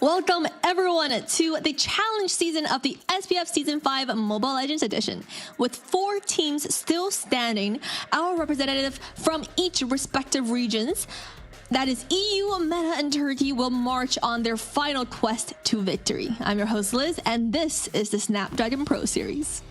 Welcome everyone to the challenge season of the SPF Season 5 Mobile Legends Edition. With 4 teams still standing, our representative from each respective regions, that is EU, MENA, and Turkey, will march on their final quest to victory. I'm your host Liz, and this is the Snapdragon Pro Series.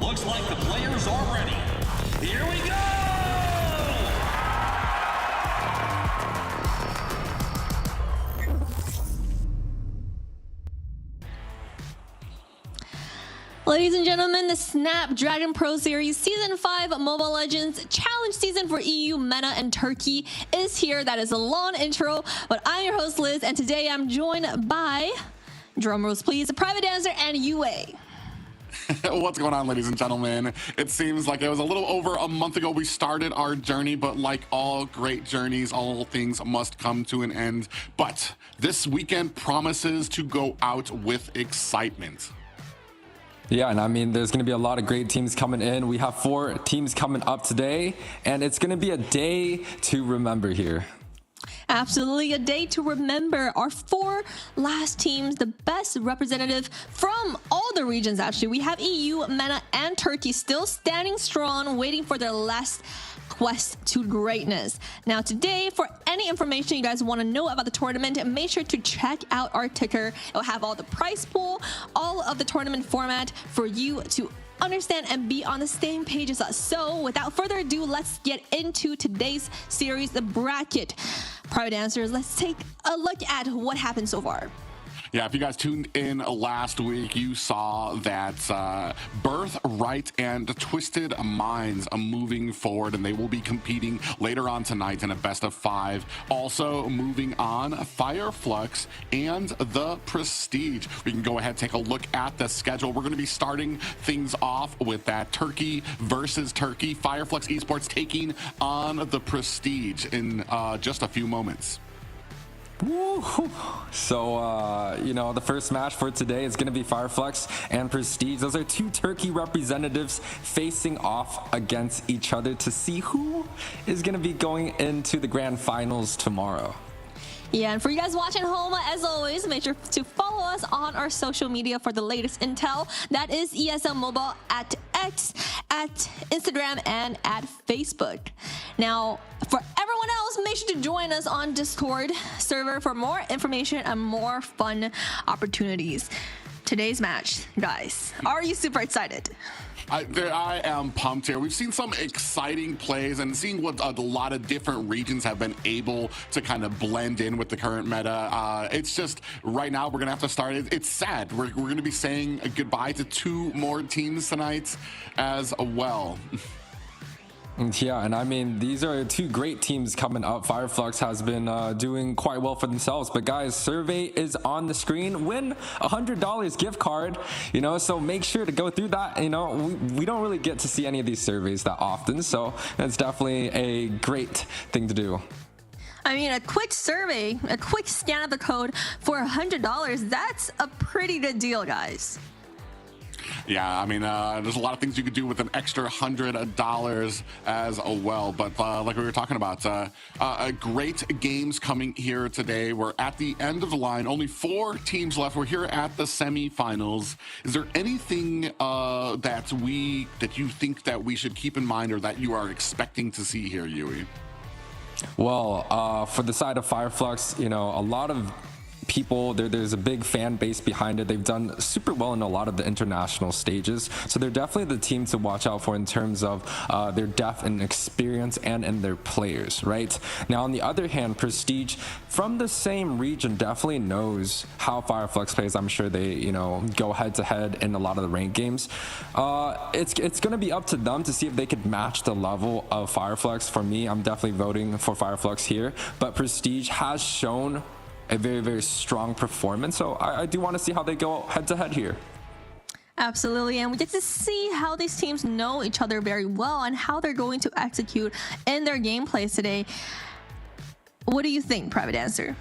Looks like the players are ready. Here we go! Ladies and gentlemen, the Snapdragon Pro Series Season 5 Mobile Legends Challenge Season for EU, MENA, and Turkey is here. That is a long intro, but I'm your host Liz, and today I'm joined by, drumrolls please, Private Dancer and UA. What's going on, ladies and gentlemen? It seems like it was a little over a month ago we started our journey, but like all great journeys, all things must come to an end. But this weekend promises to go out with excitement. Yeah, and I mean, there's going to be a lot of great teams coming in. We have 4 teams coming up today, and it's going to be a day to remember here. Absolutely, a day to remember. Our 4 last teams, the best representative from all the regions, actually. We have EU, MENA, and Turkey still standing strong, waiting for their last quest to greatness. Now today, for any information you guys want to know about the tournament, make sure to check out our ticker. It'll have all the prize pool, all of the tournament format for you to understand and be on the same page as us. So without further ado, let's get into today's series, the bracket. Private Answers, let's take a look at what happened so far. Yeah, if you guys tuned in last week, you saw that Birthright and Twisted Minds are moving forward, and they will be competing later on tonight in a best of 5. Also moving on, Flux and the Prestige. We can go ahead and take a look at the schedule. We're going to be starting things off with that Turkey versus Turkey. Flux Esports taking on the Prestige in just a few moments. So, you know, the first match for today is going to be Flux and Prestige. Those are 2 Turkey representatives facing off against each other to see who is going to be going into the grand finals tomorrow. Yeah, and for you guys watching home, as always, make sure to follow us on our social media for the latest intel. That is ESL Mobile at X, at Instagram, and at Facebook. Now, for everyone else, make sure to join us on Discord server for more information and more fun opportunities. Today's match, guys, are you super excited? I am pumped here. We've seen some exciting plays and seeing what a lot of different regions have been able to kind of blend in with the current meta. It's just right now we're going to have to start. It's sad. We're going to be saying goodbye to 2 more teams tonight as well. Yeah, and I mean, these are 2 great teams coming up. Flux has been doing quite well for themselves. But guys, survey is on the screen. Win $100 gift card, you know, so make sure to go through that. You know, we don't really get to see any of these surveys that often, so that's definitely a great thing to do. I mean, a quick survey, a quick scan of the code for $100, that's a pretty good deal, guys. Yeah, I mean, there's a lot of things you could do with an extra $100 as well. But like we were talking about, great games coming here today. We're at the end of the line. Only 4 teams left. We're here at the semifinals. Is there anything that you think that we should keep in mind or that you are expecting to see here, Yui? Well, for the side of Flux, you know, a lot of people. There's a big fan base behind it. They've done super well in a lot of the international stages. So they're definitely the team to watch out for in terms of their depth and experience and in their players, right? Now, on the other hand, Prestige from the same region definitely knows how Fireflux plays. I'm sure they, go head to head in a lot of the ranked games. It's going to be up to them to see if they could match the level of Fireflux. For me, I'm definitely voting for Fireflux here, but Prestige has shown a very, very strong performance. So I do want to see how they go head to head here. Absolutely, and we get to see how these teams know each other very well and how they're going to execute in their gameplays today. What do you think, Private Dancer?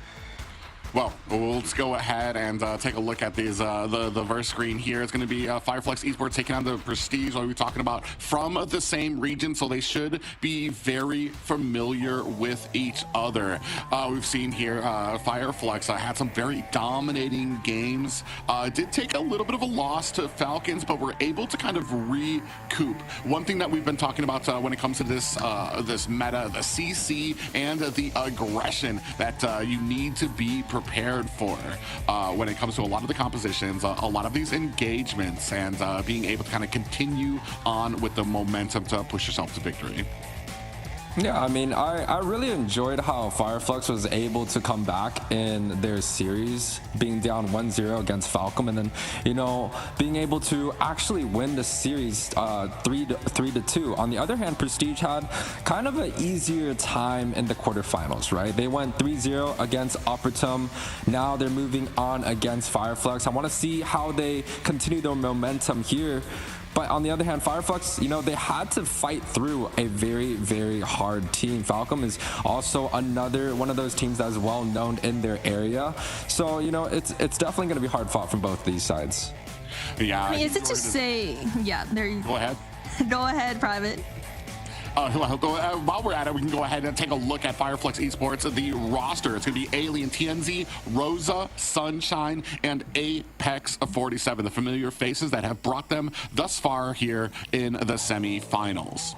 Well, let's go ahead and take a look at these the verse screen here. It's going to be Fireflux Esports taking on the Prestige. What are we talking about? From the same region, so they should be very familiar with each other. We've seen here Fireflux had some very dominating games. Did take a little bit of a loss to Falcons, but were able to kind of recoup. One thing that we've been talking about when it comes to this this meta, the CC and the aggression that you need to be prepared for when it comes to a lot of the compositions, a lot of these engagements, and being able to kind of continue on with the momentum to push yourself to victory. Yeah, I mean, I really enjoyed how Fireflux was able to come back in their series, being down 1-0 against Falcom, and then, being able to actually win the series 3-2. On the other hand, Prestige had kind of an easier time in the quarterfinals, right? They went 3-0 against Opportum. Now they're moving on against Fireflux. I want to see how they continue their momentum here. But on the other hand, Fireflux, they had to fight through a very, very hard team. Falcom is also another one of those teams that is well known in their area. So, it's definitely going to be hard fought from both these sides. Yeah. I mean, is it to say, yeah, there you go. Go ahead. Go ahead, Private. While we're at it, we can go ahead and take a look at Fireflux Esports, the roster. It's going to be Alien, TNZ, Rosa, Sunshine, and Apex 47, the familiar faces that have brought them thus far here in the semifinals.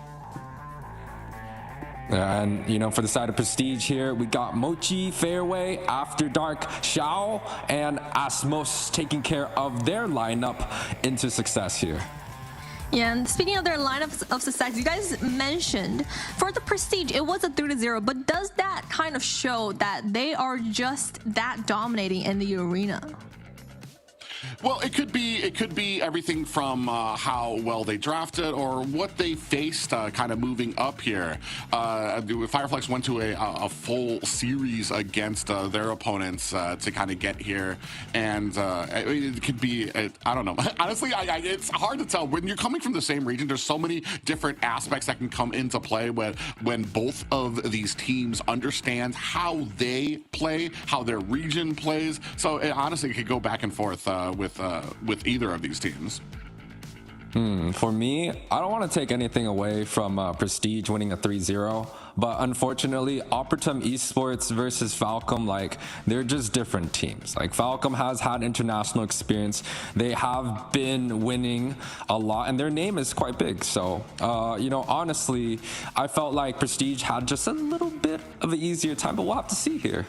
And, for the side of Prestige here, we got Mochi, Fairway, After Dark, Xiao, and Asmos taking care of their lineup into success here. Yeah, and speaking of their lineups of success, you guys mentioned for the Prestige, it was a 3-0, but does that kind of show that they are just that dominating in the arena? Well, it could be everything from how well they drafted or what they faced kind of moving up here. Fireflux went to a full series against their opponents to kind of get here, and it could be, I don't know. Honestly, it's hard to tell. When you're coming from the same region, there's so many different aspects that can come into play when both of these teams understand how they play, how their region plays. So honestly, it could go back and forth with either of these teams. For me, I don't want to take anything away from Prestige winning a 3-0, but unfortunately, Opportum Esports versus Falcom, they're just different teams. Falcom has had international experience. They have been winning a lot, and their name is quite big. So, honestly, I felt like Prestige had just a little bit of an easier time, but we'll have to see here.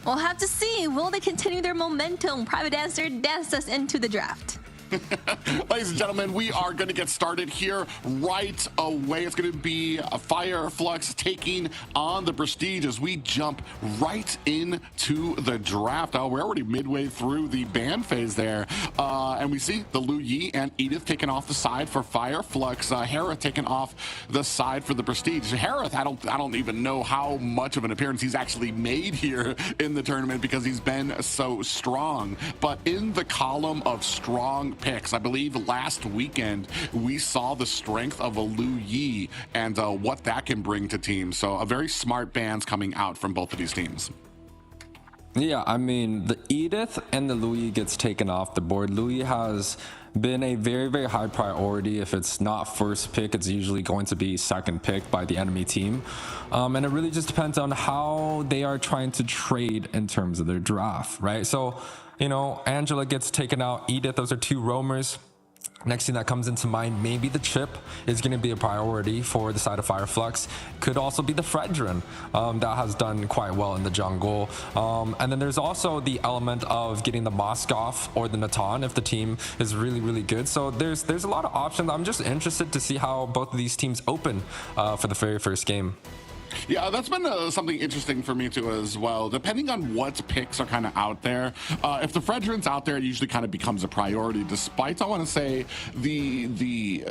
We'll have to see. Will they continue their momentum? Private Dancer danced us into the draft. Ladies and gentlemen, we are going to get started here right away. It's going to be a Fireflux taking on the Prestige as we jump right into the draft. We're already midway through the ban phase there, and we see the Lu Yi and Edith taking off the side for Fireflux. Hera taking off the side for the Prestige. Hera, I don't even know how much of an appearance he's actually made here in the tournament because he's been so strong. But in the column of strong picks, I believe last weekend we saw the strength of a Lu Yi and what that can bring to teams. So a very smart bans coming out from both of these teams. Yeah, I mean, the Edith and the Lu Yi gets taken off the board. Lu Yi has been a very, very high priority. If it's not first pick, it's usually going to be second pick by the enemy team. And it really just depends on how they are trying to trade in terms of their draft, right? So, Angela gets taken out. Edith, those are two roamers. Next thing that comes into mind, maybe the chip is going to be a priority for the side of Fireflux. Could also be the Fredrin that has done quite well in the jungle. And then there's also the element of getting the Moskov or the Natan if the team is really, really good. So there's a lot of options. I'm just interested to see how both of these teams open for the very first game. Yeah, that's been something interesting for me too as well. Depending on what picks are kind of out there, if the Fredrin's out there, it usually kind of becomes a priority. Despite, I want to say, the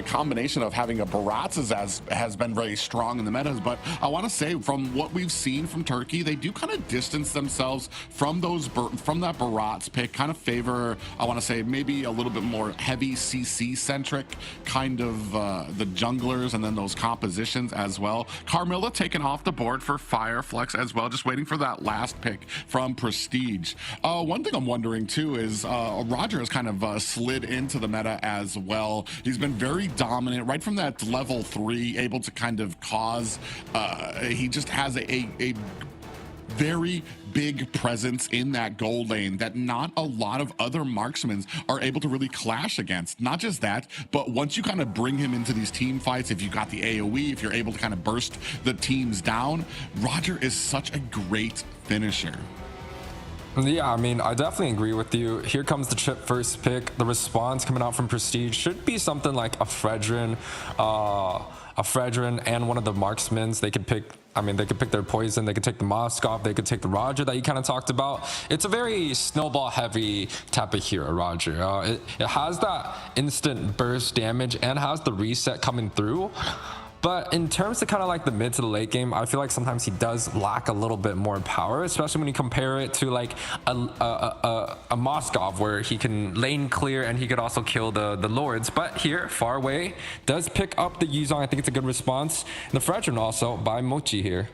combination of having a Barats has been very strong in the metas. But I want to say, from what we've seen from Turkey, they do kind of distance themselves from that Barats pick. Kind of favor, I want to say, maybe a little bit more heavy CC centric kind of the junglers and then those compositions as well. Carmilla taken off the board for Fireflux as well, just waiting for that last pick from Prestige. One thing I'm wondering too is Roger has kind of slid into the meta as well. He's been very dominant right from that level 3, able to kind of cause, he just has a very big presence in that gold lane that not a lot of other marksmen are able to really clash against. Not just that, but once you kind of bring him into these team fights, if you got the AoE, if you're able to kind of burst the teams down, Roger is such a great finisher. Yeah, I mean, I definitely agree with you. Here comes the chip first pick. The response coming out from Prestige should be something like a Fredrin and one of the marksmen. They could pick, I mean, they could pick their poison. They could take the Moskov. They could take the Roger that you kind of talked about. It's a very snowball heavy type of hero, Roger. It has that instant burst damage and has the reset coming through. But in terms of kind of like the mid to the late game, I feel like sometimes he does lack a little bit more power, especially when you compare it to like a Moskov, where he can lane clear and he could also kill the Lords. But here, far away, does pick up the Yuzong. I think it's a good response. The Fredrin also by Mochi here.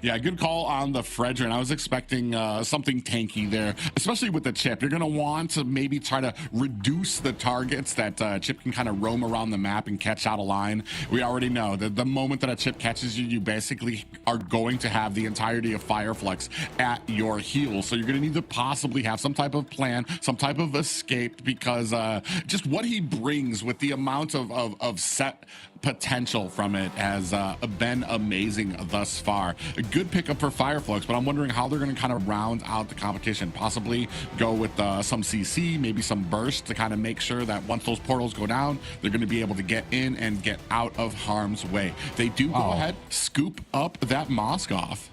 Yeah, good call on the Fredrin. I was expecting something tanky there, especially with the chip. You're going to want to maybe try to reduce the targets that chip can kind of roam around the map and catch out of line. We already know that the moment that a chip catches you, you basically are going to have the entirety of Fireflux at your heels. So you're going to need to possibly have some type of plan, some type of escape, because just what he brings with the amount of set potential from it has been amazing thus far. A good pickup for Fireflux, but I'm wondering how they're going to kind of round out the competition. Possibly go with some CC, maybe some burst to kind of make sure that once those portals go down, they're going to be able to get in and get out of harm's way. They do go ahead, scoop up that Moskov.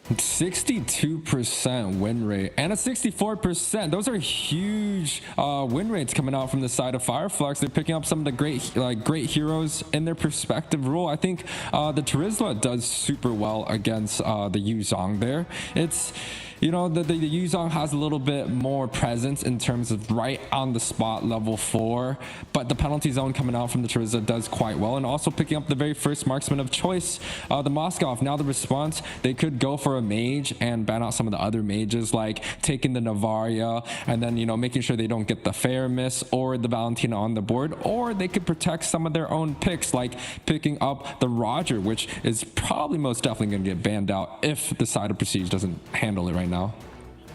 62% win rate and a 64%. Those are huge win rates coming out from the side of Fireflux. They're picking up some of the great heroes in their perspective role. I think the Terizla does super well against the Yuzong there. It's, you know, the Yuzong has a little bit more presence in terms of right on the spot level 4, but the penalty zone coming out from the Terizla does quite well, and also picking up the very first marksman of choice, the Moskov. Now the response, they could go for a mage and ban out some of the other mages, like taking the Navaria and then, you know, making sure they don't get the Faramis or the Valentina on the board, or they could protect some of their own picks, like picking up the Roger, which is probably most definitely going to get banned out if the side of Prestige doesn't handle it right now.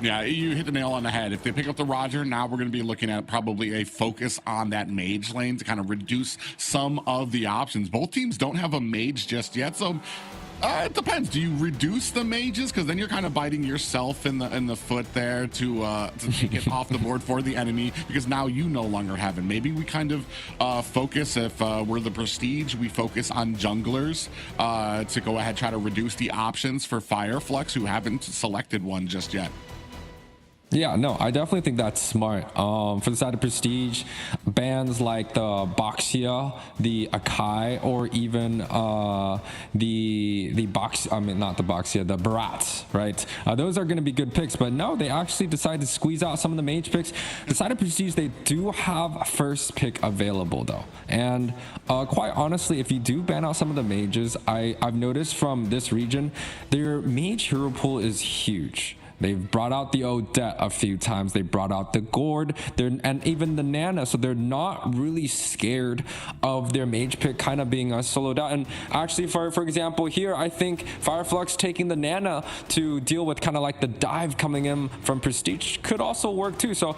Yeah, you hit the nail on the head. If they pick up the Roger, now we're going to be looking at probably a focus on that mage lane to kind of reduce some of the options. Both teams don't have a mage just yet, so it depends. Do you reduce the mages? Because then you're kind of biting yourself in the foot there to take it off the board for the enemy, because now you no longer have it. Maybe we kind of focus, if we're the Prestige, we focus on junglers to go ahead, try to reduce the options for Fireflux, who haven't selected one just yet. Yeah, no, I definitely think that's smart. For the side of Prestige, bands like the Boxia, the Akai, or even the Barats, right? Those are going to be good picks, but no, they actually decided to squeeze out some of the mage picks. The side of Prestige, they do have first pick available though, and quite honestly, if you do ban out some of the mages, I've noticed from this region, their mage hero pool is huge. They've brought out the Odette a few times. They brought out the Gord and even the Nana. So they're not really scared of their mage pick kind of being soloed out. And actually, for example, here, I think Fireflux taking the Nana to deal with kind of like the dive coming in from Prestige could also work too. So,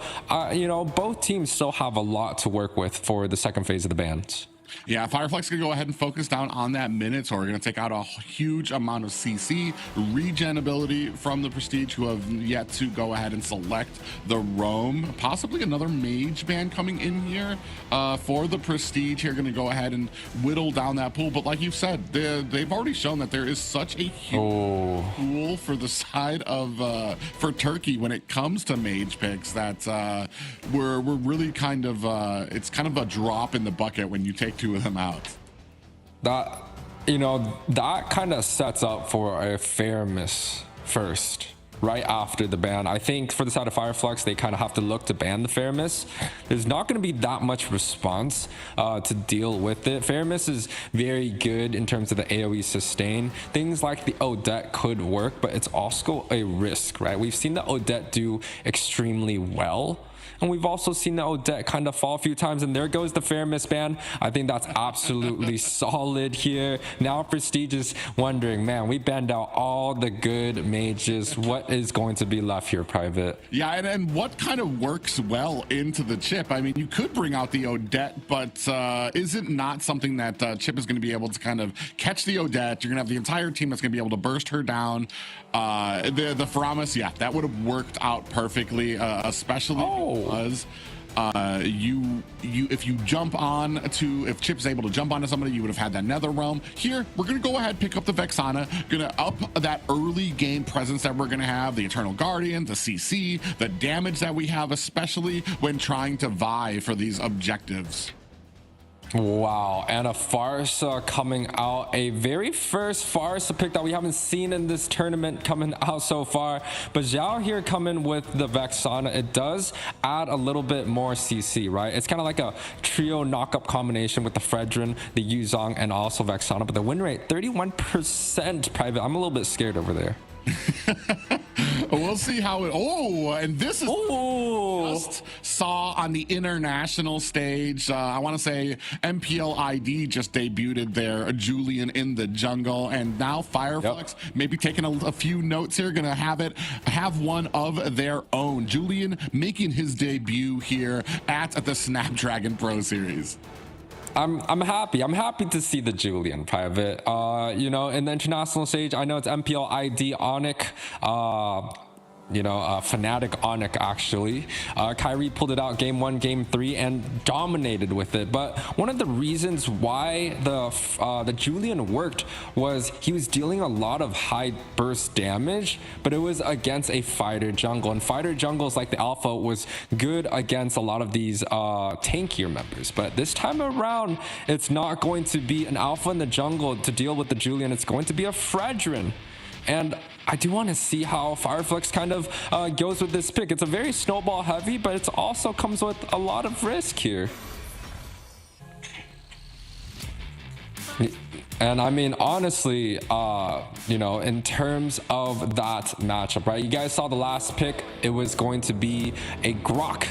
you know, both teams still have a lot to work with for the second phase of the bans. Yeah, Fireflux going to go ahead and focus down on that minute, so we're going to take out a huge amount of CC, regen ability from the Prestige, who have yet to go ahead and select the roam. Possibly another mage ban coming in here for the Prestige here, going to go ahead and whittle down that pool. But like you've said, they've already shown that there is such a huge pool for the side of, for Turkey when it comes to mage picks that we're really kind of, it's kind of a drop in the bucket when you take two of them out. That, you know, that kind of sets up for a fair miss first, right after the ban. I think for the side of Fireflux, they kind of have to look to ban the fair miss. There's not going to be that much response to deal with it. Fair miss is very good in terms of the AoE sustain. Things like the Odette could work, but it's also a risk, right? We've seen the Odette do extremely well, and we've also seen the Odette kind of fall a few times, and there goes the fair miss ban. I think that's absolutely solid here. Now Prestige is wondering, man, we banned out all the good mages. What is going to be left here, Private? Yeah, and what kind of works well into the chip? I mean, you could bring out the Odette, but is it not something that Chip is going to be able to kind of catch the Odette? You're going to have the entire team that's going to be able to burst her down. The Faramis, yeah, that would have worked out perfectly, especially because if you jump on to, if Chip's able to jump onto somebody, you would have had that Nether Realm. Here, we're going to go ahead, pick up the Vexana, going to up that early game presence that we're going to have, the Eternal Guardian, the CC, the damage that we have, especially when trying to vie for these objectives. Wow, and a Farsa coming out, a very first Farsa pick that we haven't seen in this tournament coming out so far. But Zhao here coming with the Vexana, it does add a little bit more CC, right? It's kind of like a trio knockup combination with the Fredrin, the Yuzong, and also Vexana. But the win rate, 31% Private. I'm a little bit scared over there. We'll see how it, and this is just saw on the international stage. I want to say MPLID just debuted their Julian in the jungle, and now Fireflux maybe taking a few notes here, gonna have one of their own. Julian making his debut here at the Snapdragon Pro Series. I'm happy. I'm happy to see the Julian Private. You know, in the international stage, I know it's MPL ID Onic. Fnatic Onic actually. Kyrie pulled it out game 1, game 3, and dominated with it. But one of the reasons why the Julian worked was he was dealing a lot of high burst damage, but it was against a fighter jungle, and fighter jungles like the Alpha was good against a lot of these tankier members. But this time around, it's not going to be an Alpha in the jungle to deal with the Julian. It's going to be a Fredrin. And I do want to see how Fireflux kind of goes with this pick. It's a very snowball heavy, but it also comes with a lot of risk here. And I mean, honestly, in terms of that matchup, right? You guys saw the last pick. It was going to be a Grok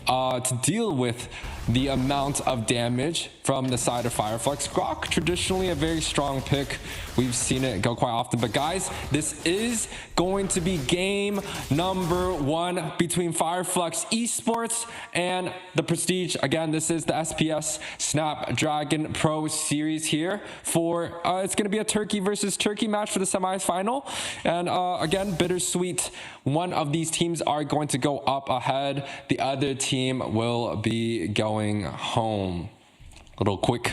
to deal with the amount of damage from the side of Fireflux. Grok, traditionally a very strong pick. We've seen it go quite often. But guys, this is going to be game number 1 between Fireflux Esports and the Prestige. Again, this is the SPS Snapdragon Pro Series here for, it's going to be a Turkey versus Turkey match for the semifinal. And again, bittersweet. One of these teams are going to go up ahead. The other team will be going home. Little quick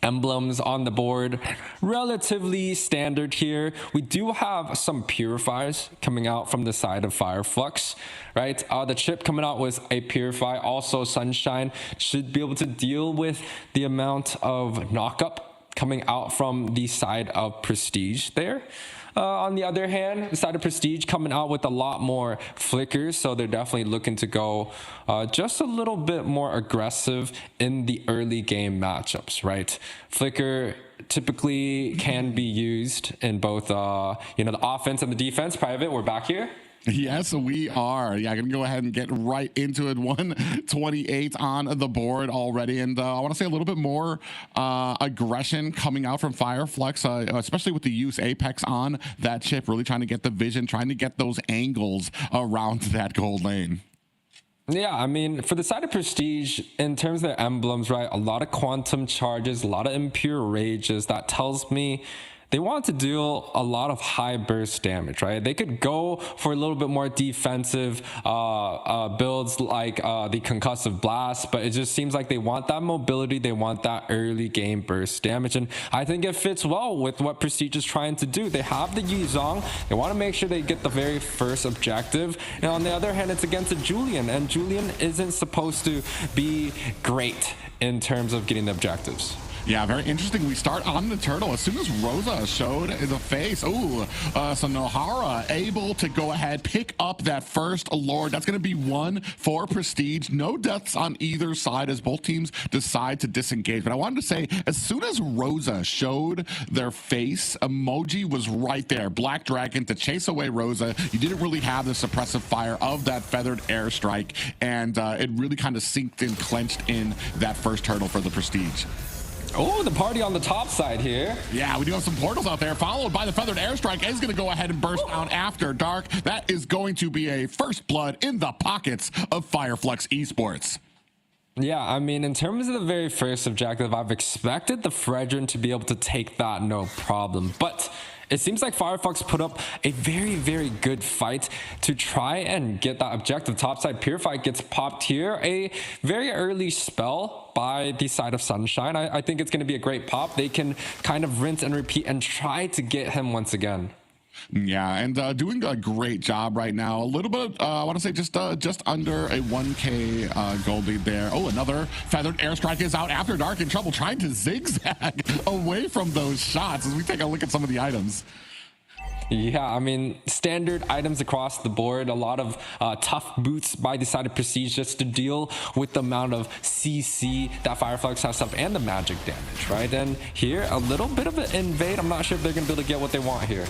emblems on the board, relatively standard here. We do have some purifiers coming out from the side of Fireflux, right? The chip coming out with a purify, also Sunshine should be able to deal with the amount of knockup coming out from the side of Prestige there. On the other hand, the side of Prestige coming out with a lot more flickers, so they're definitely looking to go just a little bit more aggressive in the early game matchups, right? Flicker typically can be used in both, the offense and the defense. Private, we're back here. Yes, we are. Yeah, gonna go ahead and get right into it. 128 on the board already, and I want to say a little bit more aggression coming out from Flux, especially with the use Apex on that chip, really trying to get the vision, trying to get those angles around that gold lane. Yeah, I mean, for the side of Prestige, in terms of their emblems, right, a lot of quantum charges, a lot of impure rages. That tells me they want to deal a lot of high burst damage, right? They could go for a little bit more defensive builds like the concussive blast, but it just seems like they want that mobility, they want that early game burst damage, and I think it fits well with what Prestige is trying to do. They have the Yuzong, they want to make sure they get the very first objective, and on the other hand, it's against a Julian, and Julian isn't supposed to be great in terms of getting the objectives. Yeah, very interesting. We start on the turtle as soon as Rosa showed the face. Ooh, so Nohara able to go ahead, pick up that first Lord. That's going to be one for Prestige. No deaths on either side as both teams decide to disengage. But I wanted to say, as soon as Rosa showed their face, emoji was right there. Black Dragon to chase away Rosa. You didn't really have the suppressive fire of that feathered airstrike, and it really kind of sinked and clenched in that first turtle for the Prestige. Oh, the party on the top side here. Yeah, we do have some portals out there, followed by the feathered airstrike. Is going to go ahead and burst down after dark. That is going to be a first blood in the pockets of Flux Esports. Yeah, I mean, in terms of the very first objective, I've expected the Fredrin to be able to take that no problem. But it seems like Flux put up a very, very good fight to try and get that objective. Topside Purify gets popped here. A very early spell by the side of Sunshine. I think it's going to be a great pop. They can kind of rinse and repeat and try to get him once again. Yeah, and doing a great job right now. A little bit, I want to say just under a 1K gold lead there. Oh, another feathered airstrike is out after dark, in trouble trying to zigzag away from those shots as we take a look at some of the items. Yeah, I mean, standard items across the board. A lot of tough boots by the side of Prestige just to deal with the amount of CC that Flux has up and the magic damage, right? And here, a little bit of an invade. I'm not sure if they're going to be able to get what they want here.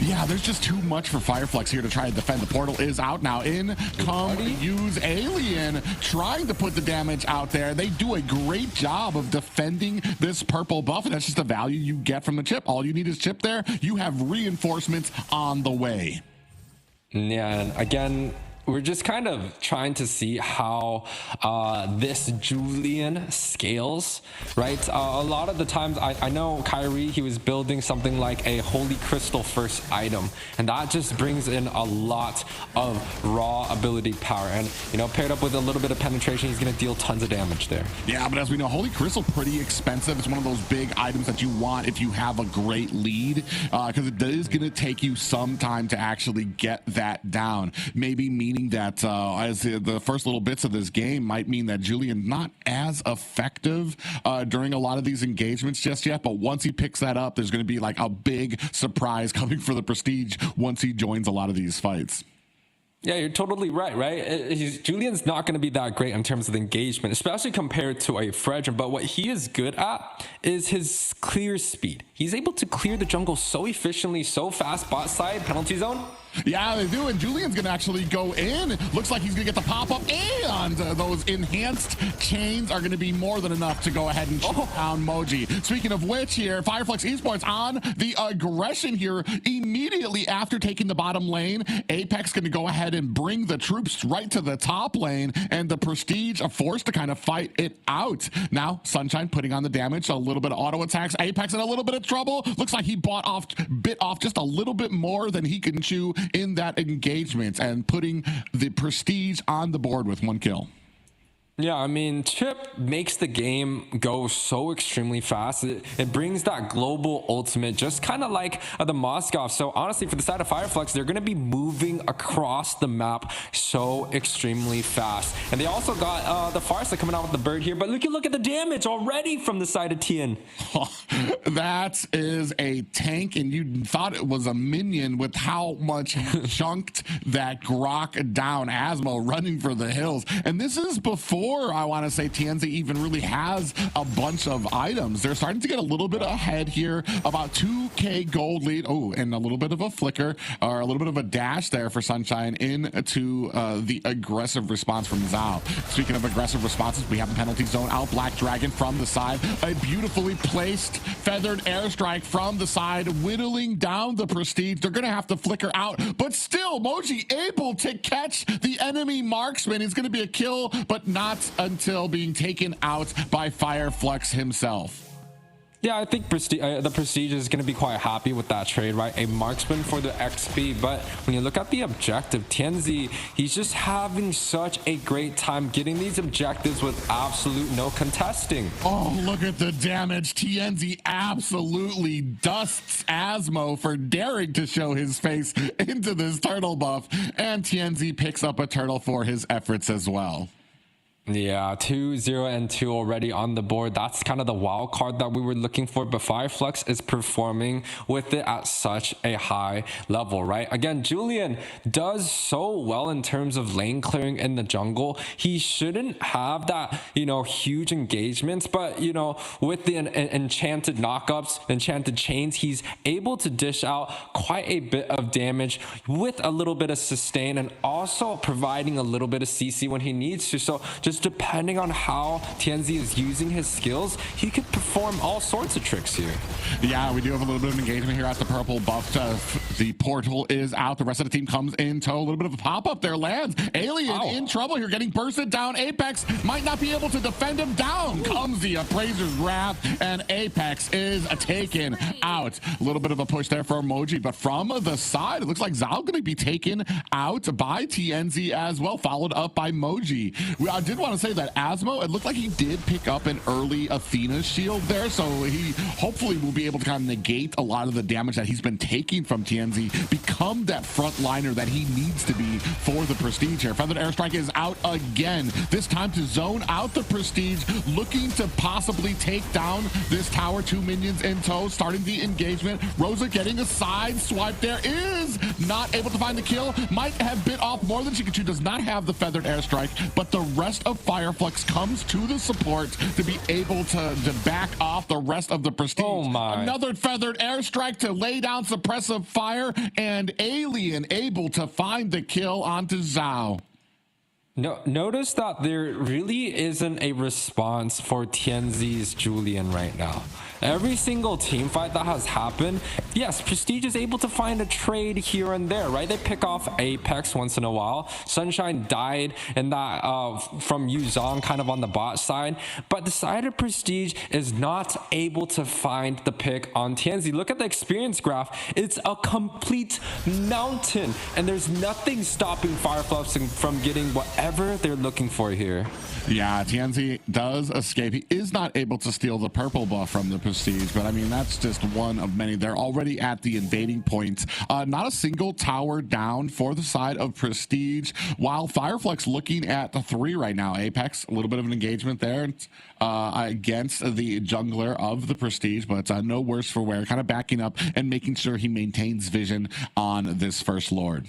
Yeah, there's just too much for Flux here to try to defend. The portal is out now. In come Use Alien, trying to put the damage out there. They do a great job of defending this purple buff, and that's just the value you get from the chip. All you need is chip there. You have reinforcements on the way. Yeah, and again, we're just kind of trying to see how this Julian scales, right? A lot of the times, I know Kyrie, he was building something like a Holy Crystal first item, and that just brings in a lot of raw ability power. And, you know, paired up with a little bit of penetration, he's going to deal tons of damage there. Yeah, but as we know, Holy Crystal, pretty expensive. It's one of those big items that you want if you have a great lead, because it is going to take you some time to actually get that down. Maybe meaning that as the first little bits of this game might mean that Julian not as effective during a lot of these engagements just yet, but once he picks that up, there's going to be like a big surprise coming for the Prestige once he joins a lot of these fights. Yeah, you're totally right? Julian's not going to be that great in terms of engagement, especially compared to a Fredrin, but what he is good at is his clear speed. He's able to clear the jungle so efficiently, so fast, bot side, penalty zone. Yeah, they do, and Julian's gonna actually go in. Looks like he's gonna get the pop-up, and those enhanced chains are gonna be more than enough to go ahead and shoot down Moji. Speaking of which here, Flux Esports on the aggression here immediately after taking the bottom lane. Apex gonna go ahead and bring the troops right to the top lane, and the Prestige are forced to kind of fight it out. Now, Sunshine putting on the damage, a little bit of auto attacks. Apex in a little bit of trouble. Looks like he bit off just a little bit more than he can chew in that engagement, and putting the Prestige on the board with 1 kill. Yeah, I mean, Chip makes the game go so extremely fast. It brings that global ultimate, just kind of like the Moskov. So honestly, for the side of Flux, they're going to be moving across the map so extremely fast. And they also got the Farsa coming out with the bird here. But look at the damage already from the side of Tien. That is a tank, and you thought it was a minion with how much chunked that Grok down. Asmo running for the hills. And this is before I want to say Tianzi even really has a bunch of items. They're starting to get a little bit ahead here, about 2 9K gold lead. Oh, and a little bit of a flicker or a little bit of a dash there for Sunshine into the aggressive response from Zhao. Speaking of aggressive responses, we have the penalty zone out. Black Dragon from the side. A beautifully placed feathered airstrike from the side, whittling down the Prestige. They're going to have to flicker out, but still, Moji able to catch the enemy marksman. It's going to be a kill, but not until being taken out by Fire Flux himself. Yeah, I think the Prestige is going to be quite happy with that trade, right? A marksman for the XP, but when you look at the objective, Tianzi, he's just having such a great time getting these objectives with absolute no contesting. Oh, look at the damage. Tianzi absolutely dusts Asmo for daring to show his face into this turtle buff, and Tianzi picks up a turtle for his efforts as well. Yeah, 2-0 and 2 already on the board. That's kind of the wild card that we were looking for, but Fireflux is performing with it at such a high level, right? Again, Julian does so well in terms of lane clearing in the jungle. He shouldn't have that, huge engagements, but, with the enchanted knockups, enchanted chains, he's able to dish out quite a bit of damage with a little bit of sustain and also providing a little bit of CC when he needs to. So just depending on how Tianzi is using his skills, he could perform all sorts of tricks here. Yeah, we do have a little bit of engagement here at the purple buff. The portal is out. The rest of the team comes in tow. A little bit of a pop-up there lands. Alien in trouble here, getting bursted down. Apex might not be able to defend him. Down comes the Appraiser's Wrath, and Apex is taken out. A little bit of a push there for Emoji, but from the side, it looks like Zal going to be taken out by Tianzi as well, followed up by Moji. I did want to say that Asmo, it looked like he did pick up an early Athena shield there, so he hopefully will be able to kind of negate a lot of the damage that he's been taking from Tianzi, become that frontliner that he needs to be for the Prestige here. Feathered Airstrike is out again, this time to zone out the Prestige, looking to possibly take down this tower. 2 minions in tow, starting the engagement. Rosa getting a side swipe there, is not able to find the kill, might have bit off more than she could chew, does not have the Feathered Airstrike, but the rest of Fireflux comes to the support to be able to back off the rest of the Prestige. Oh my. Another Feathered Airstrike to lay down suppressive fire, and Alien able to find the kill onto Zhao. No, notice that there really isn't a response for Tianzi's Julian right now. Every single team fight that has happened, yes, Prestige is able to find a trade here and there, right? They pick off Apex once in a while. Sunshine died in that from Yuzong kind of on the bot side, but the side of Prestige is not able to find the pick on Tianzi. Look at the experience graph. It's a complete mountain, and there's nothing stopping Fireflux from getting whatever they're looking for here. Yeah, Tianzi does escape. He is not able to steal the purple buff from the Prestige, but I mean, that's just one of many. They're already at the invading points. Not a single tower down for the side of Prestige, while Fireflux looking at the 3 right now. Apex, a little bit of an engagement there against the jungler of the Prestige, but no worse for wear, kind of backing up and making sure he maintains vision on this First Lord.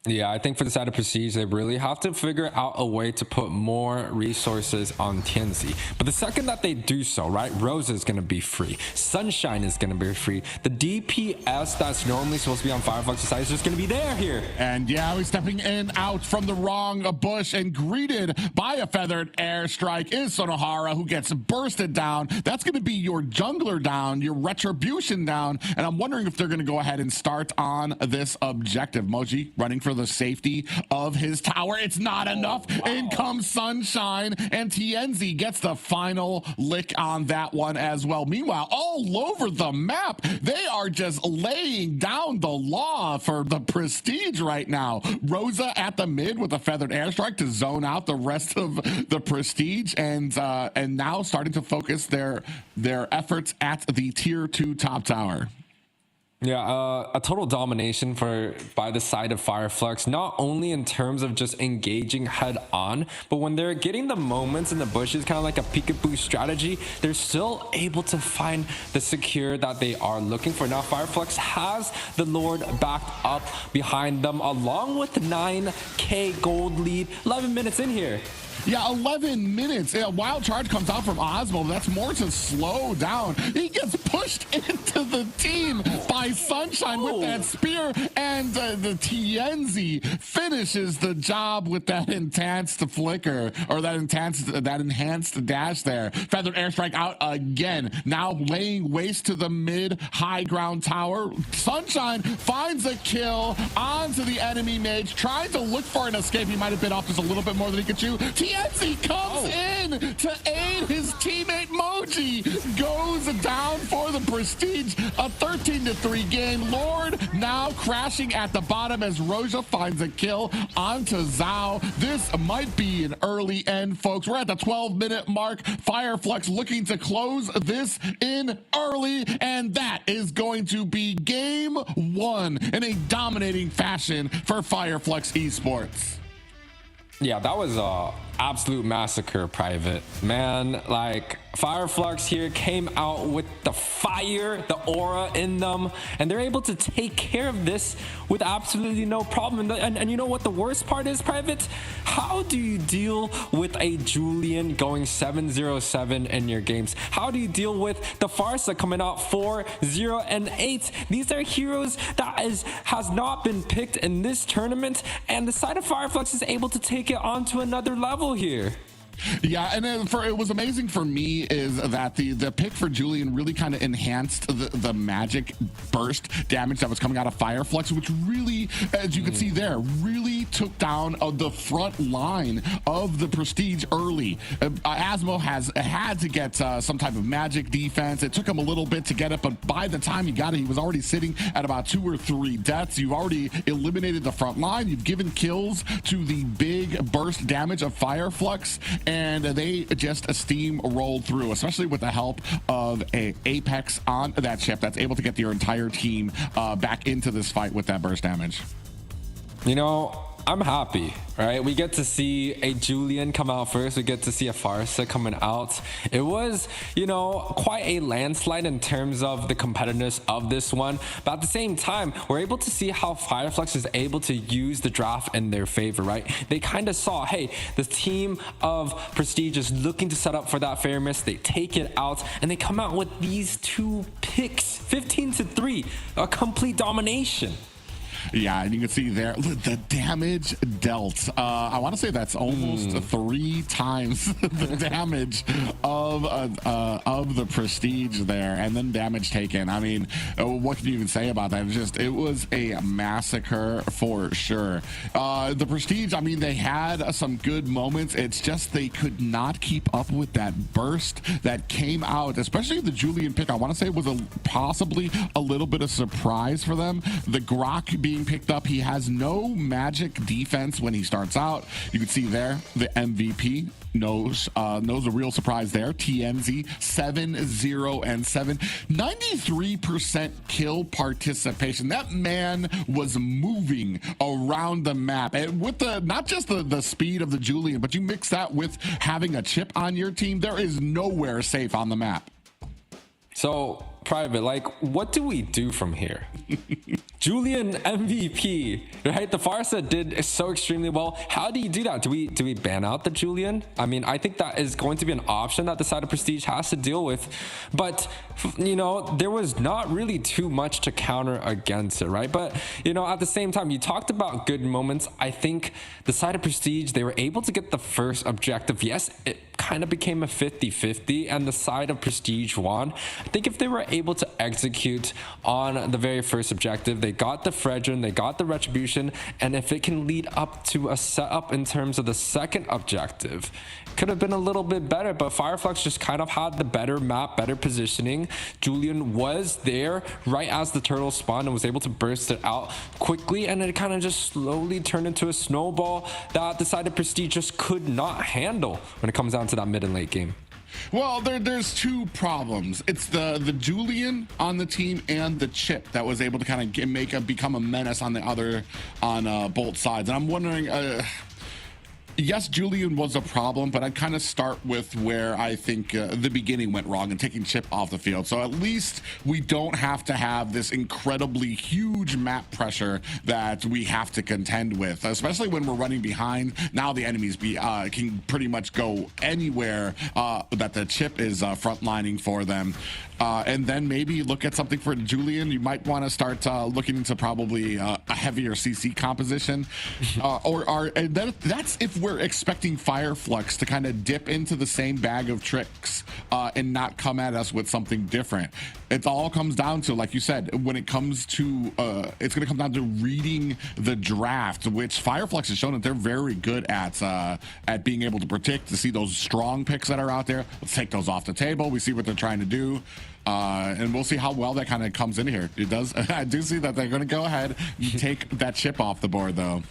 Yeah, I think for the side of Prestige, they really have to figure out a way to put more resources on Tianzi. But the second that they do so, right, Rosa is going to be free. Sunshine is going to be free. The DPS that's normally supposed to be on Fireflux's side is just going to be there here. And yeah, he's stepping in out from the wrong bush and greeted by a Feathered Airstrike is Sonohara, who gets bursted down. That's going to be your jungler down, your retribution down. And I'm wondering if they're going to go ahead and start on this objective. Moji running for the safety of his tower. It's not enough. Wow. In comes Sunshine, and Tianzi gets the final lick on that one as well. Meanwhile, all over the map, they are just laying down the law for the Prestige right now. Rosa at the mid with a Feathered Airstrike to zone out the rest of the Prestige, and now starting to focus their efforts at the tier 2 top tower. Yeah, a total domination by the side of Fireflux, not only in terms of just engaging head on, but when they're getting the moments in the bushes, kind of like a peekaboo strategy, they're still able to find the secure that they are looking for. Now, Fireflux has the Lord backed up behind them, along with the 9K gold lead, 11 minutes in here. Yeah, 11 minutes. A wild charge comes out from Osmo. That's more to slow down. He gets pushed into the team by Sunshine with that spear, and the TNZ finishes the job with that enhanced flicker, or that enhanced dash there. Feathered airstrike out again. Now laying waste to the mid high ground tower. Sunshine finds a kill onto the enemy mage, trying to look for an escape. He might have bit off just a little bit more than he could chew. TNZ comes in to aid his teammate. Moji goes down for the prestige. A 13-3 game. Lord now crashing at the bottom as Roja finds a kill onto Zhao. This might be an early end, folks. We're at the 12-minute mark. Fireflux looking to close this in early, and that is going to be game one in a dominating fashion for Fireflux Esports. Yeah, that was a absolute massacre, Private. Man, like, Fireflux here came out with the fire, the aura in them, and they're able to take care of this with absolutely no problem. And you know what the worst part is, Private? How do you deal with a Julian going 7-0-7 in your games? How do you deal with the Farsa coming out 4-0-8? These are heroes that has not been picked in this tournament, and the side of Fireflux is able to take it onto another level here. Yeah, and then it was amazing for me is that the pick for Julian really kind of enhanced the magic burst damage that was coming out of Fireflux, which really, as you can see there, really took down the front line of the prestige early. Asmo has had to get some type of magic defense. It took him a little bit to get it, but by the time he got it, he was already sitting at about 2 or 3 deaths. You've already eliminated the front line. You've given kills to the big burst damage of Fireflux, and they just steamrolled through, especially with the help of a Apex on that ship that's able to get your entire team back into this fight with that burst damage. You know, I'm happy, right? We get to see a Julian come out first. We get to see a Farsa coming out. It was, you know, quite a landslide in terms of the competitiveness of this one. But at the same time, we're able to see how Fireflux is able to use the draft in their favor, right? They kind of saw, hey, the team of Prestige is looking to set up for that fairness. They take it out, and they come out with these 2 picks, 15-3, a complete domination. Yeah, and you can see there the damage dealt. I want to say that's almost 3 times the damage of the prestige there, and then damage taken. I mean, what can you even say about that? It was a massacre for sure. The prestige, I mean, they had some good moments. It's just they could not keep up with that burst that came out, especially the Julian pick. I want to say it was possibly a little bit of surprise for them. The Grok being picked up, he has no magic defense when he starts out. You can see there the MVP knows a real surprise there. TNZ 7-0-7, 93% kill participation. That man was moving around the map, and with not just the speed of the Julian, but you mix that with having a chip on your team, there is nowhere safe on the map. So, Private, like, what do we do from here? Julian MVP, right? The Farsa did so extremely well. How do you do that? Do we ban out the Julian? I mean, I think that is going to be an option that the side of Prestige has to deal with. But, you know, there was not really too much to counter against it, right? But, you know, at the same time, you talked about good moments. I think the side of Prestige, they were able to get the first objective. Yes, it kind of became a 50-50, and the side of Prestige won. I think if they were able to execute on the very first objective, they got the Fredrin, they got the Retribution, and if it can lead up to a setup in terms of the second objective, could have been a little bit better, but Fireflux just kind of had the better map, better positioning. Julian was there right as the turtle spawned and was able to burst it out quickly, and it kind of just slowly turned into a snowball that the side of Prestige just could not handle when it comes down to that mid and late game. Well, there's 2 problems. It's the Julian on the team and the chip that was able to kind of become a menace on both sides. And I'm wondering, Yes, Julian was a problem, but I'd kind of start with where I think the beginning went wrong and taking Chip off the field. So at least we don't have to have this incredibly huge map pressure that we have to contend with, especially when we're running behind. Now the enemies can pretty much go anywhere that the Chip is frontlining for them. And then maybe look at something for Julian. You might want to start looking into probably a heavier CC composition, and that's if we're expecting Flux to kind of dip into the same bag of tricks and not come at us with something different. It all comes down to, like you said, when it comes to it's going to come down to reading the draft, which Flux has shown that they're very good at being able to predict, to see those strong picks that are out there. Let's take those off the table. We see what they're trying to do. And we'll see how well that kind of comes in here. It does. I do see that they're going to go ahead and take that Chip off the board, though.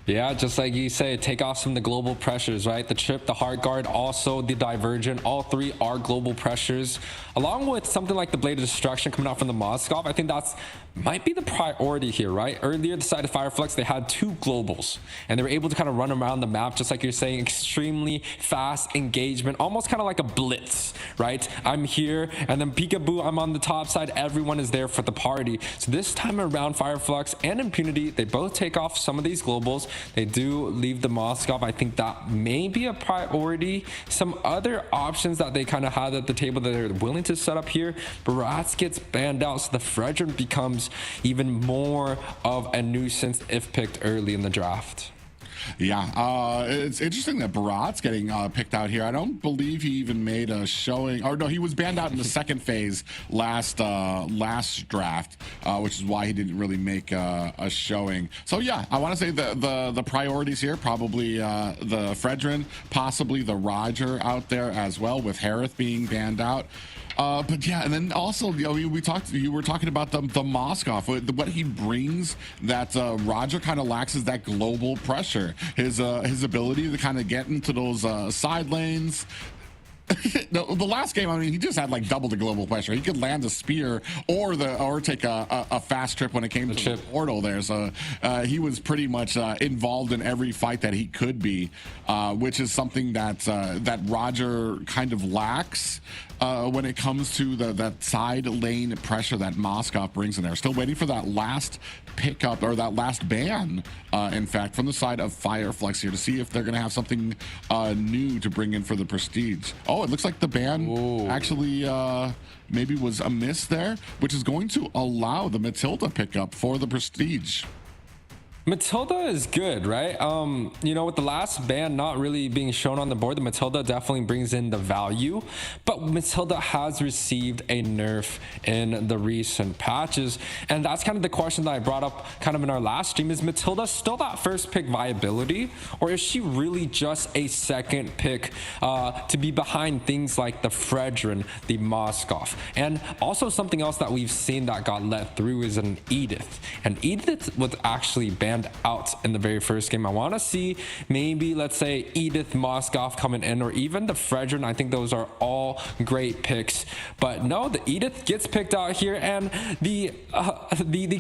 Yeah, just like you say, take off some of the global pressures, right? The Chip, the hard guard, also the divergent. All three are global pressures. Along with something like the Blade of Destruction coming out from the Moskov, I think that's might be the priority here, right? Earlier, the side of Flux, they had 2 globals, and they were able to kind of run around the map, just like you're saying, extremely fast engagement, almost kind of like a blitz, right? I'm here, and then peekaboo, I'm on the top side. Everyone is there for the party. So this time around, Flux and Impunity, they both take off some of these globals. They do leave the Moskov. I think that may be a priority. Some other options that they kind of had at the table that they're willing to set up here. Barats gets banned out, so the Fredrin becomes even more of a nuisance if picked early in the draft. Yeah, it's interesting that Barat's getting picked out here. I don't believe he even made a showing. Or no, he was banned out in the second phase last draft, which is why he didn't really make a showing. So yeah, I want to say the priorities here, probably the Fredrin, possibly the Roger out there as well, with Harith being banned out. But yeah, and then also, you know, you were talking about the Moskov. What he brings that Roger kind of lacks is that global pressure. His ability to kind of get into those side lanes. The last game, I mean, he just had like double the global pressure. He could land a spear or take a fast trip when it came to the portal there. So he was pretty much involved in every fight that he could be, which is something that Roger kind of lacks when it comes to that side lane pressure that Moskov brings in there. Still waiting for that last pickup, or that last ban, in fact, from the side of Flux here, to see if they're going to have something new to bring in for the Prestige. Oh, it looks like the ban actually maybe was a miss there, which is going to allow the Matilda pickup for the Prestige. Matilda is good, right? You know, with the last ban not really being shown on the board, the Matilda definitely brings in the value, but Matilda has received a nerf in the recent patches, and that's kind of the question that I brought up kind of in our last stream. Is Matilda still that first pick viability, or is she really just a second pick to be behind things like the Fredrin, the Moskov? And also something else that we've seen that got let through is an Edith, and Edith was actually banned out in the very first game. I want to see maybe, let's say, Edith, Moskov coming in, or even the Fredrin. I think those are all great picks, but no, the Edith gets picked out here, and the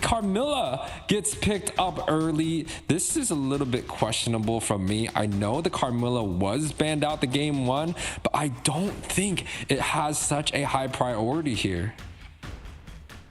Carmilla gets picked up early. This is a little bit questionable from me. I know the Carmilla was banned out the game 1, but I don't think it has such a high priority here.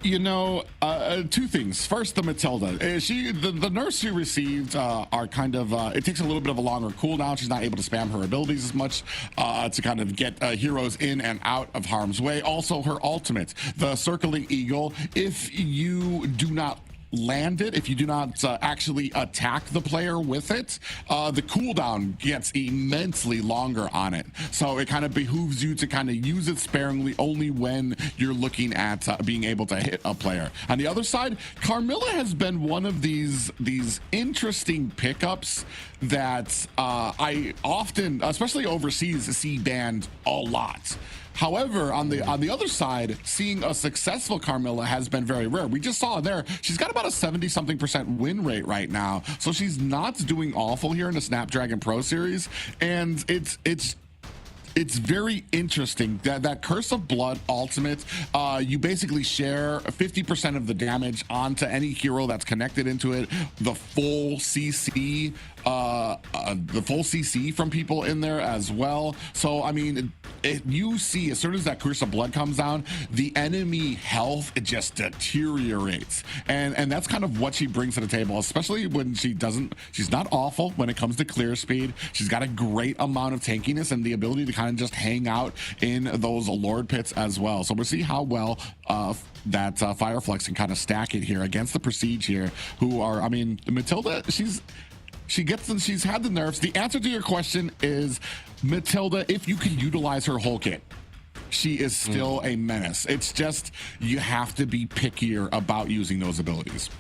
You know, 2 things. First, the Matilda. The nerfs she received are kind of, it takes a little bit of a longer cooldown. She's not able to spam her abilities as much to kind of get heroes in and out of harm's way. Also, her ultimate, the Circling Eagle, if you do not land it, if you do not actually attack the player with it, the cooldown gets immensely longer on it. So it kind of behooves you to kind of use it sparingly, only when you're looking at being able to hit a player. On the other side, Carmilla has been one of these interesting pickups that I often, especially overseas, see banned a lot. However, on the other side, seeing a successful Carmilla has been very rare. We just saw there, she's got about a 70-something% win rate right now. So she's not doing awful here in the Snapdragon Pro Series. And it's very interesting that Curse of Blood ultimate, you basically share 50% of the damage onto any hero that's connected into it. The full CC the full CC from people in there as well. So I mean, you see as soon as that Curse of Blood comes down, the enemy health, it just deteriorates, and that's kind of what she brings to the table, especially when she's not awful when it comes to clear speed. She's got a great amount of tankiness and the ability to kind of just hang out in those Lord pits as well. So we'll see how well that Fireflux can kind of stack it here against the Prestige here, who are, I mean, Matilda, she's had the nerfs. The answer to your question is Matilda, if you can utilize her whole kit, she is still a menace. It's just you have to be pickier about using those abilities.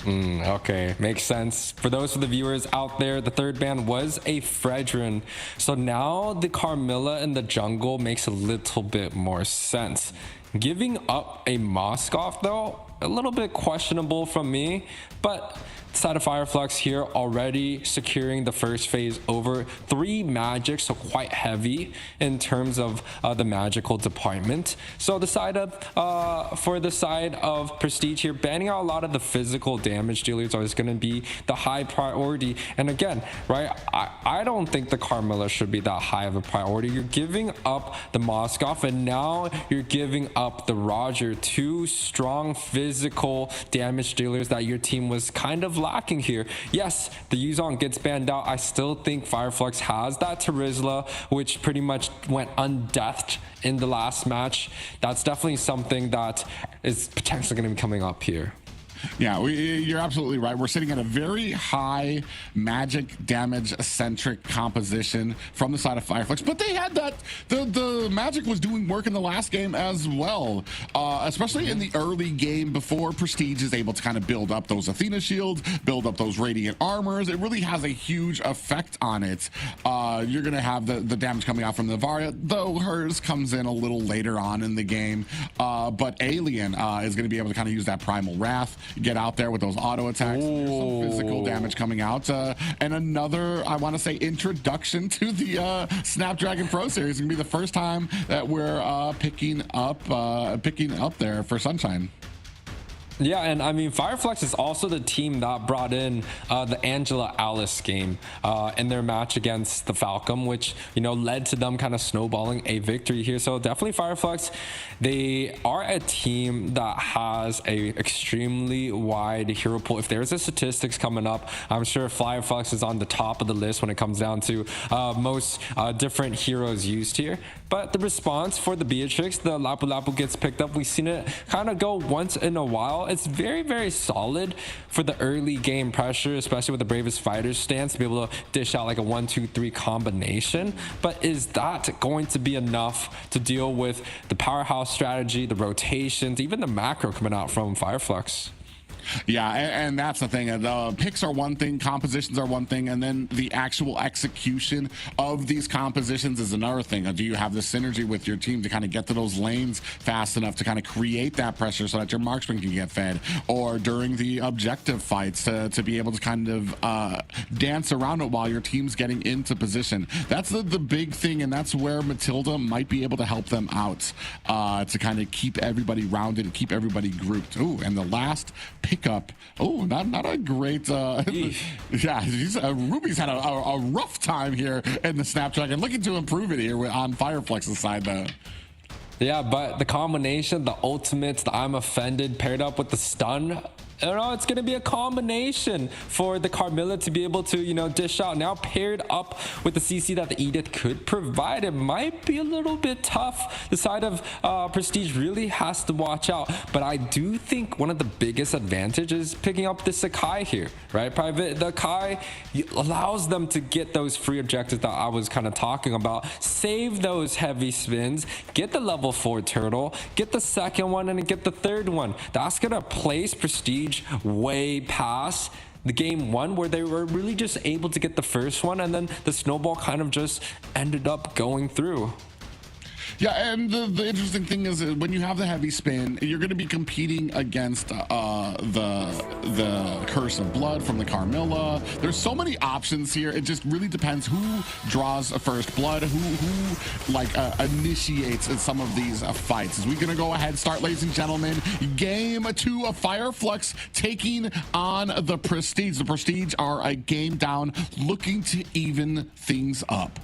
Okay, makes sense. For those of the viewers out there, the third ban was a Fredrin. So now the Carmilla in the jungle makes a little bit more sense. Giving up a Moskov, though, a little bit questionable from me, but side of Fireflux here already securing the first phase over 3 magic, so quite heavy in terms of the magical department. So the side of for the side of Prestige here, banning out a lot of the physical damage dealers is going to be the high priority. And again, right, I don't think the Carmilla should be that high of a priority. You're giving up the Moskov, and now you're giving up the Roger, 2 strong physical damage dealers that your team was kind of lacking here. Yes, the Yuzong gets banned out. I still think Fireflux has that Terizla, which pretty much went undeathed in the last match. That's definitely something that is potentially going to be coming up here. Yeah, you're absolutely right. We're sitting at a very high magic damage centric composition from the side of Fireflux, but they had that, the magic was doing work in the last game as well, especially in the early game before Prestige is able to kind of build up those Athena shields, build up those radiant armors. It really has a huge effect on it. You're going to have the damage coming out from the Varia, though hers comes in a little later on in the game, but Alien is going to be able to kind of use that Primal Wrath, get out there with those auto attacks. There's some physical damage coming out, and another, I want to say, introduction to the Snapdragon Pro Series. It's gonna be the first time that we're picking up there for Sunshine. Yeah, and I mean, Fireflux is also the team that brought in the Angela Alice game in their match against the Falcon, which, you know, led to them kind of snowballing a victory here. So definitely Fireflux, they are a team that has a extremely wide hero pool. If there's a statistics coming up, I'm sure Fireflux is on the top of the list when it comes down to most different heroes used here. But the response for the Beatrix, the Lapu Lapu gets picked up. We've seen it kind of go once in a while. It's very, very solid for the early game pressure, especially with the Bravest Fighters stance, to be able to dish out like a 1-2-3 combination. But is that going to be enough to deal with the powerhouse strategy, the rotations, even the macro coming out from Fireflux? Yeah, and that's the thing. The picks are one thing, compositions are one thing, and then the actual execution of these compositions is another thing. Do you have the synergy with your team to kind of get to those lanes fast enough to kind of create that pressure so that your marksman can get fed, or during the objective fights to be able to kind of dance around it while your team's getting into position? That's the big thing, and that's where Matilda might be able to help them out to kind of keep everybody rounded and keep everybody grouped. Ooh, and the last pickup. Oh, not a great. Yeah, Ruby's had a rough time here in the Snapdragon, looking to improve it here on Fireflux's side though. Yeah, but the combination, the ultimates, the I'm offended paired up with the stun, I don't know, it's going to be a combination for the Carmilla to be able to, you know, dish out. Now paired up with the CC that the Edith could provide, it might be a little bit tough. The side of Prestige really has to watch out. But I do think one of the biggest advantages is picking up the Sakai here, right? Private, the Kai allows them to get those free objectives that I was kind of talking about. Save those heavy spins, get the level 4 turtle, get the second one, and get the third one. That's going to place Prestige way past the game 1, where they were really just able to get the first one, and then the snowball kind of just ended up going through. Yeah, and the interesting thing is that when you have the heavy spin, you're going to be competing against the Curse of Blood from the Carmilla. There's so many options here. It just really depends who draws a first blood, who like initiates in some of these fights. As we're going to go ahead, start, ladies and gentlemen, game 2 of Fire Flux taking on the Prestige. The Prestige are a game down, looking to even things up.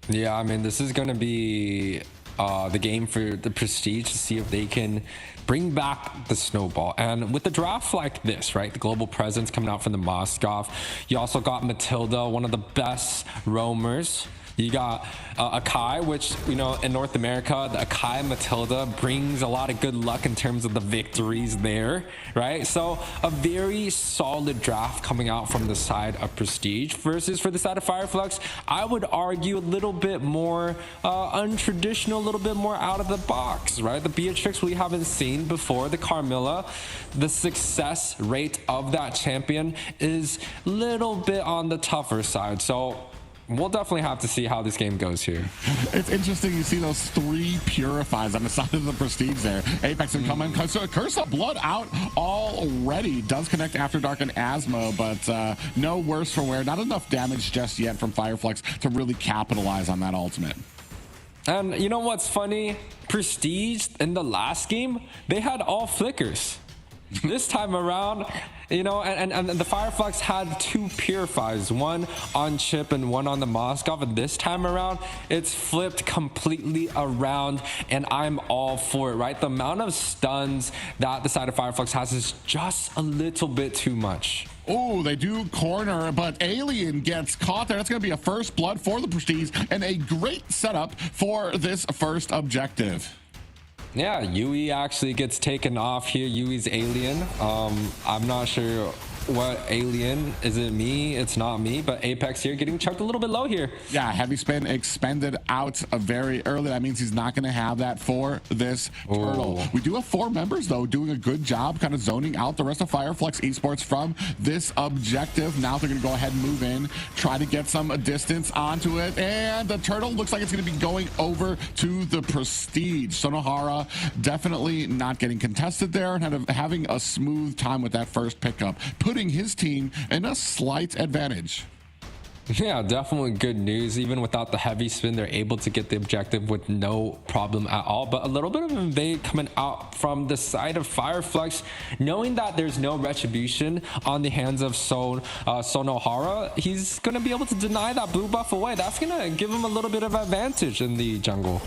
Yeah, I mean, this is going to be the game for the Prestige to see if they can bring back the snowball. And with the draft like this, right, the global presence coming out from the Moskov, you also got Matilda, one of the best roamers. You got Akai, which, you know, in North America, the Akai Matilda brings a lot of good luck in terms of the victories there, right? So a very solid draft coming out from the side of Prestige versus for the side of Fireflux. I would argue a little bit more untraditional, a little bit more out of the box, right? The Beatrix we haven't seen before, the Carmilla, the success rate of that champion is a little bit on the tougher side. So we'll definitely have to see how this game goes here. It's interesting. You see those 3 purifies on the side of the Prestige there. Apex and coming. So Curse of Blood out already. Does connect After Dark and Asmo, but no worse for wear. Not enough damage just yet from Fireflux to really capitalize on that ultimate. And you know what's funny? Prestige in the last game, they had all flickers. This time around, you know, and the Fireflux had 2 purifies, one on chip and one on the Moskov, and this time around it's flipped completely around, and I'm all for it, right? The amount of stuns that the side of Fireflux has is just a little bit too much. Oh, they do corner, but Alien gets caught there. That's going to be a first blood for the Prestige and a great setup for this first objective. Yeah, Yui actually gets taken off here. Yui's Alien. I'm not sure what Alien. Is it me? It's not me, but Apex here getting chucked a little bit low here. Yeah, heavy spin expended out very early. That means he's not going to have that for this turtle. We do have 4 members, though, doing a good job kind of zoning out the rest of Fireflux Esports from this objective. Now they're going to go ahead and move in, try to get some distance onto it, and the turtle looks like it's going to be going over to the Prestige. Sonohara definitely not getting contested there and having a smooth time with that first pickup, putting his team in a slight advantage. Yeah, definitely good news. Even without the heavy spin, they're able to get the objective with no problem at all. But a little bit of invade coming out from the side of Fireflux, knowing that there's no retribution on the hands of Sonohara. He's going to be able to deny that blue buff away. That's going to give him a little bit of advantage in the jungle.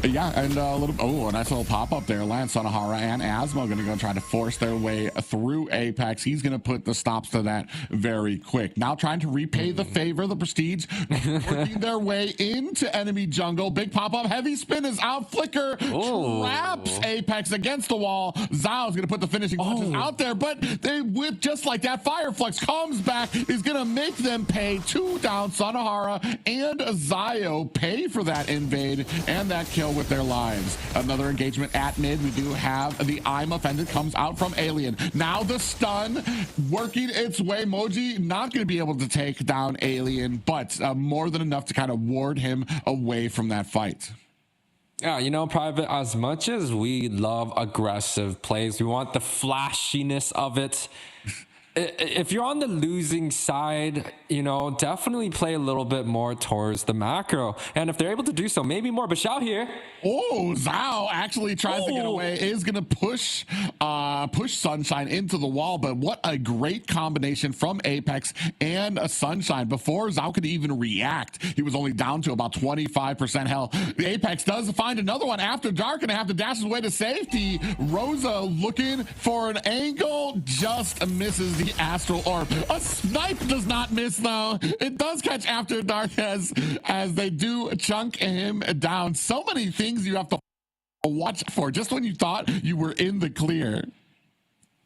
Yeah, and a nice little pop-up there. Lance, Sonohara, and Asmo going to go try to force their way through Apex. He's going to put the stops to that very quick. Now trying to repay the favor. The Prestige working their way into enemy jungle. Big pop-up. Heavy spin is out. Flicker traps Apex against the wall. Zao's going to put the finishing touches out there, but they whip just like that. Fireflux comes back, is going to make them pay. 2 down. Sonohara and Zio pay for that invade and that kill with their lives. Another engagement at mid. We do have the I'm offended comes out from Alien. Now the stun working its way. Moji not going to be able to take down Alien, but more than enough to kind of ward him away from that fight. Yeah, you know, Private, as much as we love aggressive plays, we want the flashiness of it. If you're on the losing side, you know, definitely play a little bit more towards the macro. And if they're able to do so, maybe more. But Xiao here. Oh, Zhao actually tries to get away, is going to push Sunshine into the wall. But what a great combination from Apex and a Sunshine. Before Zhao could even react, he was only down to about 25% health. The Apex does find another one after dark and have to dash his way to safety. Rosa looking for an angle, just misses the Astral Orb. A snipe does not miss, though. It does catch after dark as they do chunk him down. So many things you have to watch for just when you thought you were in the clear.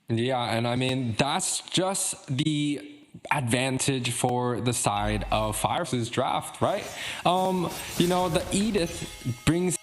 Yeah, and I mean, that's just the advantage for the side of Fire's draft, right? You know, the Edith brings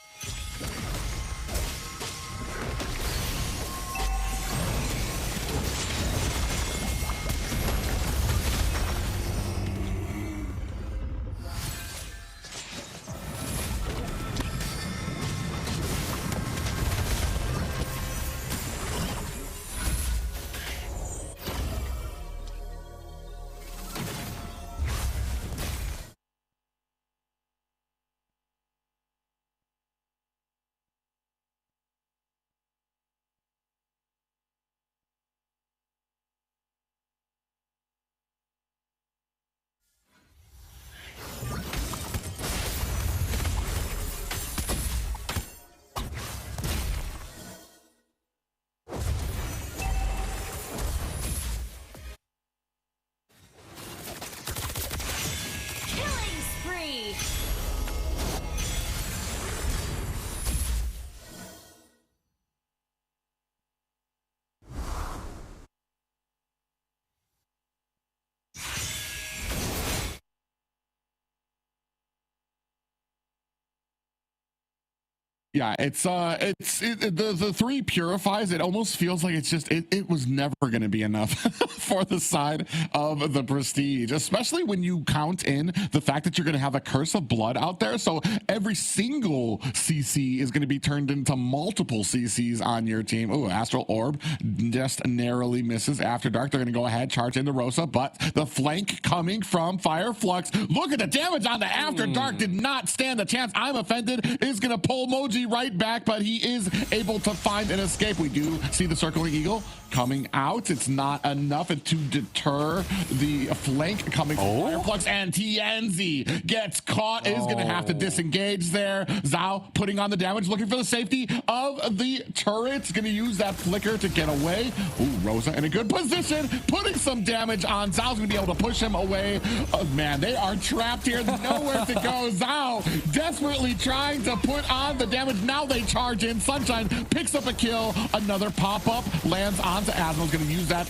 Yeah, the three purifies. It almost feels like it was never going to be enough for the side of the Prestige, especially when you count in the fact that you're going to have a Curse of Blood out there. So every single CC is going to be turned into multiple CCs on your team. Oh, Astral Orb just narrowly misses After Dark. They're going to go ahead, charge into Rosa, but the flank coming from Fire Flux. Look at the damage on the After Dark. Did not stand a chance. I'm Offended is going to pull Moji right back, but he is able to find an escape. We do see the circling eagle coming out. It's not enough to deter the flank coming from Fireflux, and TNZ gets caught. Is going to have to disengage there. Zhao putting on the damage, looking for the safety of the turret. Going to use that flicker to get away. Ooh, Rosa in a good position, putting some damage on. Zhao's going to be able to push him away. Oh, man, they are trapped here. Nowhere to go. Zhao desperately trying to put on the damage. Now they charge in. Sunshine picks up a kill. Another pop-up lands onto Asmo's going to use that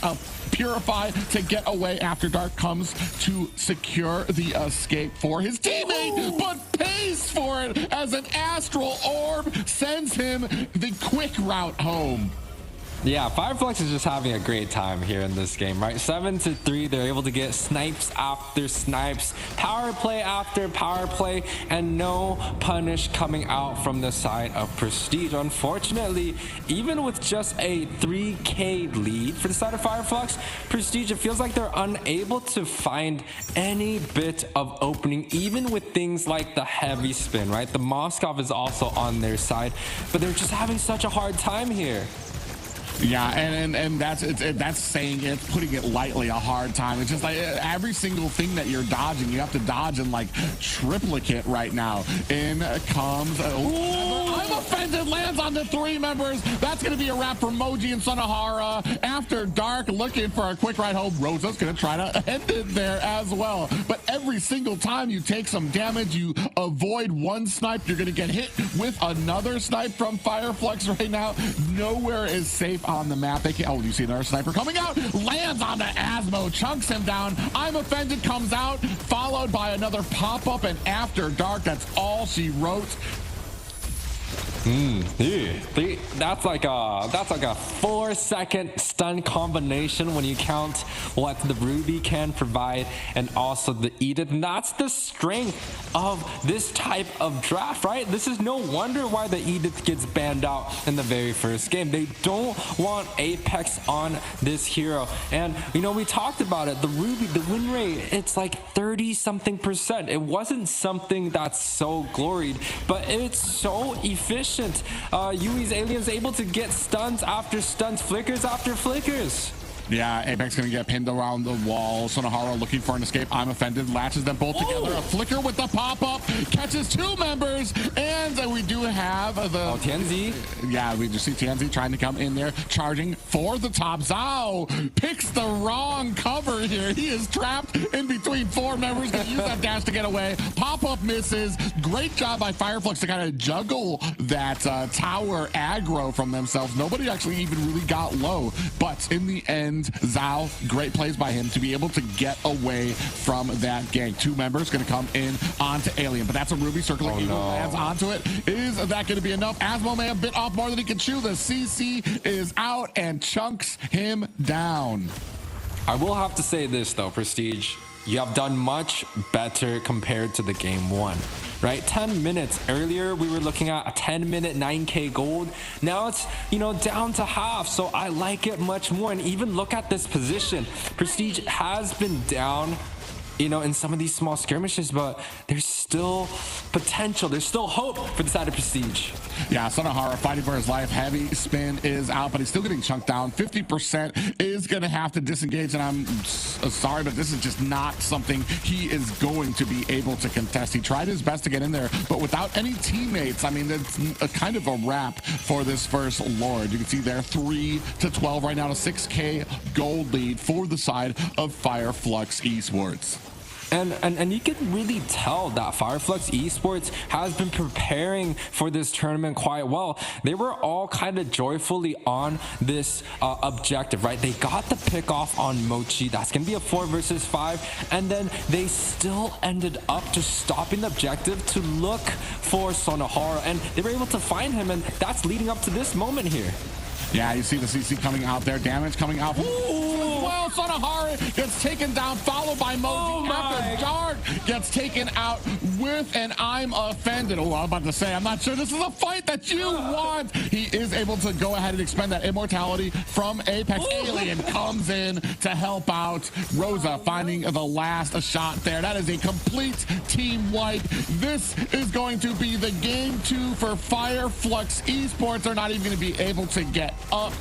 Purify to get away. After Dark comes to secure the escape for his teammate, but pays for it as an Astral Orb sends him the quick route home. Yeah, Fireflux is just having a great time here in this game, right? 7-3, they're able to get snipes after snipes, power play after power play, and no punish coming out from the side of Prestige. Unfortunately, even with just a 3K lead for the side of Fireflux, Prestige, it feels like they're unable to find any bit of opening, even with things like the heavy spin, right? The Moskov is also on their side, but they're just having such a hard time here. Yeah, and that's saying it, putting it lightly, a hard time. It's just like every single thing that you're dodging, you have to dodge in like triplicate right now. In comes I'm Offended, lands on the three members. That's going to be a wrap for Moji and Sunahara. After Dark, looking for a quick ride home. Rosa's going to try to end it there as well. But every single time you take some damage, you avoid one snipe, you're going to get hit with another snipe from Fireflux right now. Nowhere is safe on the map. They can't. Oh, you see another sniper coming out, lands on the Asmo, chunks him down. I'm Offended comes out, followed by another pop-up, and After Dark, that's all she wrote. That's like a 4-second stun combination when you count what the Ruby can provide and also the Edith. And that's the strength of this type of draft, right? This is no wonder why the Edith gets banned out in the very first game. They don't want Apex on this hero. And you know, we talked about it, the Ruby, the win rate, it's like 30-something%. It wasn't something that's so gloried, but it's so efficient. Yui's Alien's able to get stuns after stuns, flickers after flickers. Yeah, Apex gonna get pinned around the wall. Sunahara looking for an escape. I'm Offended, latches them both together. A flicker with the pop-up, catches two members, and we do have the... Oh, Tianzi. Yeah, we just see Tianzi trying to come in there, charging for the top. Zhao picks the wrong cover here. He is trapped in between four members. Gonna use that dash to get away. Pop-up misses. Great job by Fireflux to kind of juggle that tower aggro from themselves. Nobody actually even really got low, but in the end, Zhao, great plays by him to be able to get away from that gank. Two members going to come in onto Alien, but that's a Ruby circling. He lands onto it. Is that going to be enough? Asmo may have bit off more than he can chew. The CC is out and chunks him down. I will have to say this though, Prestige. You have done much better compared to the game one, right? 10 minutes earlier, we were looking at a 10-minute 9K gold. Now it's, you know, down to half. So I like it much more. And even look at this position. Prestige has been down, you know, in some of these small skirmishes, but there's still potential. There's still hope for the side of Prestige. Yeah, Sunahara fighting for his life. Heavy spin is out, but he's still getting chunked down. 50% is going to have to disengage, and I'm sorry, but this is just not something he is going to be able to contest. He tried his best to get in there, but without any teammates, I mean, it's a kind of a wrap for this first Lord. You can see there 3-12 right now, a 6K gold lead for the side of Fireflux Esports. And you can really tell that Fireflux Esports has been preparing for this tournament quite well. They were all kind of joyfully on this objective, right? They got the pick off on Mochi. That's going to be a 4 versus 5. And then they still ended up just stopping the objective to look for Sonohara. And they were able to find him. And that's leading up to this moment here. Yeah, you see the CC coming out there. Damage coming out. Well, Sonohara gets taken down, followed by Moji. After Dark gets taken out with an I'm offended. Oh, I'm about to say, I'm not sure this is a fight that you want. He is able to go ahead and expend that immortality from Apex. Alien comes in to help out. Rosa finding the last shot there. That is a complete team wipe. This is going to be the game 2 for Fireflux Esports. They're not even going to be able to get up.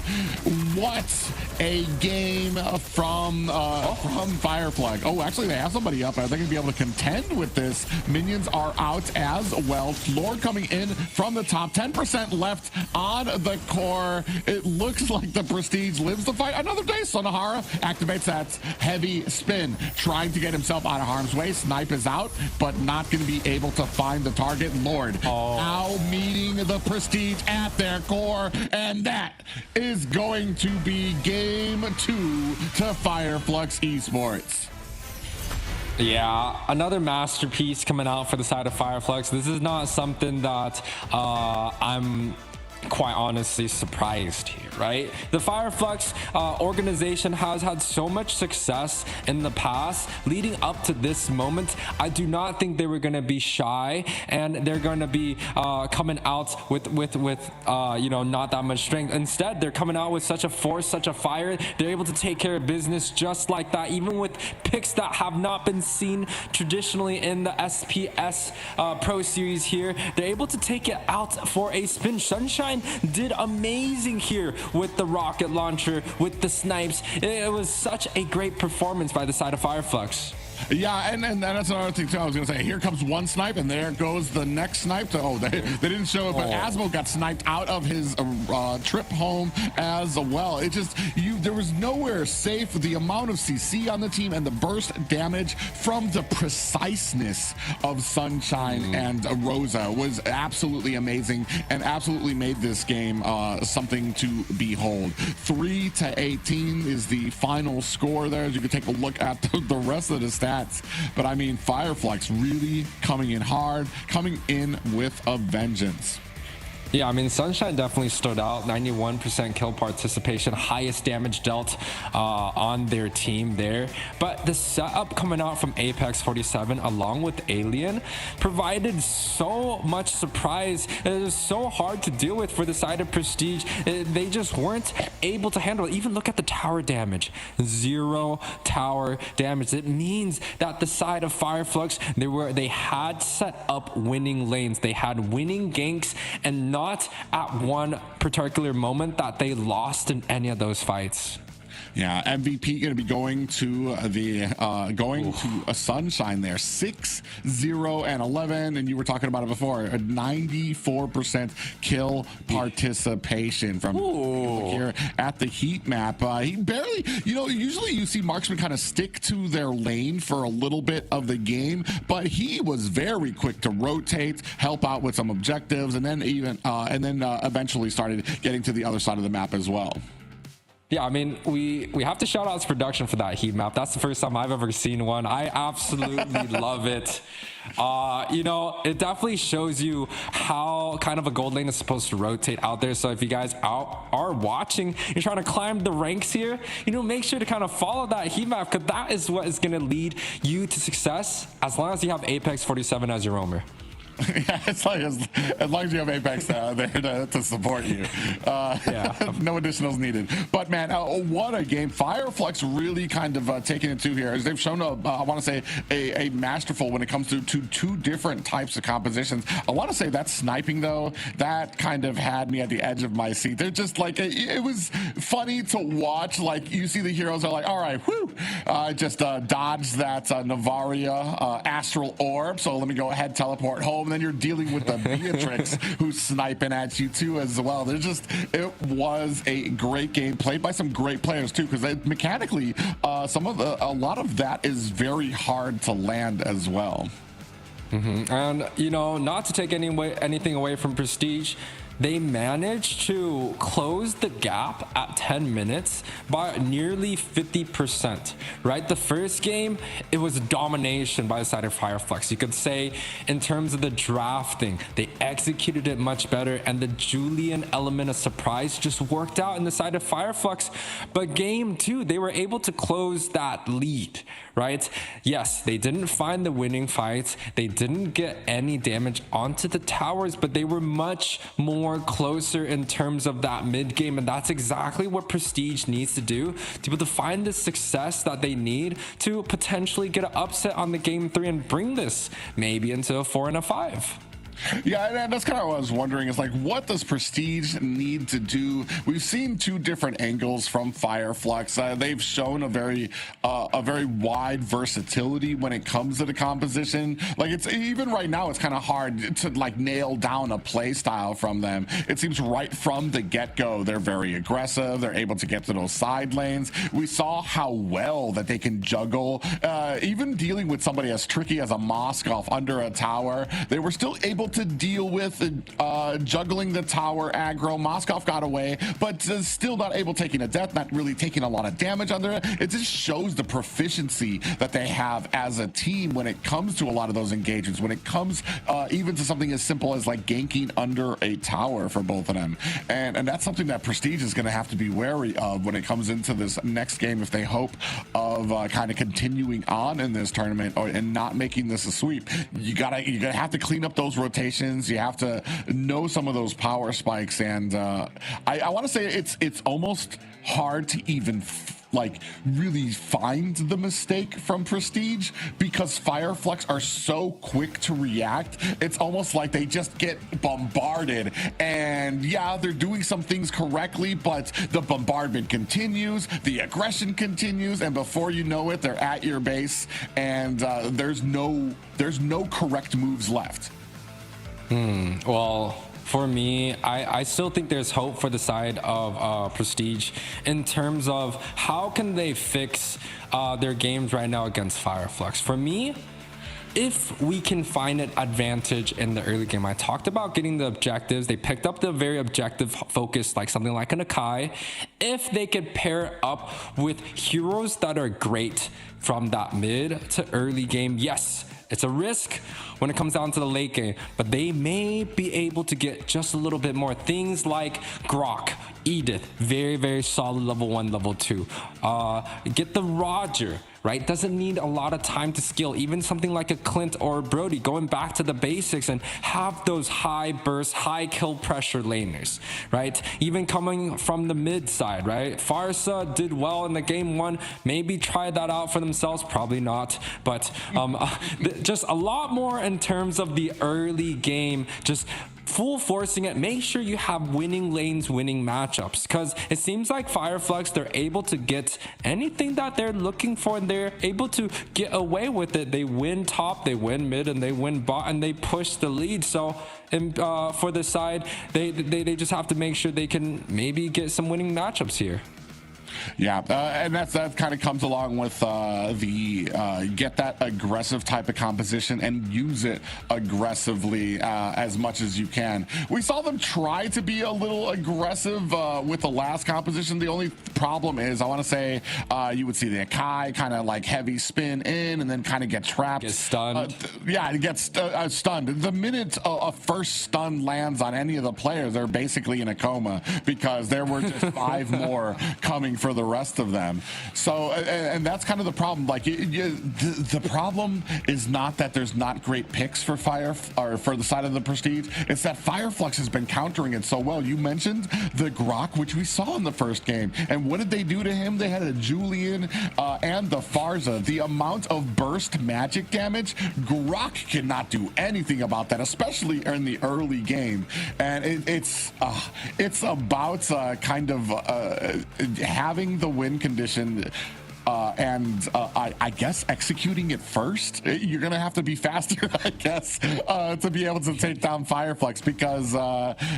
What a game from Fireflux. Oh, actually, they have somebody up. Are they going to be able to contend with this? Minions are out as well. Lord coming in from the top. 10% left on the core. It looks like the Prestige lives the fight another day. Sonohara activates that heavy spin, trying to get himself out of harm's way. Snipe is out, but not going to be able to find the target. Lord now meeting the Prestige at their core, and that is going to be game 2 to Fireflux Esports. Yeah, another masterpiece coming out for the side of Fireflux. This is not something that I'm quite honestly surprised here, right? The Fireflux organization has had so much success in the past leading up to this moment. I do not think they were going to be shy, and they're going to be coming out with you know, not that much strength. Instead, they're coming out with such a force, such a fire. They're able to take care of business just like that, even with picks that have not been seen traditionally in the SPS Pro Series here. They're able to take it out for a spin. Sunshine did amazing here with the rocket launcher, with the snipes. It was such a great performance by the side of Fireflux. Yeah, and that's another thing too. I was gonna say, here comes one snipe, and there goes the next snipe. Oh, they didn't show it, but Asmo got sniped out of his trip home as well. It just, there was nowhere safe. The amount of CC on the team and the burst damage from the preciseness of Sunshine and Rosa was absolutely amazing, and absolutely made this game something to behold. 3-18 is the final score there. As you can take a look at the rest of the stats. But I mean, Fireflux really coming in hard, coming in with a vengeance. Yeah, I mean, Sunshine definitely stood out. 91% kill participation, highest damage dealt on their team there. But the setup coming out from Apex 47 along with Alien provided so much surprise. It was so hard to deal with for the side of Prestige. They just weren't able to handle it. Even look at the tower damage. 0 tower damage. It means that the side of Fireflux, they had set up winning lanes. They had winning ganks, and not at one particular moment that they lost in any of those fights. Yeah, MVP going to be going to to a Sunshine there. 6-0-11, and you were talking about it before. A 94% kill participation from here at the heat map. He barely, usually you see marksmen kind of stick to their lane for a little bit of the game, but he was very quick to rotate, help out with some objectives, and then eventually started getting to the other side of the map as well. Yeah, I mean, we have to shout out his production for that heat map. That's the first time I've ever seen one. I absolutely love it. It definitely shows you how kind of a gold lane is supposed to rotate out there. So if you guys are watching, you're trying to climb the ranks here, make sure to kind of follow that heat map, because that is what is going to lead you to success as long as you have Apex 47 as your roamer. Yeah, it's like as long as you have Apex there to support you. No additionals needed. But man, what a game. Fireflux really kind of taking it to here, as they've shown I want to say a masterful when it comes to two different types of compositions. I want to say that sniping though, that kind of had me at the edge of my seat. They're just like, it was funny to watch. Like, you see the heroes are like, all right, just dodged that Navaria astral orb, so let me go ahead, teleport home. and then you're dealing with the Beatrix who's sniping at you too as well. It was a great game played by some great players too, because mechanically, a lot of that is very hard to land as well. And not to take anything away from Prestige, they managed to close the gap at 10 minutes by nearly 50%, right? The first game, it was domination by the side of Fireflux. You could say in terms of the drafting, they executed it much better, and the Julian element of surprise just worked out in the side of Fireflux. But game 2, they were able to close that lead, right? Yes, they didn't find the winning fights. They didn't get any damage onto the towers, but they were much more closer in terms of that mid game, and that's exactly what Prestige needs to do to be able to find the success that they need to potentially get an upset on the game 3 and bring this maybe into a 4 and a 5. Yeah, and that's kind of what I was wondering, is like, what does Prestige need to do? We've seen two different angles from Fireflux. They've shown a very wide versatility when it comes to the composition. Like, it's even right now, it's kind of hard to like nail down a play style from them. It seems right from the get-go, they're very aggressive. They're able to get to those side lanes. We saw how well that they can juggle, even dealing with somebody as tricky as a Moskov under a tower. They were still able to deal with juggling the tower aggro. Moskov got away, but still not able taking a death, not really taking a lot of damage under it. It just shows the proficiency that they have as a team when it comes to a lot of those engagements, when it comes even to something as simple as like ganking under a tower for both of them. And that's something that Prestige is going to have to be wary of when it comes into this next game if they hope of kind of continuing on in this tournament and not making this a sweep. You're gonna have to clean up those rotations. You have to know some of those power spikes, and I want to say it's almost hard to even like really find the mistake from Prestige, because Fireflux are so quick to react. It's almost like they just get bombarded, and yeah, they're doing some things correctly, but the bombardment continues, the aggression continues, and before you know it, they're at your base, and there's no correct moves left. Well, for me, I still think there's hope for the side of Prestige in terms of how can they fix their games right now against Fireflux. For me, if we can find an advantage in the early game, I talked about getting the objectives. They picked up the very objective focus, like something like an Akai. If they could pair it up with heroes that are great from that mid to early game, yes, it's a risk when it comes down to the late game, but they may be able to get just a little bit more. Things like Grok, Edith, very, very solid level 1, level 2. Get the Roger, right? Doesn't need a lot of time to skill. Even something like a Clint or a Brody, going back to the basics and have those high burst, high kill pressure laners, right? Even coming from the mid side, right? Farsa did well in the game 1. Maybe try that out for themselves. Probably not. But just a lot more in terms of the early game, just full forcing it. Make sure you have winning lanes, winning matchups, because it seems like Fireflux, they're able to get anything that they're looking for, and they're able to get away with it. They win top, they win mid, and they win bot, and they push the lead. So for the side, they just have to make sure they can maybe get some winning matchups here. Yeah, and that kind of comes along with get that aggressive type of composition and use it aggressively as much as you can. We saw them try to be a little aggressive with the last composition. The only problem is, I want to say, you would see the Akai kind of like heavy spin in and then kind of get trapped. Get stunned. Yeah, it gets stunned. The minute a first stun lands on any of the players, they're basically in a coma, because there were just 5 more coming for the rest of them. So, and that's kind of the problem. Like, the problem is not that there's not great picks for for the side of the Prestige. It's that Fireflux has been countering it so well. You mentioned the Grok, which we saw in the first game, and what did they do to him? They had a Julian and the Farza. The amount of burst magic damage, Grok cannot do anything about that, especially in the early game. And it's about kind of having the win condition. I guess executing it first. You're gonna have to be faster, I guess, to be able to take down Fireflux, because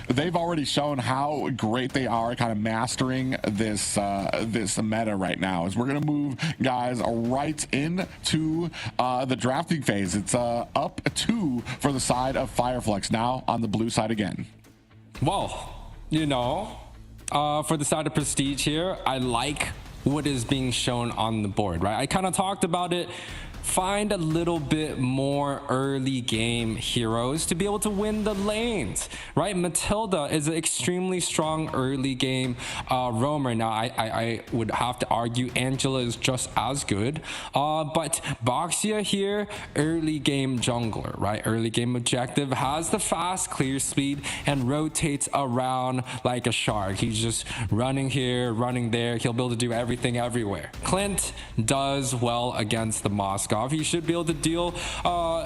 they've already shown how great they are kind of mastering this meta right now. As we're gonna move, guys, right into the drafting phase. It's up 2 for the side of Fireflux, now on the blue side again. Well, you know, for the side of Prestige here, I like what is being shown on the board, right? I kind of talked about it. Find a little bit more early game heroes to be able to win the lanes, right? Matilda is an extremely strong early game roamer. Now, I would have to argue Angela is just as good, but Boxia here, early game jungler, right? Early game objective, has the fast clear speed and rotates around like a shark. He's just running here, running there. He'll be able to do everything everywhere. Clint does well against the Moscow. He should be able to deal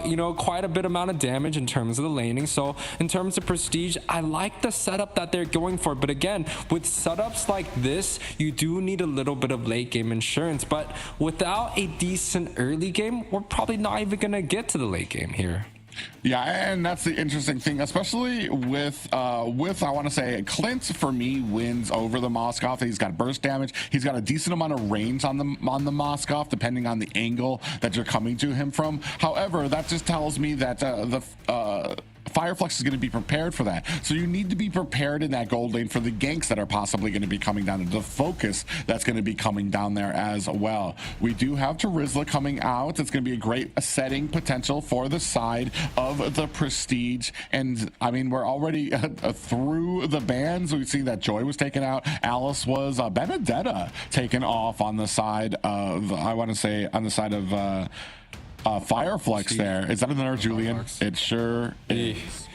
you know, quite a bit amount of damage in terms of the laning. So in terms of Prestige, I like the setup that they're going for, but again, with setups like this, you do need a little bit of late game insurance. But without a decent early game, we're probably not even gonna get to the late game here. Yeah, and that's the interesting thing, especially with I want to say Clint, for me, wins over the Moskov. He's got burst damage. He's got a decent amount of range on the Moskov, depending on the angle that you're coming to him from. However, that just tells me that Fireflux is going to be prepared for that. So you need to be prepared in that gold lane for the ganks that are possibly going to be coming down, and the focus that's going to be coming down there as well. We do have Terizla coming out. It's going to be a great setting potential for the side of the Prestige. And I mean, we're already through the bans. We've seen that Joy was taken out. Alice was, Benedetta taken off on the side of, I want to say, on the side of Fireflux there. Is that another Julian? It sure is.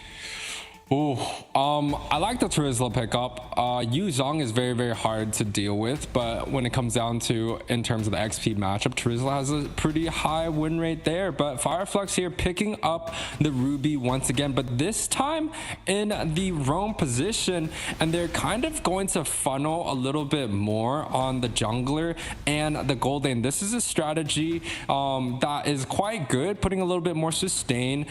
Ooh, I like the Terizla pickup. Yu Zhong is very, very hard to deal with, but when it comes down to, in terms of the XP matchup, Terizla has a pretty high win rate there. But Fireflux here picking up the Ruby once again, but this time in the roam position, and they're kind of going to funnel a little bit more on the jungler and the gold lane. This is a strategy that is quite good, putting a little bit more sustain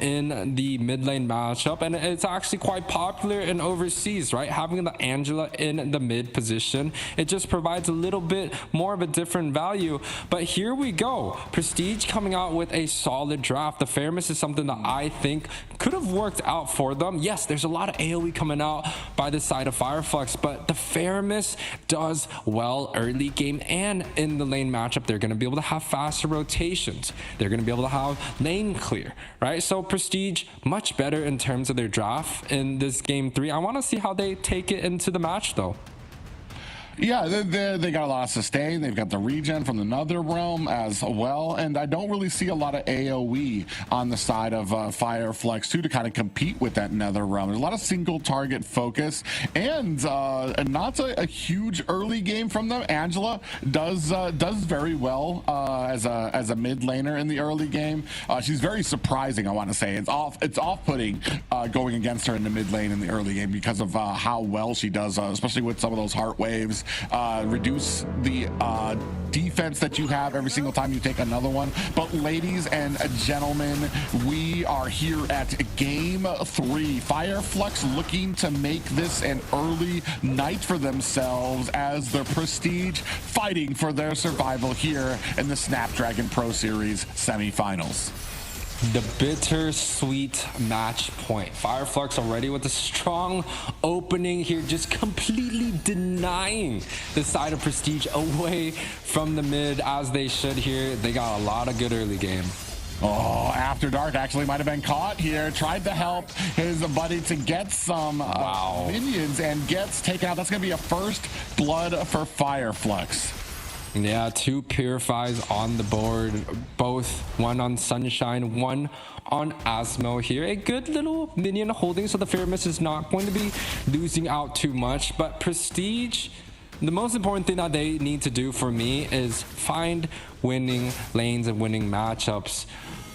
in the mid lane matchup, and it's actually quite popular in overseas, right? Having the Angela in the mid position, it just provides a little bit more of a different value. But here we go, Prestige coming out with a solid draft. The Fairness is something that I think could have worked out for them. Yes, there's a lot of AoE coming out by the side of Fireflux, but the Fairness does well early game and in the lane matchup. They're going to be able to have faster rotations. They're going to be able to have lane clear, right? So Prestige much better in terms of their draft in this game 3. I want to see how they take it into the match though. Yeah, they got a lot of sustain. They've got the regen from the Nether Realm as well. And I don't really see a lot of AoE on the side of Fireflux too, to kind of compete with that Nether Realm. There's a lot of single target focus, and not a huge early game from them. Angela does very well as a mid laner in the early game. She's very surprising, I want to say. It's off-putting going against her in the mid lane in the early game because of how well she does, especially with some of those heart waves. Reduce the defense that you have every single time you take another one. But ladies and gentlemen, we are here at game 3. Fireflux looking to make this an early night for themselves as the Prestige fighting for their survival here in the Snapdragon Pro Series semifinals. The bittersweet match point. Fireflux already with a strong opening here, just completely denying the side of Prestige away from the mid as they should here. They got a lot of good early game. Oh, After Dark actually might have been caught here. Tried to help his buddy to get some minions and gets taken out. That's going to be a first blood for Fireflux. Yeah, 2 Purifies on the board, both one on Sunshine, one on Asmo here. A good little minion holding, so the Fairness is not going to be losing out too much. But Prestige, the most important thing that they need to do for me is find winning lanes and winning matchups.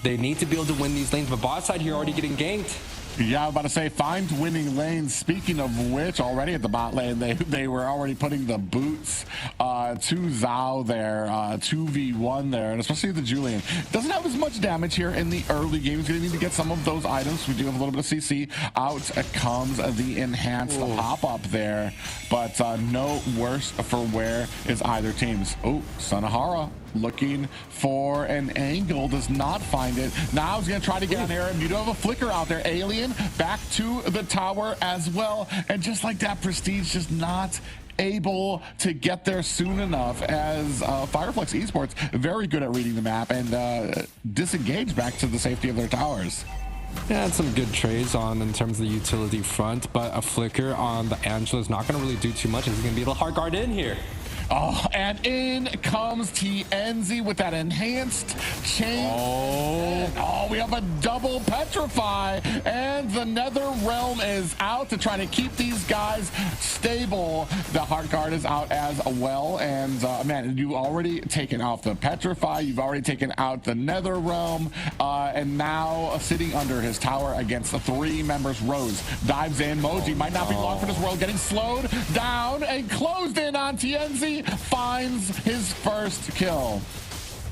They need to be able to win these lanes, but bot side here already getting ganked. Yeah, I was about to say, find winning lanes. Speaking of which, already at the bot lane, they were already putting the boots to Zhao there, 2v1 there, and especially the Julian. Doesn't have as much damage here in the early game. He's going to need to get some of those items. We do have a little bit of CC. Out comes the enhanced pop-up there, but no worse for wear is either team's. Oh, Sanahara looking for an angle, does not find it. Now he's gonna try to get on here, and you do have a flicker out there. Alien back to the tower as well, and just like that, Prestige just not able to get there soon enough, as Fireflux Esports very good at reading the map and disengage back to the safety of their towers. Yeah, some good trades on in terms of the utility front, but a flicker on the Angela is not going to really do too much. He's going to be able to hard guard in here. Oh, and in comes TNZ with that enhanced chain. Oh, we have a double petrify, and the Nether Realm is out to try to keep these guys stable. The Heart Guard is out as well, and man, you've already taken out the petrify, you've already taken out the Nether Realm, and now sitting under his tower against the 3 members. Rose dives in. Moji might not be long for this world, getting slowed down and closed in on TNZ. Finds his first kill.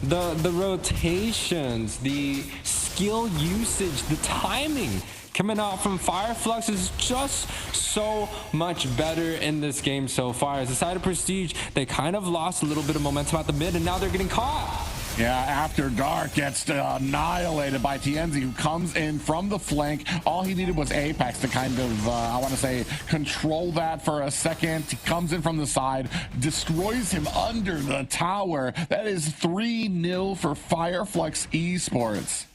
The rotations, the skill usage, the timing coming out from Fireflux is just so much better in this game so far. As a side of Prestige, they kind of lost a little bit of momentum at the mid, and now they're getting caught. Yeah, After Dark gets annihilated by TNZ, who comes in from the flank. All he needed was Apex to kind of, I want to say, control that for a second. He comes in from the side, destroys him under the tower. That is 3-0 for Fireflux Esports.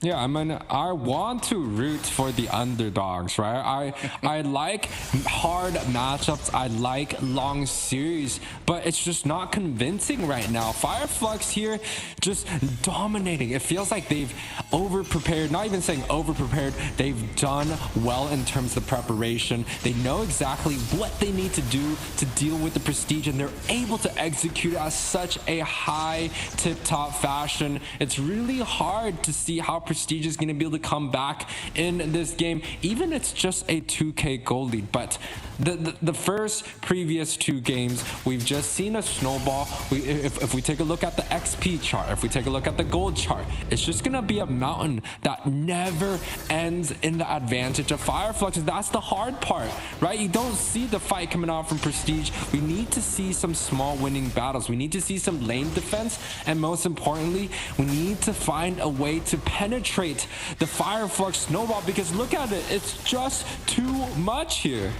Yeah, I mean, I want to root for the underdogs, right? I like hard matchups. I like long series, but it's just not convincing right now. Fireflux here just dominating. It feels like they've over-prepared, not even saying over-prepared. They've done well in terms of preparation. They know exactly what they need to do to deal with the Prestige, and they're able to execute at such a high tip-top fashion. It's really hard to see how Prestige is going to be able to come back in this game, even it's just a 2K gold lead. But the first previous 2 games, we've just seen a snowball. If we take a look at the XP chart, if we take a look at the gold chart, it's just going to be a mountain that never ends in the advantage of Fireflux. That's the hard part, right? You don't see the fight coming out from Prestige. We need to see some small winning battles. We need to see some lane defense, and most importantly, we need to find a way to penetrate the Fireflux snowball, because look at it, it's just too much here.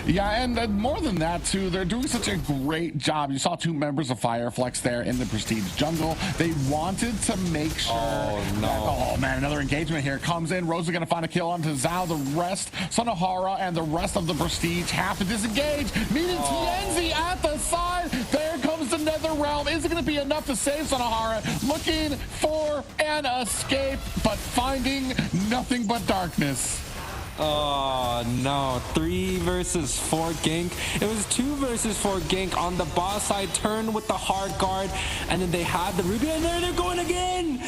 Yeah, and more than that too, they're doing such a great job. You saw 2 members of Fireflux there in the Prestige jungle. They wanted to make sure oh man, another engagement here comes in. Rose is going to find a kill onto Zhao. The rest, Sanahara and the rest of the Prestige have to disengage, meeting TNZ at the side. There comes the Nether Realm. Is it going to be enough to save Sanahara? Looking for an escape, but finding nothing but darkness. Oh no, 3 versus 4 gank. It was 2 versus 4 gank on the boss side, turn with the hard guard, and then they had the Ruby, and there they're going again!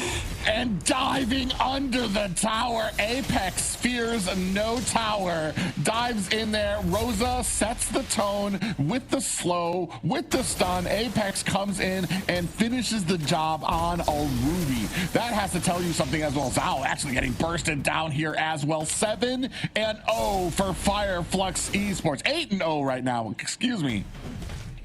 And diving under the tower, Apex fears no tower, dives in there. Rosa sets the tone with the slow, with the stun. Apex comes in and finishes the job on a Ruby. That has to tell you something as well. Zhao actually getting bursted down here as well. 7-0 for Fireflux Esports. 8-0 right now, excuse me.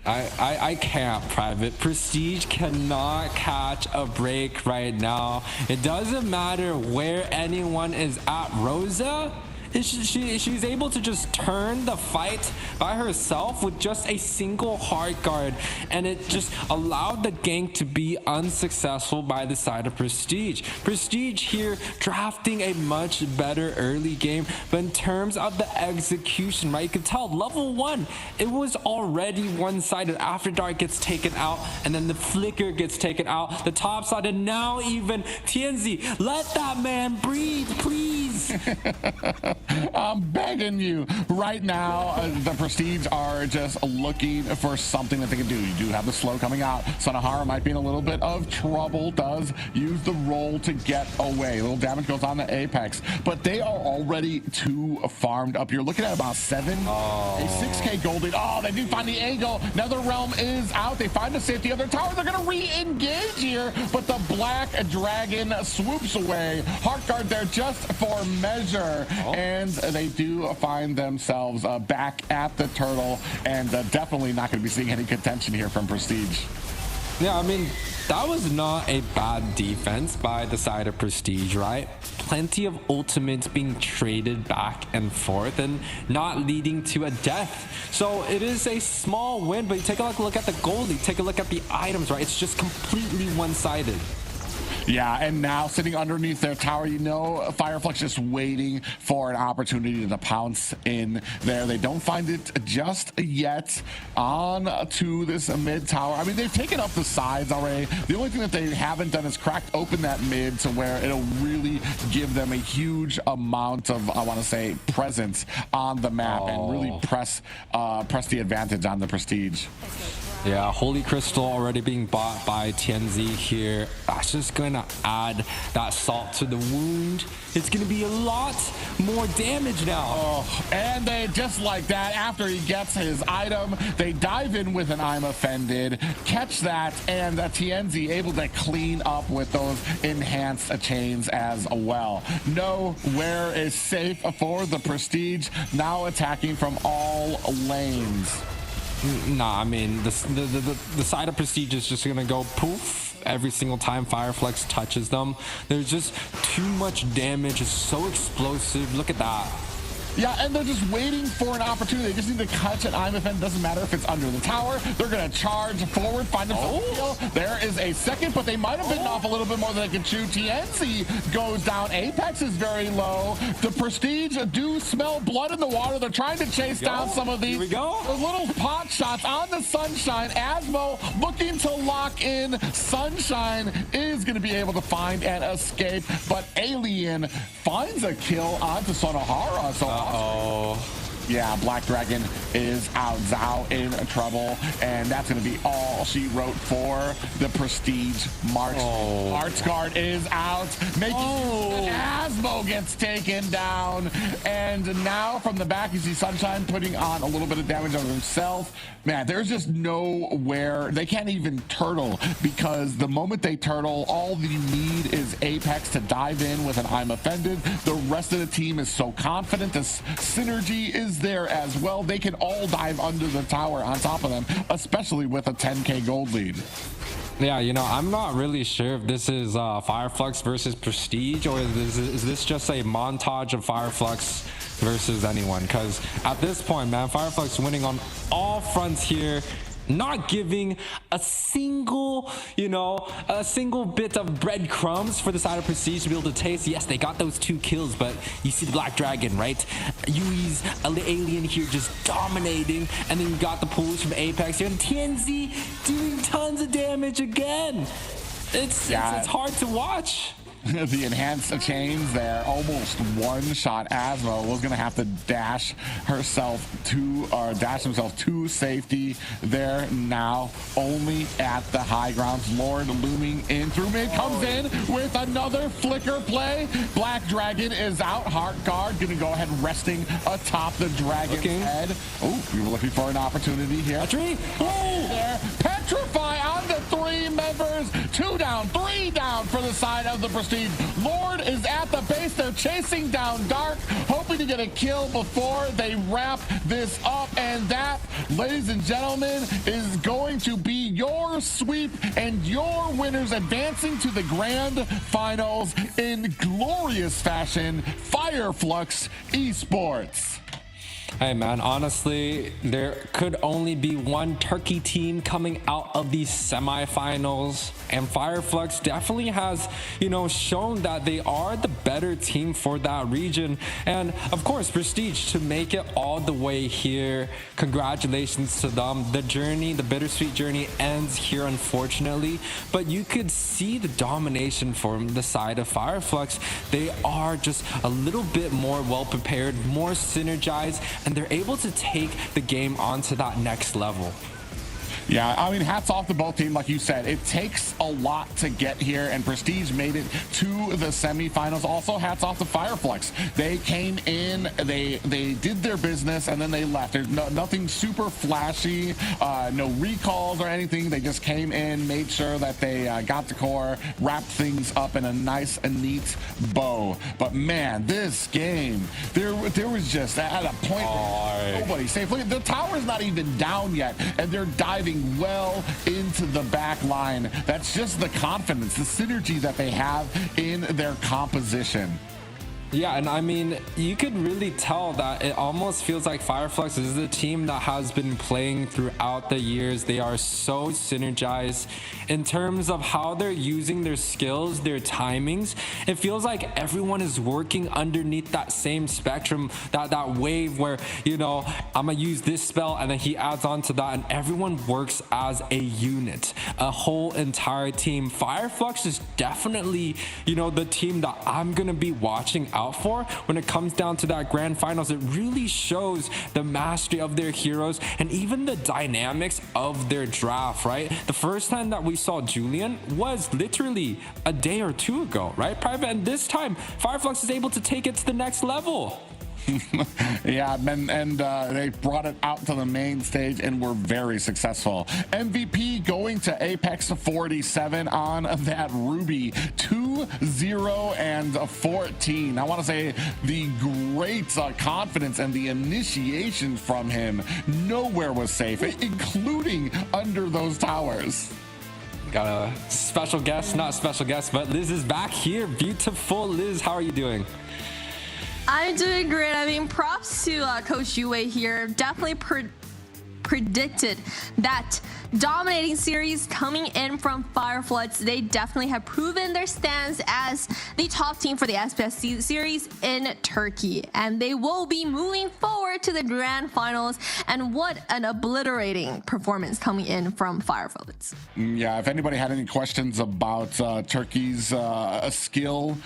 I can't, Private. Prestige cannot catch a break right now. It doesn't matter where anyone is at. Rosa, she's able to just turn the fight by herself with just a single hard guard, and it just allowed the gank to be unsuccessful by the side of Prestige. Prestige here drafting a much better early game, but in terms of the execution, right, you can tell level 1, it was already one-sided. After Dark gets taken out, and then the flicker gets taken out, the top side, and now even TNZ. Let that man breathe, please. this. I'm begging you right now. The Prestige are just looking for something that they can do. You do have the slow coming out. Sonohara might be in a little bit of trouble. Does use the roll to get away. A little damage goes on to Apex, but they are already too farmed up. You're looking at about 7, a 6K gold lead. Oh, they do find the angle. Netherrealm is out. They find the safety of their tower. They're going to re-engage here, but the Black Dragon swoops away. Heartguard there just for measure, and they do find themselves back at the turtle, and definitely not going to be seeing any contention here from Prestige. Yeah, I mean, that was not a bad defense by the side of Prestige, right? Plenty of ultimates being traded back and forth and not leading to a death. So it is a small win, but you take a look at the goalie, take a look at the items, right? It's just completely one-sided. Yeah, and now sitting underneath their tower, you know, Fireflux just waiting for an opportunity to pounce in there. They don't find it just yet. On to this mid tower. I mean, they've taken up the sides already. The only thing that they haven't done is cracked open that mid to where it'll really give them a huge amount of, I want to say, presence on the map and really press the advantage on the Prestige. Yeah, Holy Crystal already being bought by TNZ here. That's just gonna add that salt to the wound. It's gonna be a lot more damage now. Oh, and they just like that, after he gets his item, they dive in with an I'm offended, catch that, and TNZ able to clean up with those enhanced chains as well. Nowhere is safe for the Prestige, now attacking from all lanes. Nah, I mean, the side of Prestige is just gonna go poof every single time Fireflux touches them. There's just too much damage. It's so explosive. Look at that. Yeah, and they're just waiting for an opportunity. They just need to catch an IMFN. Doesn't matter if it's under the tower. They're going to charge forward, find themselves a kill. There is a second, but they might have bitten off a little bit more than they can chew. TNC goes down. Apex is very low. The Prestige do smell blood in the water. They're trying to chase down some of these little pot shots on the Sunshine. Asmo looking to lock in. Sunshine is going to be able to find and escape, but Alien finds a kill onto Sonohara. So yeah, Black Dragon is out. Zhao in trouble, and that's going to be all she wrote for the Prestige March. Arts Guard is out, making Asmo gets taken down, and now from the back you see Sunshine putting on a little bit of damage on himself. Man, there's just nowhere. They can't even turtle, because the moment they turtle, all you need is Apex to dive in with an I'm offended. The rest of the team is so confident. This synergy is there as well. They can all dive under the tower on top of them, especially with a 10K gold lead. Yeah, you know, I'm not really sure if this is Fireflux versus Prestige, or is this just a montage of Fireflux versus anyone? Because at this point, man, Fireflux winning on all fronts here, not giving a single, a single bit of breadcrumbs for the side of Prestige to be able to taste. Yes, they got those 2 kills, but you see the Black Dragon, right? Yui's Alien here just dominating, and then you got the pulls from Apex here, and TNZ doing tons of damage again. It's hard to watch. The enhanced chains there, almost one-shot. Asmo was going to have to dash himself to safety there now, only at the high grounds. Lord looming in through mid, comes in with another flicker play. Black Dragon is out. Heart Guard going to go ahead resting atop the dragon's head. Oh, we were looking for an opportunity here. There, Petrify on the 3 members. 2 down, 3 down for the side of the Prestige. Lord is at the base. They're chasing down Dark, hoping to get a kill before they wrap this up. And that, ladies and gentlemen, is going to be your sweep and your winners advancing to the grand finals in glorious fashion. Fireflux Esports. Hey man, honestly, there could only be one Turkey team coming out of these semifinals, and Fireflux definitely has, shown that they are the better team for that region. And of course, Prestige to make it all the way here. Congratulations to them. The journey, the bittersweet journey ends here, unfortunately, but you could see the domination from the side of Fireflux. They are just a little bit more well prepared, more synergized, and they're able to take the game onto that next level. Yeah, I mean, hats off to both teams. Like you said, it takes a lot to get here, and Prestige made it to the semifinals. Also, hats off to Fireflux. They came in, they did their business, and then they left. There's nothing super flashy, no recalls or anything. They just came in, made sure that they got the core, wrapped things up in a nice, neat bow. But man, this game, there was just at a point where nobody's safe. Look, the tower's not even down yet, and they're diving well into the back line. That's just the confidence, the synergy that they have in their composition. Yeah, and I mean, you could really tell that it almost feels like Fireflux is a team that has been playing throughout the years. They are so synergized in terms of how they're using their skills, their timings. It feels like everyone is working underneath that same spectrum, that wave where, I'm gonna use this spell and then he adds on to that, and everyone works as a unit, a whole entire team. Fireflux is definitely, the team that I'm gonna be watching out for when it comes down to that grand finals. It really shows the mastery of their heroes and even the dynamics of their draft, right? The first time that we saw Julian was literally a day or two ago, right, Private? And this time Fireflux is able to take it to the next level. Yeah, and they brought it out to the main stage and were very successful. MVP going to Apex 47 on that Ruby 2-0-14. I want to say the great confidence and the initiation from him. Nowhere was safe, including under those towers. Got a special guest, not special guest, but Liz is back here. Beautiful Liz, how are you doing? I'm doing great. I mean, props to Coach Yue here. Definitely predicted that dominating series coming in from Fireflux. They definitely have proven their stance as the top team for the SPS series in Turkey, and they will be moving forward to the grand finals. And what an obliterating performance coming in from Fireflux. Yeah, if anybody had any questions about Turkey's skill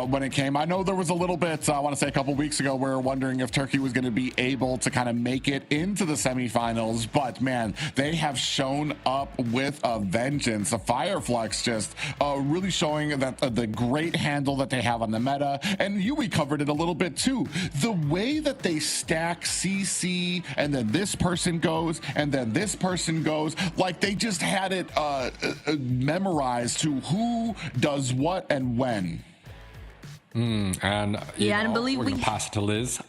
when it came, I know there was a little bit, I want to say a couple weeks ago, we were wondering if Turkey was going to be able to kind of make it into the semifinals, but man, they have shown up with a vengeance. The Fireflux just really showing that the great handle that they have on the meta, and Yui covered it a little bit too. The way that they stack CC, and then this person goes, and then this person goes, like they just had it memorized to who does what and when. And I believe we're gonna pass it to Liz.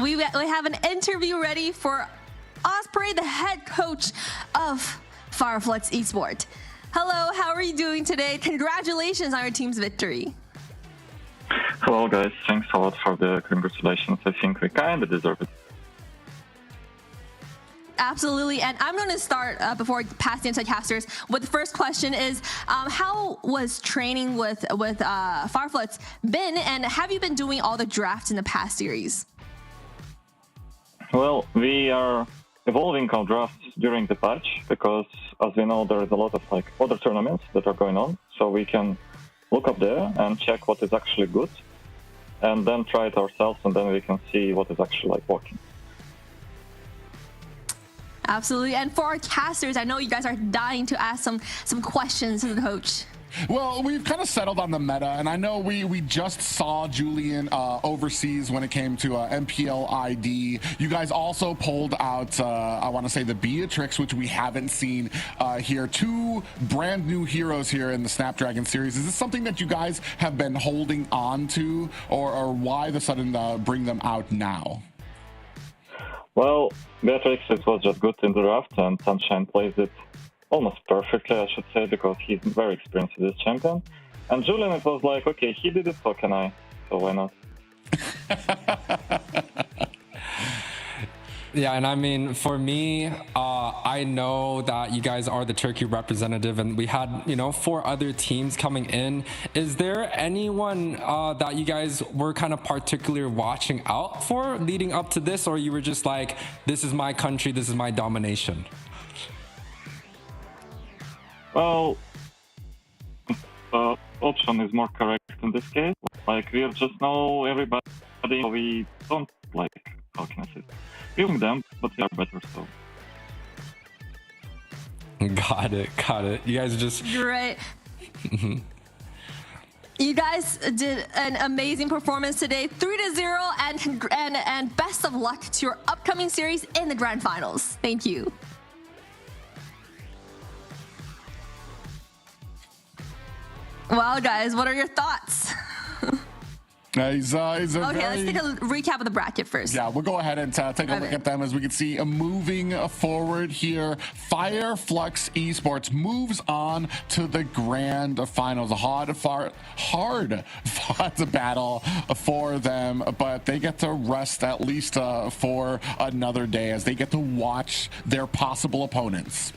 We have an interview ready for Osprey, the head coach of Fireflux Esports. Hello, how are you doing today? Congratulations on your team's victory. Hello guys, thanks a lot for the congratulations. I think we kind of deserve it. Absolutely, and I'm going to start before I pass the into casters with the first question is, how was training with Fireflux been, and have you been doing all the drafts in the past series? Well, we are evolving our drafts during the patch because, as we know, there is a lot of other tournaments that are going on, so we can look up there and check what is actually good, and then try it ourselves, and then we can see what is actually working. Absolutely. And for our casters, I know you guys are dying to ask some questions to the coach. Well, we've kind of settled on the meta, and I know we just saw Julian overseas when it came to MPL ID. You guys also pulled out, I want to say, the Beatrix, which we haven't seen here. Two brand new heroes here in the Snapdragon series. Is this something that you guys have been holding on to, or why the sudden bring them out now? Well, Beatrix, it was just good in the draft, and Sunshine plays it almost perfectly, I should say, because he's very experienced as champion. And Julian, it was like, okay, he did it, so can I? So why not? Yeah, and I mean, for me, I know that you guys are the Turkey representative, and we had, 4 other teams coming in. Is there anyone that you guys were kind of particularly watching out for leading up to this, or you were just like, this is my country, this is my domination? Well, option is more correct in this case. Like, we just know everybody. We don't like, how can I say it? Feeling them, but they are better, so. Got it. You guys are just... Great. You guys did an amazing performance today. 3-0, and best of luck to your upcoming series in the grand finals. Thank you. Well, guys, what are your thoughts? He's Okay, let's take a recap of the bracket first. Yeah, we'll go ahead and take a look at them. As we can see, moving forward here, Fire Flux Esports moves on to the grand finals. A hard fought battle for them, but they get to rest at least for another day as they get to watch their possible opponents.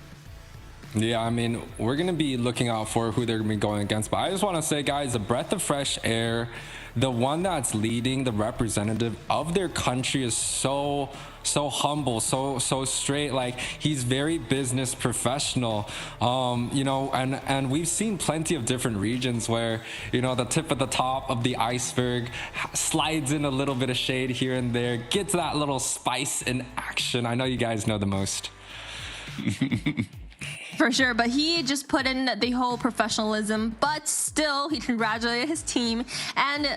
Yeah, I mean, we're going to be looking out for who they're going to be going against. But I just want to say, guys, a breath of fresh air. The one that's leading, the representative of their country, is so humble, so straight. Like, he's very business professional. And we've seen plenty of different regions where, the tip of the top of the iceberg slides in a little bit of shade here and there, gets that little spice in action. I know you guys know the most. For sure, but he just put in the whole professionalism, but still he congratulated his team, and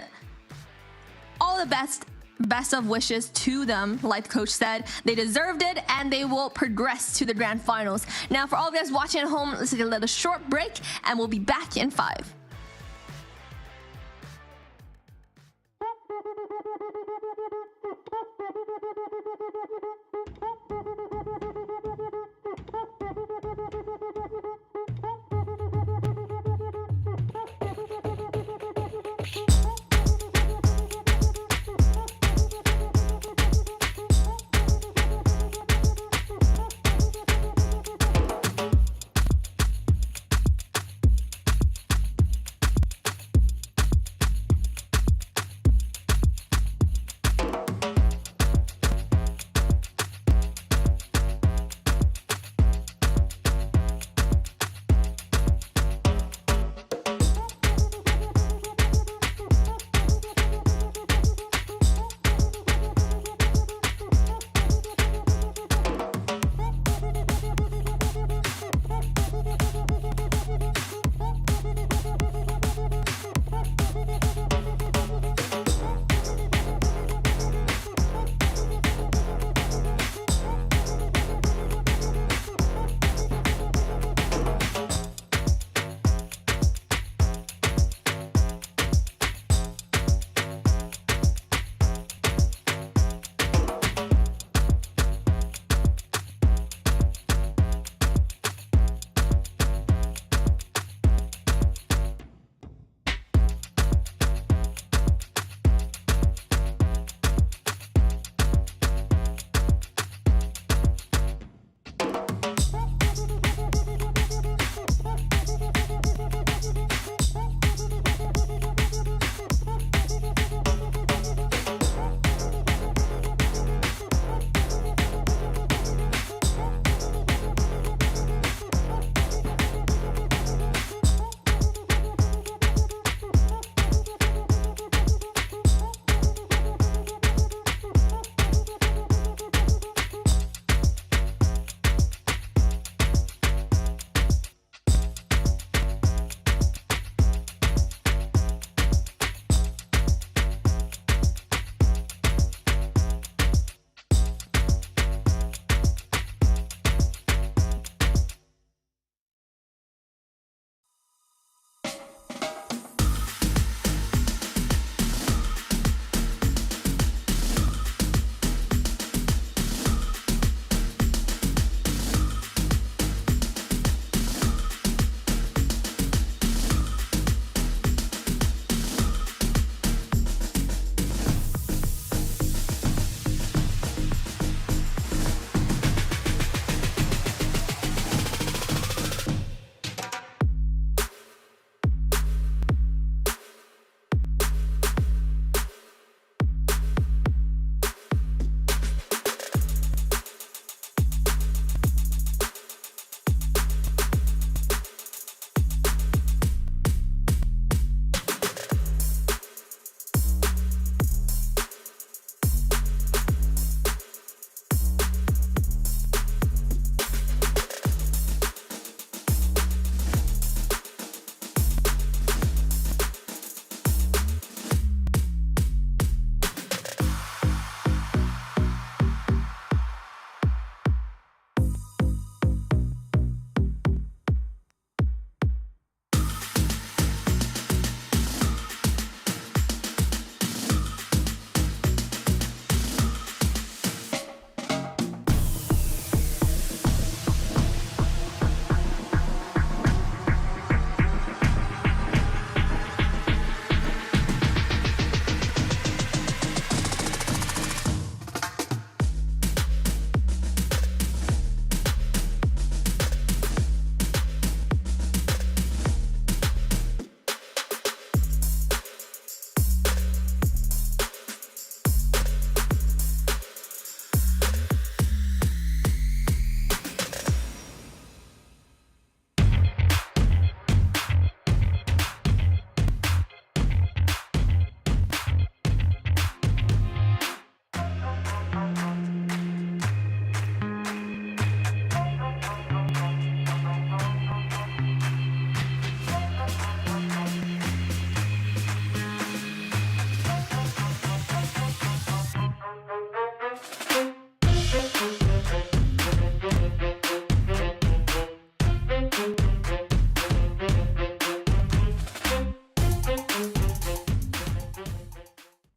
all the best of wishes to them. Like the coach said, they deserved it, and they will progress to the grand finals. Now, for all of you guys watching at home, let's take a little short break, and we'll be back in 5.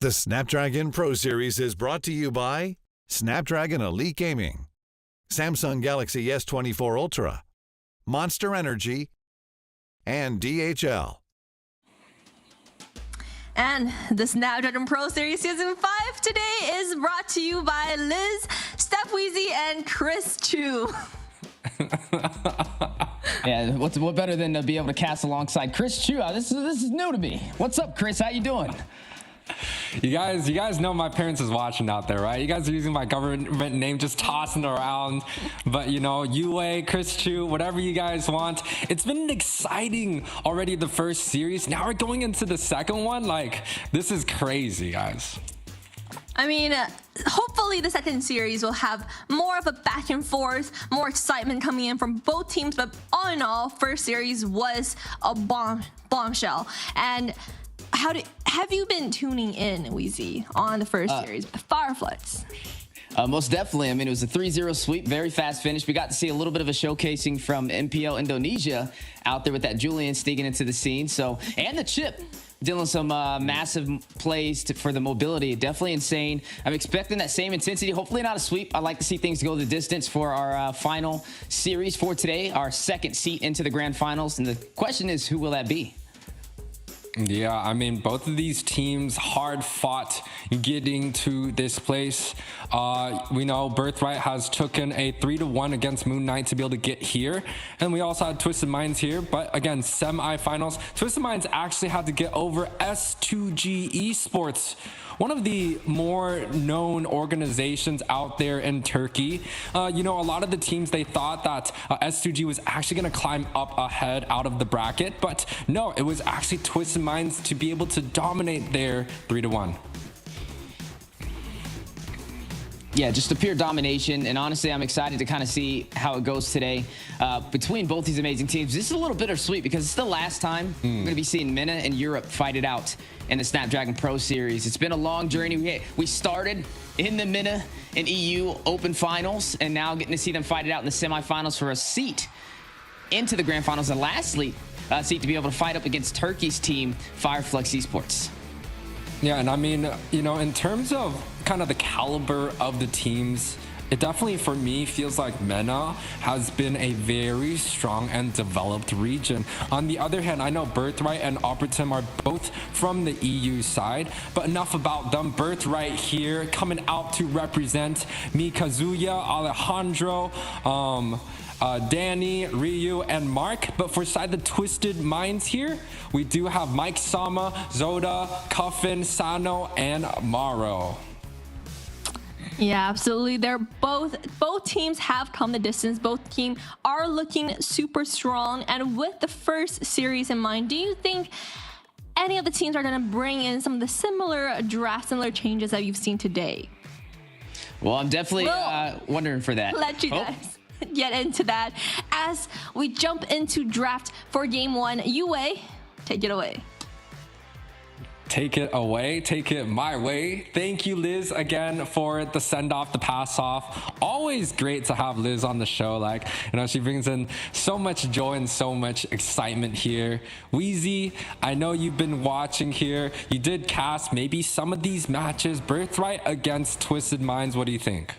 The Snapdragon Pro Series is brought to you by Snapdragon Elite Gaming, Samsung Galaxy S24 Ultra, Monster Energy, and DHL. And the Snapdragon Pro Series Season 5 today is brought to you by Liz, Steph Weezy, and Chris Chu. Yeah, what better than to be able to cast alongside Chris Chu? This is new to me. What's up, Chris? How you doing? You guys know my parents is watching out there, right? You guys are using my government name, just tossing around. But you know, UA, Chris Chu, whatever you guys want. It's been exciting already, the first series. Now we're going into the second one. Like, this is crazy, guys. I mean, hopefully the second series will have more of a back and forth, more excitement coming in from both teams. But all in all, first series was a bombshell. And have you been tuning in, Weezy, on the first series with the Fireflies? Most definitely. I mean, it was a 3-0 sweep, very fast finish. We got to see a little bit of a showcasing from MPL Indonesia out there with that Julian sneaking into the scene. So, and the chip dealing some massive plays for the mobility. Definitely insane. I'm expecting that same intensity. Hopefully not a sweep. I'd like to see things go the distance for our final series for today, our second seat into the grand finals. And the question is, who will that be? Yeah, I mean, both of these teams hard fought getting to this place. We know Birthright has taken a 3-1 against Moon Knight to be able to get here. And we also had Twisted Minds here. But again, semi-finals. Twisted Minds actually had to get over S2G Esports, one of the more known organizations out there in Turkey. You know, a lot of the teams, they thought that S2G was actually going to climb up ahead out of the bracket, but no, it was actually Twisted Minds to be able to dominate their 3-1. Yeah, just a pure domination, and honestly, I'm excited to kind of see how it goes today between both these amazing teams. This is a little bittersweet because it's the last time we're going to be seeing MENA and Europe fight it out in the Snapdragon Pro Series. It's been a long journey. We started in the MENA and EU Open Finals, and now getting to see them fight it out in the semifinals for a seat into the grand finals, and lastly, a seat to be able to fight up against Turkey's team, Flux Esports. Yeah, and I mean, you know, in terms of kind of the caliber of the teams, it definitely, for me, feels like MENA has been a very strong and developed region. On the other hand, I know Birthright and Operatim are both from the EU side, but enough about them. Birthright here coming out to represent me, Kazuya, Alejandro, Danny, Ryu, and Mark. But for side the Twisted Minds here, we do have Mike Sama, Zoda, Cuffin, Sano, and Maro. Yeah, absolutely. They're both teams have come the distance. Both teams are looking super strong. And with the first series in mind, do you think any of the teams are going to bring in some of the similar changes that you've seen today? Well, I'm definitely wondering for that. Let you guys get into that as we jump into draft for game one. UA, take it away. Take it away, take it my way. Thank you, Liz, again for the send off, the pass off. Always great to have Liz on the show. Like, you know, she brings in so much joy and so much excitement here. Weezy, I know you've been watching here. You did cast maybe some of these matches. Birthright against Twisted Minds. What do you think?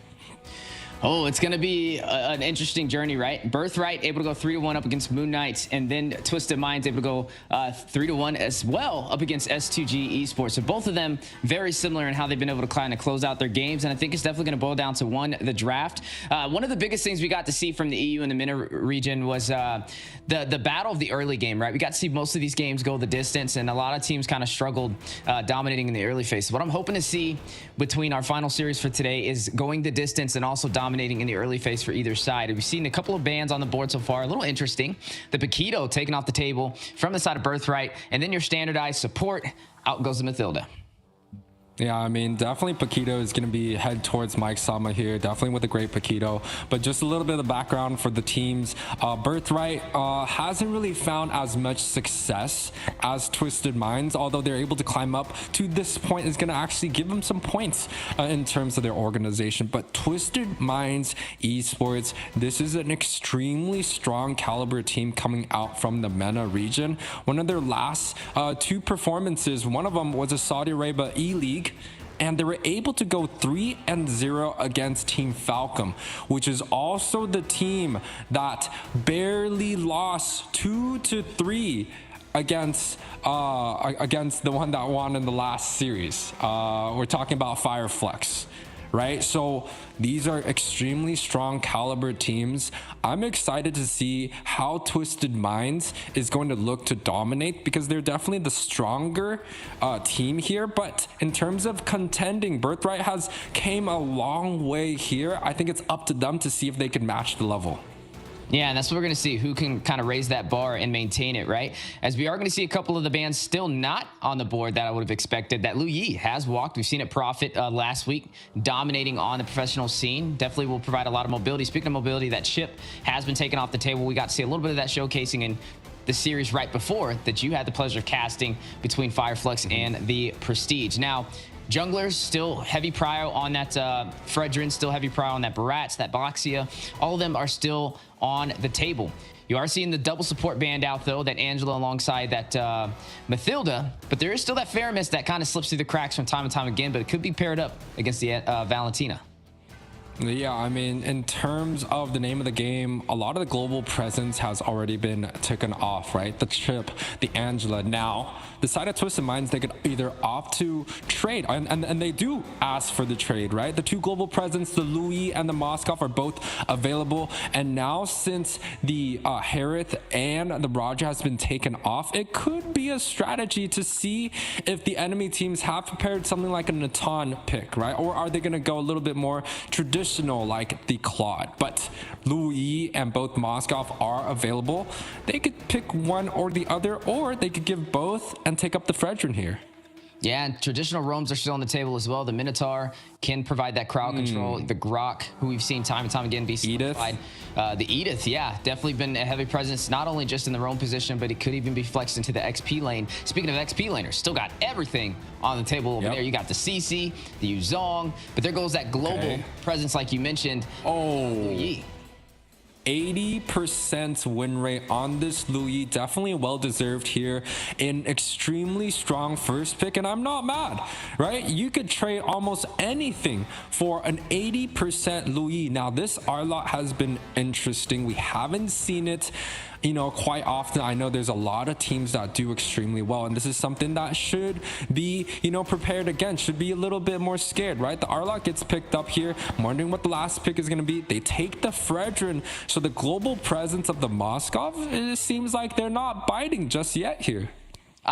Oh, it's going to be an interesting journey, right? Birthright able to go 3-1 up against Moon Knight, and then Twisted Minds able to go 3-1 as well up against S2G Esports. So both of them very similar in how they've been able to kind of close out their games, and I think it's definitely going to boil down to the draft. One of the biggest things we got to see from the EU and the MENA region was the battle of the early game, right? We got to see most of these games go the distance, and a lot of teams kind of struggled dominating in the early phase. So what I'm hoping to see between our final series for today is going the distance and also dominating in the early phase for either side. We've seen a couple of bans on the board so far. A little interesting. The Paquito taken off the table from the side of Birthright, and then your standardized support, out goes the Mathilda. Yeah, I mean, definitely Paquito is going to be head towards Mike Sama here, definitely with a great Paquito. But just a little bit of background for the teams. Birthright hasn't really found as much success as Twisted Minds, although they're able to climb up to this point is going to actually give them some points in terms of their organization. But Twisted Minds Esports, this is an extremely strong caliber team coming out from the MENA region. One of their last two performances, one of them was a Saudi Arabia E-League, week, and they were able to go 3-0 against Team Falcom, which is also the team that barely lost 2-3 against the one that won in the last series. We're talking about Flux, right? So these are extremely strong caliber teams. I'm excited to see how Twisted Minds is going to look to dominate, because they're definitely the stronger team here. But in terms of contending, Birthright has came a long way here. I think it's up to them to see if they can match the level. Yeah, and that's what we're going to see, who can kind of raise that bar and maintain it, right? As we are going to see a couple of the bands still not on the board that I would have expected. That Lu Yi has walked. We've seen it profit last week, dominating on the professional scene. Definitely will provide a lot of mobility. Speaking of mobility, that chip has been taken off the table. We got to see a little bit of that showcasing in the series right before that you had the pleasure of casting between Flux and the Prestige. Now, junglers still heavy prio on that Fredrin, still heavy prio on that Barats, that Boxia. All of them are still on the table. You are seeing the double support band out, though, that Angela alongside that Mathilda, but there is still that Faramis that kind of slips through the cracks from time to time again, but it could be paired up against the Valentina. Yeah, I mean, in terms of the name of the game, a lot of the global presence has already been taken off, right? The Chip, the Angela. Now, the side of Twisted Minds, they could either opt to trade, and they do ask for the trade, right? The two global presence, the Louis and the Moskov, are both available. And now, since the Harith and the Raja has been taken off, it could be a strategy to see if the enemy teams have prepared something like a Natan pick, right? Or are they going to go a little bit more traditional, like the Claude? But Louis and both Moskov are available. They could pick one or the other, or they could give both and take up the Fredrin here. Yeah, and traditional roams are still on the table as well. The Minotaur can provide that crowd control. The Grok, who we've seen time and time again be solidified. The Edith, yeah, definitely been a heavy presence, not only just in the roam position, but it could even be flexed into the XP lane. Speaking of XP laners, still got everything on the table over there. You got the CC, the Yuzong, but there goes that global presence, like you mentioned. Oh, 80% win rate on this Louis, definitely well deserved here. An extremely strong first pick, and I'm not mad, right? You could trade almost anything for an 80% Louis. Now, this R-Lot has been interesting. We haven't seen it, you know, quite often. I know there's a lot of teams that do extremely well, and this is something that should be, you know, prepared against, should be a little bit more scared, right? The R-Lot gets picked up here. I'm wondering what the last pick is going to be. They take the Fredrin, so the global presence of the Moskov, it seems like they're not biting just yet here.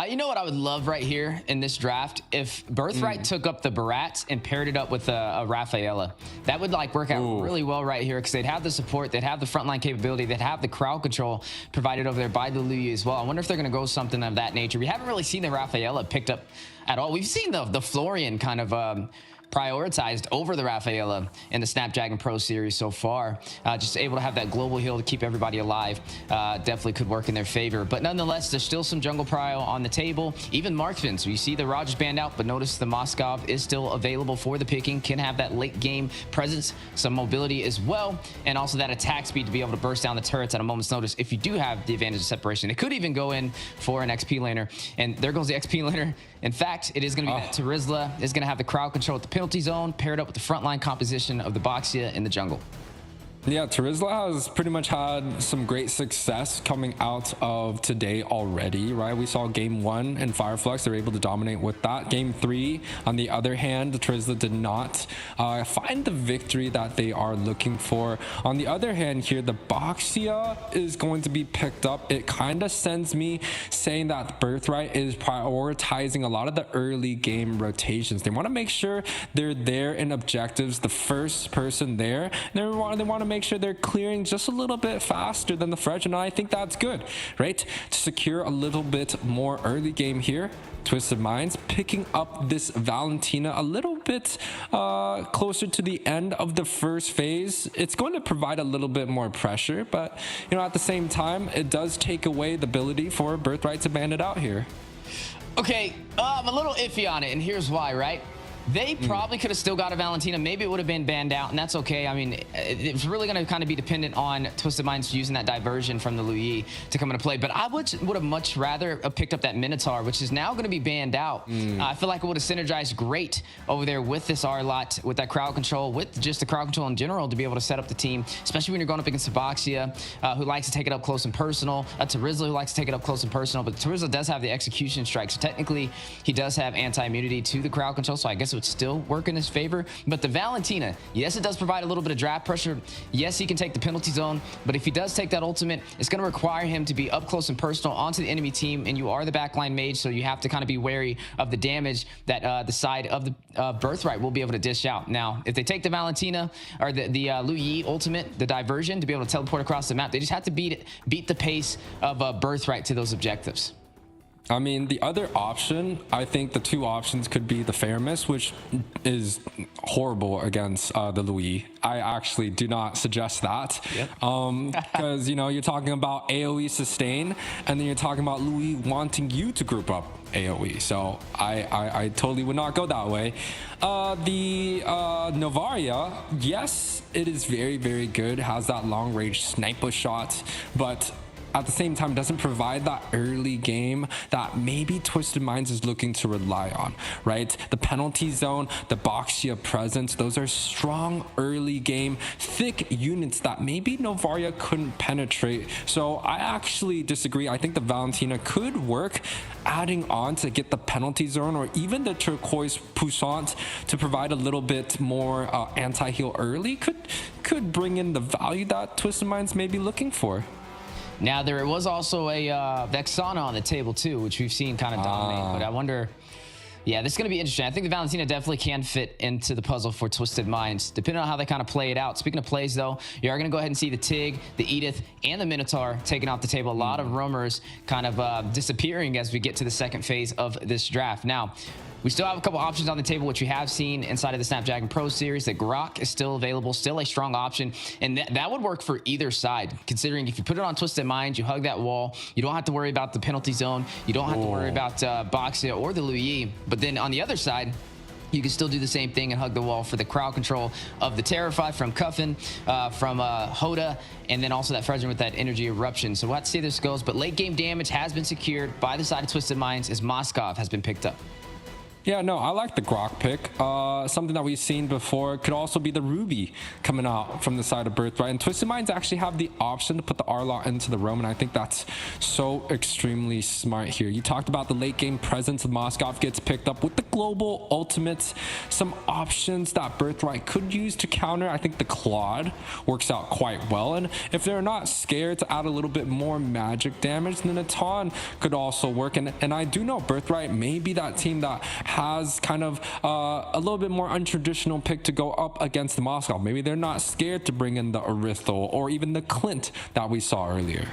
You know what I would love right here in this draft? If Birthright took up the Barats and paired it up with a Rafaela. That would like work out really well right here, because they'd have the support, they'd have the frontline capability, they'd have the crowd control provided over there by the Louis as well. I wonder if they're going to go something of that nature. We haven't really seen the Rafaela picked up at all. We've seen the Florian kind of prioritized over the Rafaela in the Snapdragon Pro Series so far. Just able to have that global heal to keep everybody alive definitely could work in their favor. But nonetheless, there's still some jungle prio on the table. Even marksman. So you see the Rogers banned out, but notice the Moskov is still available for the picking. Can have that late game presence, some mobility as well, and also that attack speed to be able to burst down the turrets at a moment's notice if you do have the advantage of separation. It could even go in for an XP laner, and there goes the XP laner. In fact, it is going to be that Terizla is going to have the crowd control at the penalty zone, paired up with the frontline composition of the Boxia in the jungle. Yeah, Terizla has pretty much had some great success coming out of today already, right? We saw game 1 in Flux. They were able to dominate with that. Game 3, on the other hand, Terizla did not find the victory that they are looking for. On the other hand here, the Boxia is going to be picked up. It kind of sends me saying that Birthright is prioritizing a lot of the early game rotations. They want to make sure they're there in objectives, the first person there. They want to make sure they're clearing just a little bit faster than the Fredrin, and I think that's good, right? To secure a little bit more early game here. Twisted Minds picking up this Valentina a little bit closer to the end of the first phase. It's going to provide a little bit more pressure, but you know, at the same time, it does take away the ability for Birthright to ban it out here. Okay, I'm a little iffy on it, and here's why, right? They probably could have still got a Valentina. Maybe it would have been banned out, and that's okay. I mean, it's really going to kind of be dependent on Twisted Minds using that diversion from the Lui to come into play. But I would have much rather have picked up that Minotaur, which is now going to be banned out. I feel like it would have synergized great over there with this R-Lot, with that crowd control, with just the crowd control in general, to be able to set up the team, especially when you're going up against Sabaxia, who likes to take it up close and personal, Tarizla, who likes to take it up close and personal. But Tarizla does have the execution strike, so technically he does have anti-immunity to the crowd control, so I guess it would still work in his favor. But the Valentina, yes, it does provide a little bit of draft pressure. Yes, he can take the penalty zone, but if he does take that ultimate, it's going to require him to be up close and personal onto the enemy team, and you are the backline mage, so you have to kind of be wary of the damage that the side of the Birthright will be able to dish out. Now, if they take the Valentina or the Lu Yi ultimate, the diversion, to be able to teleport across the map, they just have to beat the pace of Birthright to those objectives. I mean, the other option, I think the two options could be the Fairness, which is horrible against the Louis. I actually do not suggest that. Because, you know, you're talking about AoE sustain, and then you're talking about Louis wanting you to group up AoE. So I totally would not go that way. The Novaria, yes, it is very, very good. Has that long range sniper shot, but at the same time doesn't provide that early game that maybe Twisted Minds is looking to rely on, right? The penalty zone, the Boxia presence, those are strong early game, thick units that maybe Novaria couldn't penetrate. So I actually disagree. I think the Valentina could work adding on to get the penalty zone, or even the turquoise Poussant to provide a little bit more anti-heal early could bring in the value that Twisted Minds may be looking for. Now, there was also a Vexana on the table, too, which we've seen kind of dominate. But I wonder, yeah, this is going to be interesting. I think the Valentina definitely can fit into the puzzle for Twisted Minds, depending on how they kind of play it out. Speaking of plays, though, you are going to go ahead and see the Tig, the Edith, and the Minotaur taken off the table. A lot of rumors kind of disappearing as we get to the second phase of this draft. Now, we still have a couple options on the table, which we have seen inside of the Snapdragon Pro Series. The Grok is still available, still a strong option, and that would work for either side, considering if you put it on Twisted Minds, you hug that wall, you don't have to worry about the penalty zone, you don't have to worry about Boxia or the Lu Yi. But then on the other side, you can still do the same thing and hug the wall for the crowd control of the Terrify from Cuffin, from Hoda, and then also that Fredrin with that energy eruption. So we'll have to see how this goes, but late game damage has been secured by the side of Twisted Minds as Moskov has been picked up. Yeah, no, I like the Grok pick. Something that we've seen before could also be the Ruby coming out from the side of Birthright. And Twisted Minds actually have the option to put the R-Lot into the roam, and I think that's so extremely smart here. You talked about the late game presence of Moskov gets picked up with the global ultimates. Some options that Birthright could use to counter. I think the Claude works out quite well. And if they're not scared to add a little bit more magic damage, then a Ton could also work. And I do know Birthright may be that team that has kind of a little bit more untraditional pick to go up against the Moskov. Maybe they're not scared to bring in the Arithal or even the Clint that we saw earlier.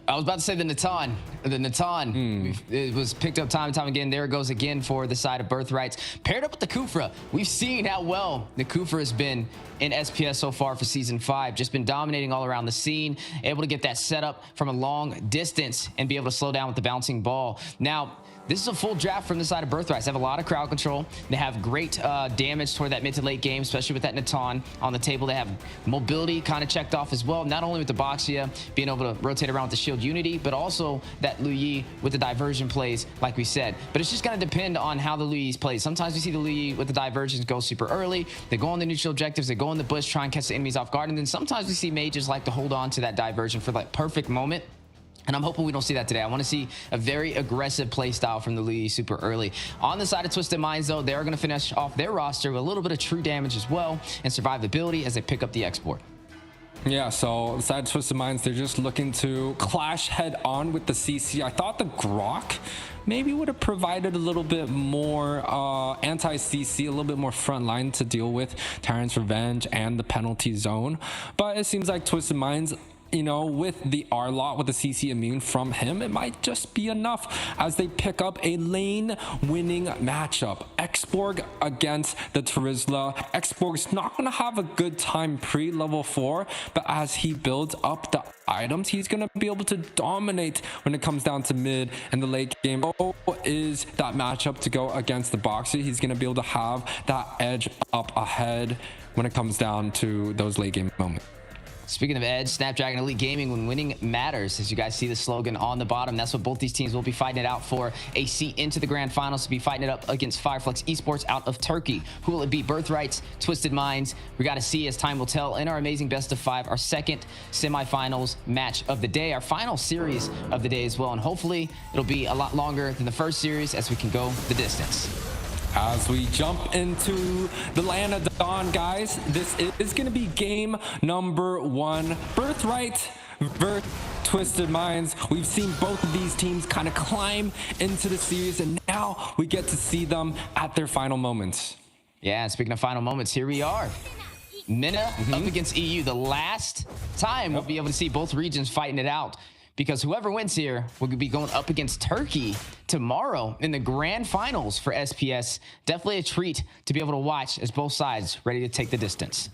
I was about to say the Natan. The Natan it was picked up time and time again. There it goes again for the side of Birthrights. Paired up with the Kufra. We've seen how well the Kufra has been in SPS so far for Season 5. Just been dominating all around the scene. Able to get that setup from a long distance and be able to slow down with the bouncing ball. Now, this is a full draft from the side of Birthrights. They have a lot of crowd control. They have great damage toward that mid to late game, especially with that Natan on the table. They have mobility kind of checked off as well, not only with the Boxia being able to rotate around with the shield unity, but also that Lu Yi with the diversion plays, like we said. But it's just going to depend on how the Lu Yi's play. Sometimes we see the Lu Yi with the diversions go super early. They go on the neutral objectives. They go in the bush, try and catch the enemies off guard. And then sometimes we see mages like to hold on to that diversion for that perfect moment. And I'm hoping we don't see that today. I want to see a very aggressive play style from the Lee super early. On the side of Twisted Minds, though, they're going to finish off their roster with a little bit of true damage as well and survivability as they pick up the export. Yeah, so the side of Twisted Minds, they're just looking to clash head on with the CC. I thought the Grok maybe would have provided a little bit more anti-CC, a little bit more front line to deal with Tyrant's Revenge and the penalty zone. But it seems like Twisted Minds you know, with the R-Lot, with the CC immune from him, it might just be enough as they pick up a lane-winning matchup. Xborg against the Terizla. Xborg's not going to have a good time pre-level 4, but as he builds up the items, he's going to be able to dominate when it comes down to mid and the late game. Is that matchup to go against the Boxer? He's going to be able to have that edge up ahead when it comes down to those late game moments. Speaking of edge, Snapdragon Elite Gaming, when winning matters. As you guys see the slogan on the bottom, that's what both these teams will be fighting it out for. A seat into the grand finals to be fighting it up against Flux Esports out of Turkey. Who will it be? Birthright, Twisted Minds. We got to see as time will tell in our amazing best of 5, our second semifinals match of the day, our final series of the day as well. And hopefully it'll be a lot longer than the first series as we can go the distance. As we jump into the land of dawn, guys, this is going to be game number 1. Birthright versus Twisted Minds. We've seen both of these teams kind of climb into the series, and now we get to see them at their final moments. Yeah, and speaking of final moments, here we are. EMEA up against EU. The last time we'll be able to see both regions fighting it out, because whoever wins here will be going up against Turkey tomorrow in the grand finals for SPS. Definitely a treat to be able to watch as both sides ready to take the distance.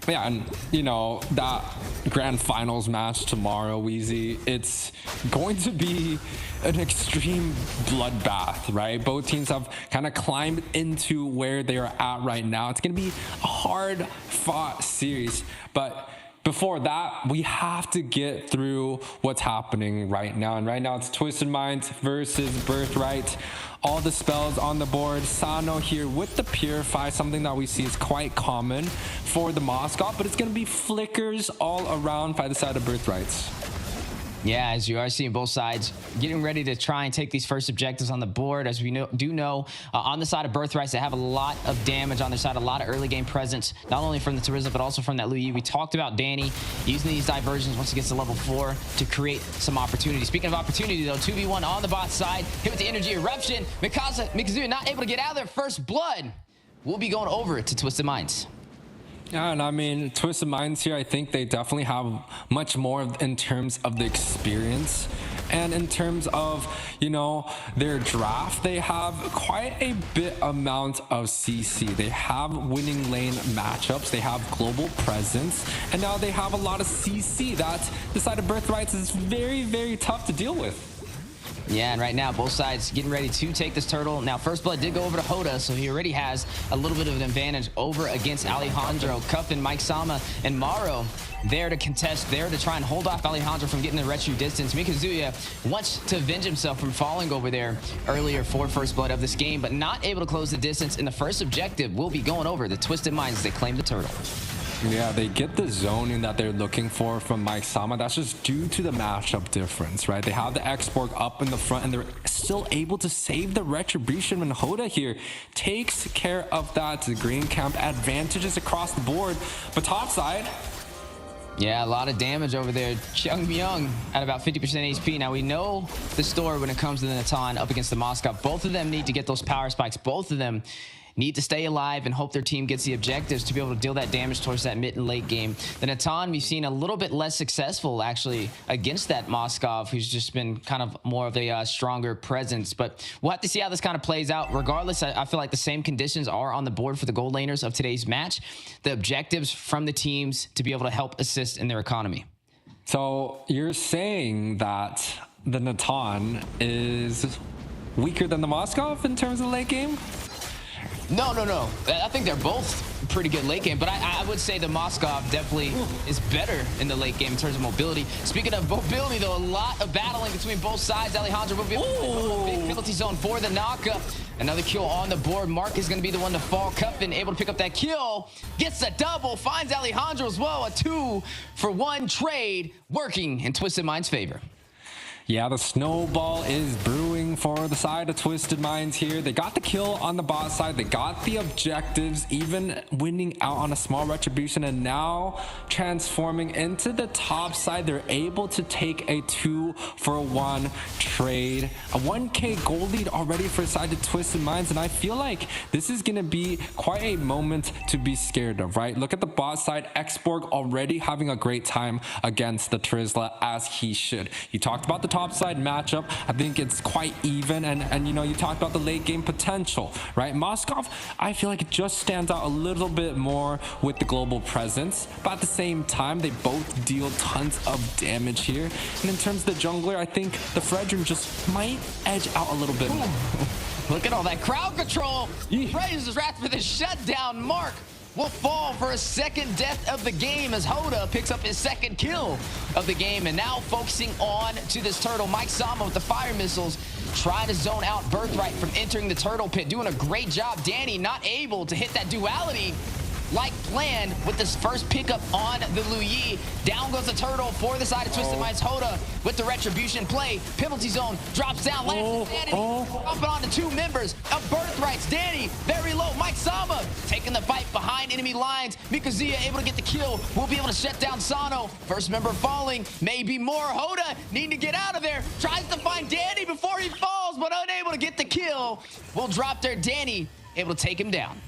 Yeah, and you know, that grand finals match tomorrow, Wheezy, it's going to be an extreme bloodbath, right? Both teams have kind of climbed into where they are at right now. It's going to be a hard fought series, but before that, we have to get through what's happening right now. And right now, it's Twisted Minds versus Birthright. All the spells on the board. Sano here with the Purify, something that we see is quite common for the Moskov, but it's going to be flickers all around by the side of Birthrights. Yeah, as you are seeing both sides getting ready to try and take these first objectives on the board. As we know, on the side of Birthrights, they have a lot of damage on their side, a lot of early game presence, not only from the Terizla, but also from that Luyi. We talked about Danny using these diversions once he gets to level 4 to create some opportunity. Speaking of opportunity, though, 2v1 on the bot side, hit with the energy eruption. Mikazuya not able to get out of there. First blood. We'll be going over to Twisted Minds. Yeah, and I mean, Twisted Minds here, I think they definitely have much more in terms of the experience. And in terms of, you know, their draft, they have quite a bit amount of CC. They have winning lane matchups. They have global presence. And now they have a lot of CC that the side of Birthrights is very, very tough to deal with. Yeah, and right now, both sides getting ready to take this turtle. Now, First Blood did go over to Hoda, so he already has a little bit of an advantage over against Alejandro. Cuffin, Mike Sama, and Maro there to contest, there to try and hold off Alejandro from getting the retro distance. Mikazuya wants to avenge himself from falling over there earlier for First Blood of this game, but not able to close the distance. And the first objective will be going over the Twisted Minds as they claim the turtle. Yeah, they get the zoning that they're looking for from Mike Sama. That's just due to the matchup difference, right? They have the Xborg up in the front, and they're still able to save the Retribution when Hoda here takes care of that. The green camp advantages across the board, but top side, yeah, a lot of damage over there. Chung Myung at about 50% HP. Now, we know the story when it comes to the Natan up against the Moskov. Both of them need to get those power spikes. Both of them need to stay alive and hope their team gets the objectives to be able to deal that damage towards that mid and late game. The Natan, we've seen a little bit less successful, actually, against that Moskov, who's just been kind of more of a stronger presence. But we'll have to see how this kind of plays out. Regardless, I feel like the same conditions are on the board for the gold laners of today's match. The objectives from the teams to be able to help assist in their economy. So you're saying that the Natan is weaker than the Moskov in terms of late game? No. I think they're both pretty good late game, but I would say the Moskov definitely is better in the late game in terms of mobility. Speaking of mobility, though, a lot of battling between both sides. Alejandro will be able to put a big penalty zone for the knockup. Another kill on the board. Mark is going to be the one to fall. Cuffin able to pick up that kill. Gets the double. Finds Alejandro as well. A 2-for-1 trade working in Twisted Minds' favor. Yeah, the snowball is brewing for the side of Twisted Minds here. They got the kill on the bot side. They got the objectives, even winning out on a small retribution, and now transforming into the top side. They're able to take a 2-for-1 trade. A 1K gold lead already for the side of Twisted Minds, and I feel like this is going to be quite a moment to be scared of, right? Look at the bot side. Xborg already having a great time against the Trizla, as he should. You talked about the top side matchup. I think it's quite even, and you know, you talked about the late game potential, right? Moskov, I feel like it just stands out a little bit more with the global presence, but at the same time, they both deal tons of damage here. And in terms of the jungler, I think the Fredrin just might edge out a little bit more. Look at all that crowd control. Praises wrath for the shutdown. Mark will fall for a second death of the game as Hoda picks up his second kill of the game, and now focusing on to this turtle. Mike Sama with the fire missiles trying to zone out Birthright from entering the turtle pit, doing a great job. Danny not able to hit that duality like planned with this first pickup on the Luyi. Down goes the turtle for the side of Twisted Minds. Hoda with the retribution play. Penalty zone drops down. Dropping onto two members of Birthrights. Danny very low. Mike Sama taking the fight behind enemy lines. Mikazia able to get the kill. Will be able to shut down Sano. First member falling. Maybe more. Hoda needing to get out of there. Tries to find Danny before he falls, but unable to get the kill. Will drop there. Danny able to take him down.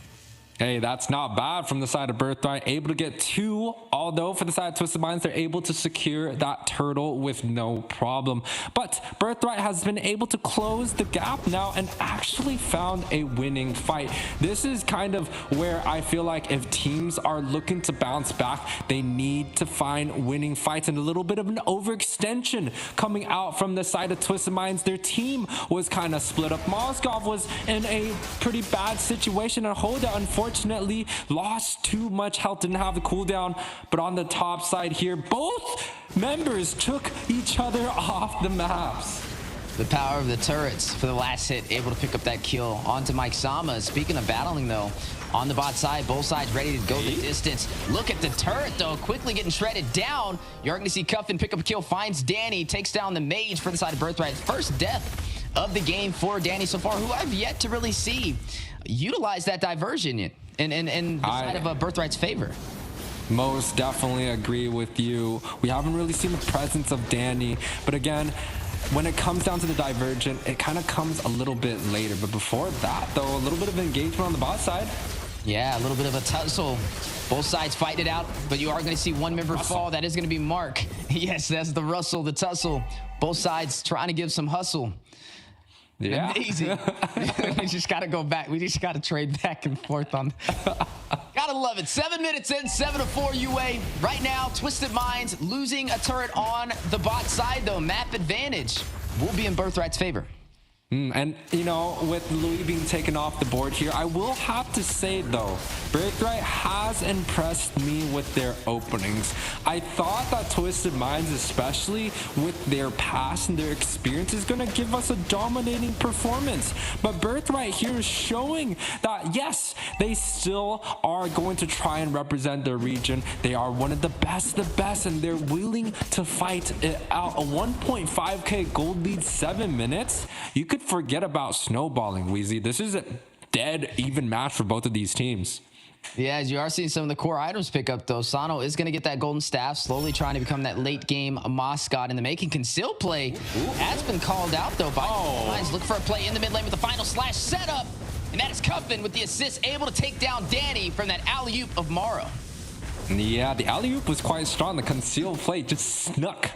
Hey, that's not bad from the side of Birthright. Able to get 2, although for the side of Twisted Minds, they're able to secure that turtle with no problem. But Birthright has been able to close the gap now and actually found a winning fight. This is kind of where I feel like if teams are looking to bounce back, they need to find winning fights, and a little bit of an overextension coming out from the side of Twisted Minds. Their team was kind of split up. Moskov was in a pretty bad situation, and Hoda, unfortunately, lost too much health, didn't have the cooldown. But on the top side here, both members took each other off the maps. The power of the turrets for the last hit, able to pick up that kill onto Mike Sama. Speaking of battling though, on the bot side, both sides ready to go the distance. Look at the turret though, quickly getting shredded down. You're going to see Cuffin pick up a kill, finds Danny, takes down the mage for the side of Birthright. First death of the game for Danny so far, who I've yet to really see utilize that diversion yet in the side of Birthright's favor. Most definitely agree with you. We haven't really seen the presence of Danny, but again, when it comes down to the divergent, it kind of comes a little bit later. But before that, though, a little bit of engagement on the bot side. Yeah, a little bit of a tussle. Both sides fighting it out, but you are going to see one member fall. That is going to be Mark. Yes, that's the Russell, the tussle. Both sides trying to give some hustle. Yeah. Amazing. We just got to go back. We just got to trade back and forth on. Gotta love it. 7 minutes in, 7-4 UA. Right now, Twisted Minds losing a turret on the bot side, though. Map advantage will be in Birthright's favor. And, you know, with Louis being taken off the board here, I will have to say, though, Birthright has impressed me with their openings. I thought that Twisted Minds, especially with their past and their experience, is going to give us a dominating performance. But Birthright here is showing that, yes, they still are going to try and represent their region. They are one of the best, and they're willing to fight it out. A 1.5K gold lead, 7 minutes. You could forget about snowballing, Weezy. This is a dead even match for both of these teams. Yeah, as you are seeing some of the core items pick up, though, Sano is going to get that golden staff, slowly trying to become that late game mascot in the making. Can still play. Has been called out, though, by Minds. Look for a play in the mid lane with the final slash setup. And that is Cuffin with the assist, able to take down Danny from that alley-oop of Morrow. Yeah, the alley-oop was quite strong. The concealed play just snuck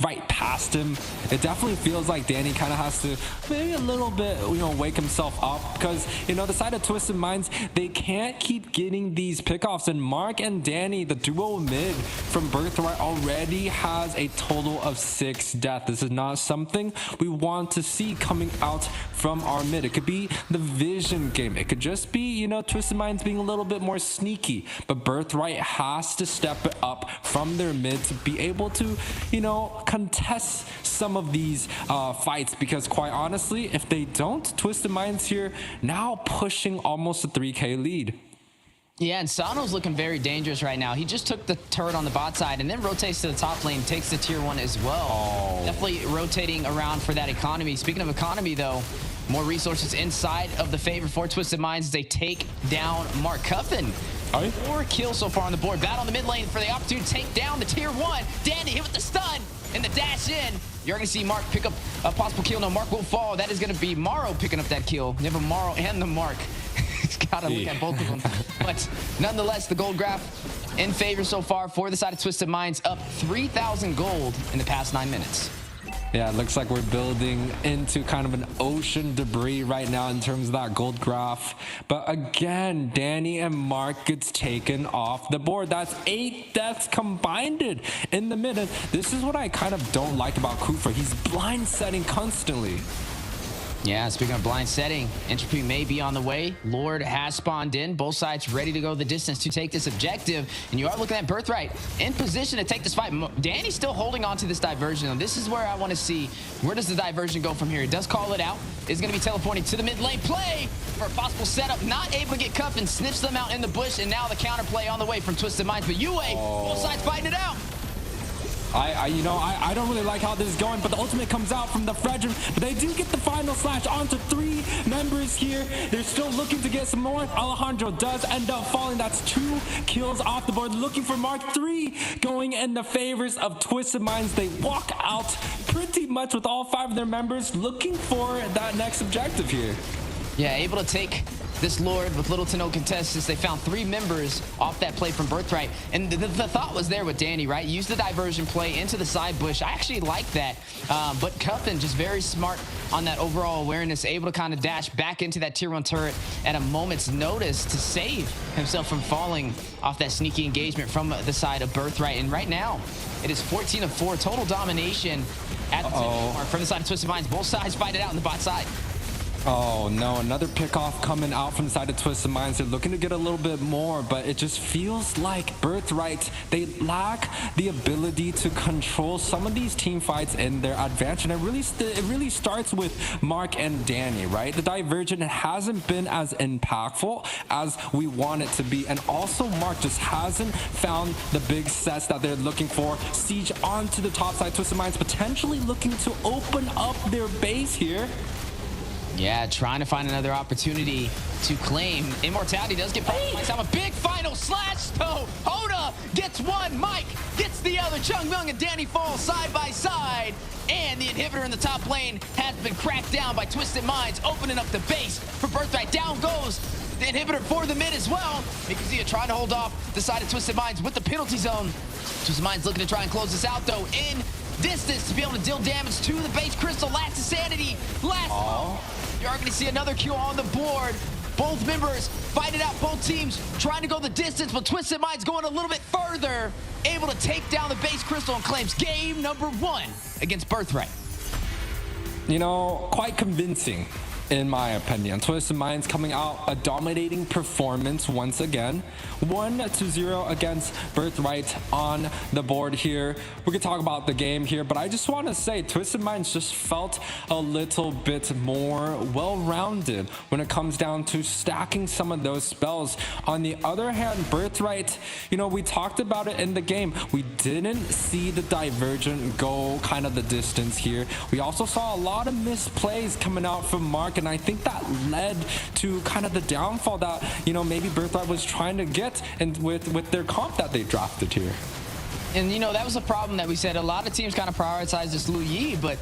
right past him. It definitely feels like Danny kind of has to maybe a little bit, you know, wake himself up, because, you know, the side of Twisted Minds, they can't keep getting these pickoffs. And Mark and Danny, the duo mid from Birthright, already has a total of 6 deaths. This is not something we want to see coming out from our mid. It could be the vision game. It could just be, you know, Twisted Minds being a little bit more sneaky. But Birthright has to step it up from their mid to be able to, you know, contest some of these fights, because quite honestly, if they don't, Twisted Minds here now pushing almost a 3K lead. Yeah, and Sano's looking very dangerous right now. He just took the turret on the bot side and then rotates to the top lane, takes the tier 1 as well. Oh. Definitely rotating around for that economy. Speaking of economy, though, more resources inside of the favor for Twisted Minds as they take down Mark Cuffin. 4 kills so far on the board. Battle in the mid lane for the opportunity to take down the tier 1. Danny hit with the stun and the dash in. You're going to see Mark pick up a possible kill. No, Mark will fall. That is going to be Morrow picking up that kill. You have a Morrow and the Mark. He's got to look at both of them. But nonetheless, the gold graph in favor so far for the side of Twisted Minds, up 3,000 gold in the past 9 minutes. Yeah, it looks like we're building into kind of an ocean debris right now in terms of that gold graph. But again, Danny and Mark gets taken off the board. That's 8 deaths combined in the mid. And this is what I kind of don't like about Kufa. He's blind setting constantly. Yeah, speaking of blind setting, Entropy may be on the way. Lord has spawned in. Both sides ready to go the distance to take this objective. And you are looking at Birthright in position to take this fight. Danny's still holding on to this diversion. Though. This is where I want to see, where does the diversion go from here? He does call it out. Is going to be teleporting to the mid lane play for a possible setup. Not able to get cuffed and sniffs them out in the bush. And now the counterplay on the way from Twisted Minds. But UA, both sides fighting it out. I don't really like how this is going, but the ultimate comes out from the Fredrin. But they do get the final slash onto 3 members here. They're still looking to get some more. Alejandro does end up falling. That's 2 kills off the board. Looking for Mark 3 going in the favors of Twisted Minds. They walk out pretty much with all 5 of their members looking for that next objective here. Yeah, able to take this Lord with little to no contestants. They found 3 members off that play from Birthright. And the thought was there with Danny, right? Use the diversion play into the side bush. I actually like that. But Cuffin just very smart on that overall awareness, able to kind of dash back into that tier 1 turret at a moment's notice to save himself from falling off that sneaky engagement from the side of Birthright. And right now, it is 14 of 4 total domination at the mark from the side of Twisted Minds. Both sides fight it out on the bot side. Oh no, another pickoff coming out from the side of Twisted Minds. They're looking to get a little bit more, but it just feels like Birthright, they lack the ability to control some of these team fights in their advantage. And it really starts with Mark and Danny, right? The divergent hasn't been as impactful as we want it to be. And also Mark just hasn't found the big sets that they're looking for. Siege onto the top side, Twisted Minds potentially looking to open up their base here. Yeah, trying to find another opportunity to claim immortality. Does get might have a big final slash though. Hoda gets 1, Mike gets the other. Chung Myung and Danny fall side by side, and the inhibitor in the top lane has been cracked down by Twisted Minds, opening up the base for Birthright. Down goes the inhibitor for the mid as well. Mikazia trying to hold off the side of Twisted Minds with the penalty zone. Twisted Minds looking to try and close this out though in distance to be able to deal damage to the base crystal. Last insanity, last. You're going to see another kill on the board. Both members fight it out, both teams trying to go the distance, but Twisted Minds going a little bit further, able to take down the base crystal and claims game number 1 against Birthright. You know, quite convincing in my opinion. Twisted Minds coming out a dominating performance once again. 1-0 against Birthright on the board here. We could talk about the game here, but I just want to say Twisted Minds just felt a little bit more well-rounded when it comes down to stacking some of those spells. On the other hand, Birthright, you know, we talked about it in the game. We didn't see the divergent go kind of the distance here. We also saw a lot of misplays coming out from Mark, and I think that led to kind of the downfall that, you know, maybe Birthright was trying to get and with their comp that they drafted here. And, you know, that was a problem that we said. A lot of teams kind of prioritize this Lu Yi, but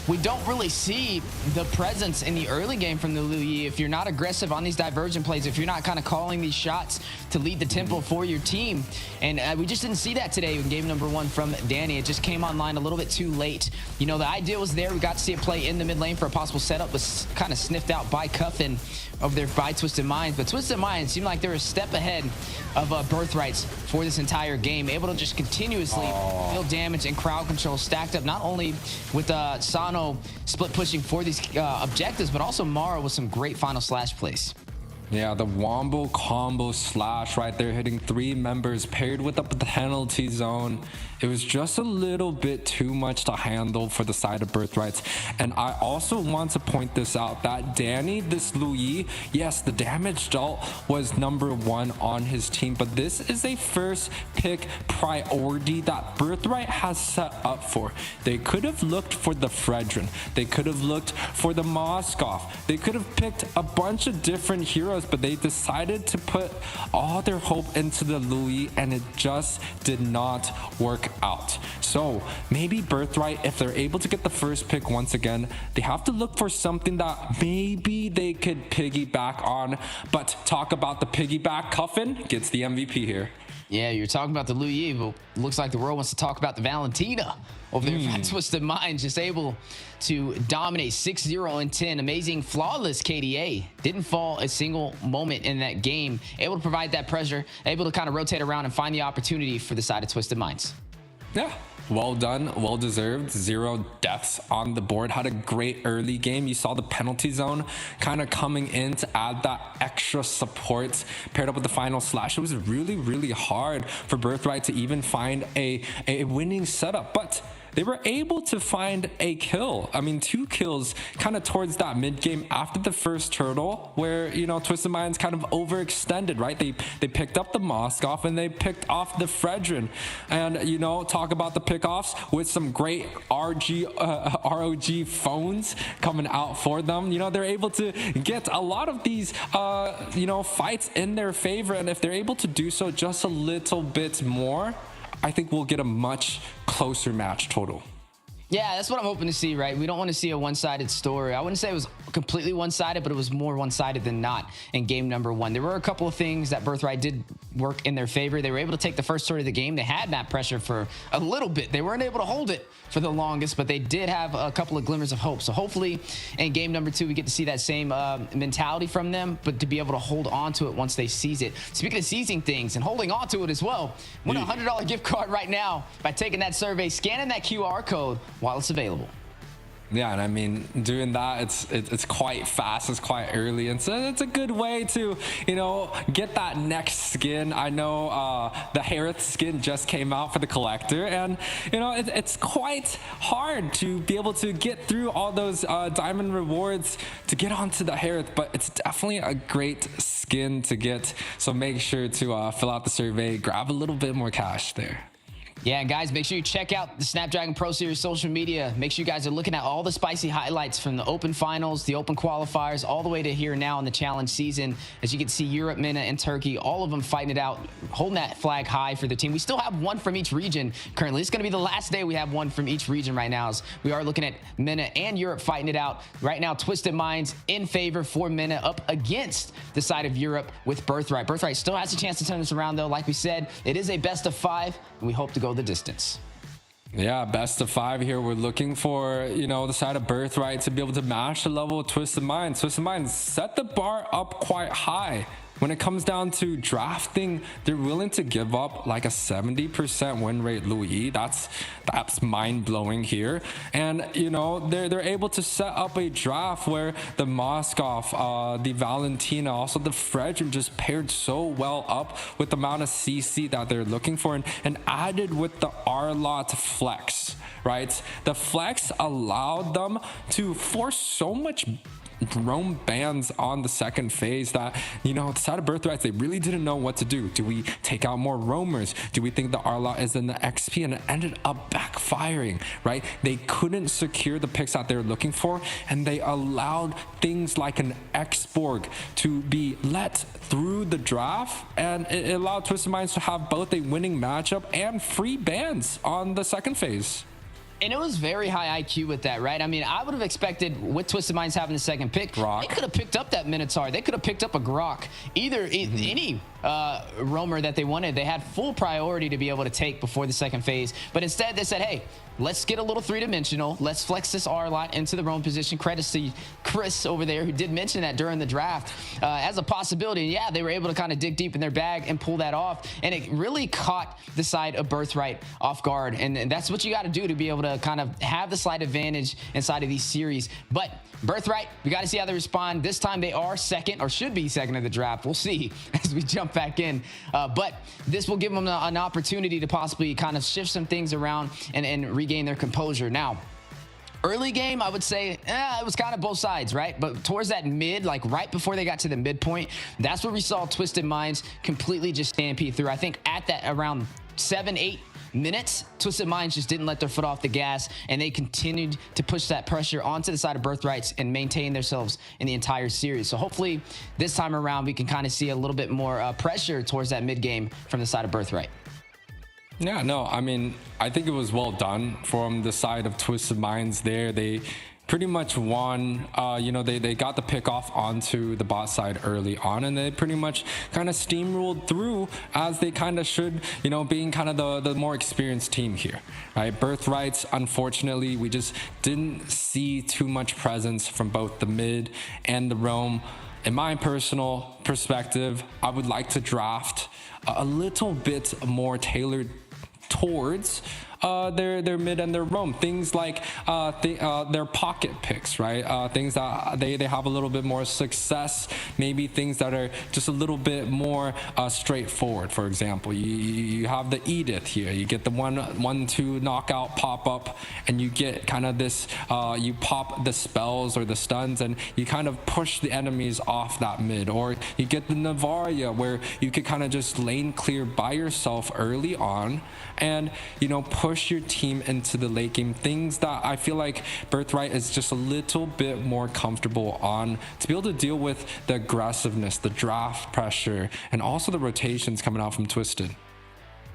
we don't really see the presence in the early game from the Lu Yi. If you're not aggressive on these divergent plays, if you're not kind of calling these shots to lead the tempo for your team. And we just didn't see that today in game number 1 from Danny. It just came online a little bit too late. You know, the idea was there. We got to see it play in the mid lane for a possible setup, was kind of sniffed out by Cuffin over there by Twisted Minds. But Twisted Minds seemed like they were a step ahead of Birthrights for this entire game, able to just continuously deal damage and crowd control, stacked up not only with Sano split pushing for these objectives, but also Mara with some great final slash plays. Yeah, the wombo combo slash right there, hitting 3 members paired with a penalty zone. It was just a little bit too much to handle for the side of Birthrights. And I also want to point this out, that Danny, this Louis, yes, the damage dealt was #1 on his team, but this is a first pick priority that Birthright has set up for. They could have looked for the Fredrin. They could have looked for the Moskov. They could have picked a bunch of different heroes, but they decided to put all their hope into the Louis, and it just did not work out. So maybe Birthright, if they're able to get the first pick once again, they have to look for something that maybe they could piggyback on. But talk about the piggyback, Cuffin gets the MVP here. Yeah, you're talking about the Louis, but looks like the world wants to talk about the Valentina over there from Twisted Minds, just able to dominate 6-0 and 10. Amazing, flawless KDA. Didn't fall a single moment in that game. Able to provide that pressure, able to kind of rotate around and find the opportunity for the side of Twisted Minds. Yeah, well done, well deserved. 0 deaths on the board. Had a great early game. You saw the penalty zone kind of coming in to add that extra support paired up with the final slash. It was really, really hard for Birthright to even find a winning setup, but they were able to find a kill. I mean, 2 kills kind of towards that mid game after the first turtle, where, you know, Twisted Minds kind of overextended, right? They picked up the Moskov and they picked off the Fredrin. And, you know, talk about the pickoffs with some great ROG phones coming out for them. You know, they're able to get a lot of these, you know, fights in their favor. And if they're able to do so just a little bit more, I think we'll get a much closer match total. Yeah, that's what I'm hoping to see, right? We don't want to see a one-sided story. I wouldn't say it was completely one-sided, but it was more one-sided than not in game #1. There were a couple of things that Birthright did work in their favor. They were able to take the first story of the game. They had map pressure for a little bit. They weren't able to hold it for the longest, but they did have a couple of glimmers of hope. So hopefully in game #2, we get to see that same mentality from them, but to be able to hold on to it once they seize it. Speaking of seizing things and holding on to it as well, win a $100 gift card right now by taking that survey, scanning that QR code while it's available. Yeah, and I mean, doing that, it's quite fast, it's quite early, and so it's a good way to, you know, get that next skin. I know the Harith skin just came out for the collector, and, you know, it's quite hard to be able to get through all those diamond rewards to get onto the Harith, but it's definitely a great skin to get, so make sure to fill out the survey, grab a little bit more cash there. Yeah, and guys, make sure you check out the Snapdragon Pro Series social media. Make sure you guys are looking at all the spicy highlights from the Open Finals, the Open Qualifiers, all the way to here now in the Challenge season. As you can see, Europe, MENA, and Turkey, all of them fighting it out, holding that flag high for the team. We still have one from each region currently. It's going to be the last day we have one from each region right now. As we are looking at MENA and Europe fighting it out. Right now, Twisted Minds in favor for MENA, up against the side of Europe with Birthright. Birthright still has a chance to turn this around, though. Like we said, it is a best of 5, and we hope to go the distance. Yeah, best of 5 here. We're looking for, you know, the side of Birthright to be able to match the level of Twisted Minds. Twisted Minds set the bar up quite high. When it comes down to drafting, they're willing to give up like a 70% win rate Louis. That's mind-blowing here. And, you know, they're able to set up a draft where the Moskov, the Valentina, also the Fredrin just paired so well up with the amount of CC that they're looking for, and added with the R-Lot Flex, right? The Flex allowed them to force so much roam bans on the second phase that, you know, the side of Birthrights, they really didn't know what to do. Do we take out more roamers? Do we think the Arla is in the XP? And it ended up backfiring, right? They couldn't secure the picks that they were looking for, and they allowed things like an Xborg to be let through the draft, and it allowed Twisted Minds to have both a winning matchup and free bans on the second phase. And it was very high IQ with that, right? I mean, I would have expected with Twisted Minds having the second pick, Grok. They could have picked up that Minotaur. They could have picked up a Grok. Any roamer that they wanted. They had full priority to be able to take before the second phase, but instead they said, hey, let's get a little three-dimensional. Let's flex this R lot into the roam position. Credit to Chris over there, who did mention that during the draft as a possibility. Yeah, they were able to kind of dig deep in their bag and pull that off, and it really caught the side of Birthright off guard, and that's what you got to do to be able to kind of have the slight advantage inside of these series. But Birthright, we got to see how they respond. This time they are second, or should be second of the draft. We'll see as we jump back in. But this will give them an opportunity to possibly kind of shift some things around and regain their composure. Now, early game, I would say it was kind of both sides, right? But towards that mid, like right before they got to the midpoint, that's where we saw Twisted Minds completely just stampede through. I think at that around 7-8 minutes, Twisted Minds just didn't let their foot off the gas, and they continued to push that pressure onto the side of Birthrights and maintain themselves in the entire series. So hopefully this time around we can kind of see a little bit more pressure towards that mid game from the side of Birthright. Yeah, no, I mean, I think it was well done from the side of Twisted Minds there. They pretty much won. They got the pick off onto the bot side early on, and they pretty much kind of steamrolled through as they kind of should, being kind of the more experienced team here, right? Birthrights, unfortunately, we just didn't see too much presence from both the mid and the roam. In my personal perspective, I would like to draft a little bit more tailored towards their mid and their roam. Things like their pocket picks, right? Things that they have a little bit more success. Maybe things that are just a little bit more straightforward. For example, you have the Edith here. You get the 1-2 knockout pop up, and you get kind of this. You pop the spells or the stuns, and you kind of push the enemies off that mid. Or you get the Navaria, where you could kind of just lane clear by yourself early on, and push your team into the late game. Things that I feel like Birthright is just a little bit more comfortable on, to be able to deal with the aggressiveness, the draft pressure, and also the rotations coming out from Twisted.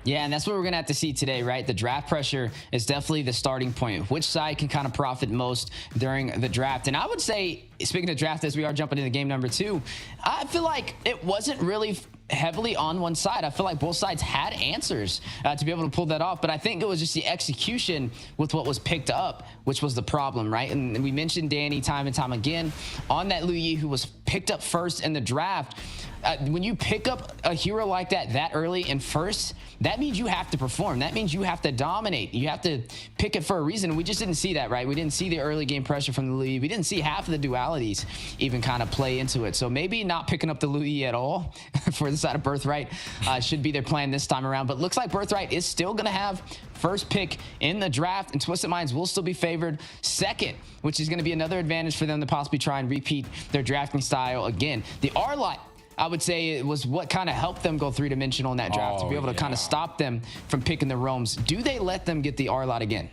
Yeah, and that's what we're going to have to see today, right? The draft pressure is definitely the starting point. Which side can kind of profit most during the draft? And I would say, speaking of draft, as we are jumping into game number 2, I feel like it wasn't really heavily on one side. I feel like both sides had answers to be able to pull that off, but I think it was just the execution with what was picked up, which was the problem, right? And we mentioned Danny time and time again on that Lu Yi, who was picked up first in the draft. When you pick up a hero like that early and first, that means you have to perform. That means you have to dominate. You have to pick it for a reason. And we just didn't see that, right? We didn't see the early game pressure from the Lu Yi. We didn't see half of the dualities even kind of play into it. So maybe not picking up the Lu Yi at all for the side of Birthright should be their plan this time around. But looks like Birthright is still going to have first pick in the draft, and Twisted Minds will still be favored second, which is going to be another advantage for them to possibly try and repeat their drafting style again. The R-Lot, I would say, it was what kind of helped them go three-dimensional in that draft, to be able to kind of stop them from picking the roams. Do they let them get the R-Lot again?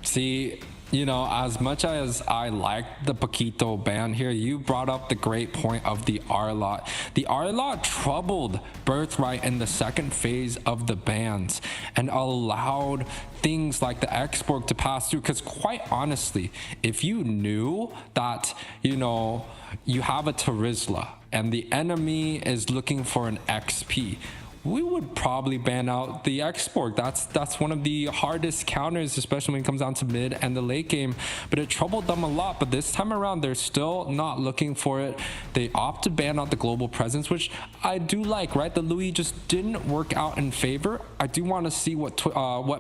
See, as much as I like the Paquito ban here, you brought up the great point of the R-Lot. The R-Lot troubled Birthright in the second phase of the bans and allowed things like the export to pass through, because quite honestly, if you knew that, you have a Terizla and the enemy is looking for an XP, we would probably ban out the export. That's one of the hardest counters, especially when it comes down to mid and the late game. But it troubled them a lot. But this time around, they're still not looking for it. They opt to ban out the global presence, which I do like, right? The Lu Yi just didn't work out in favor. I do want to see what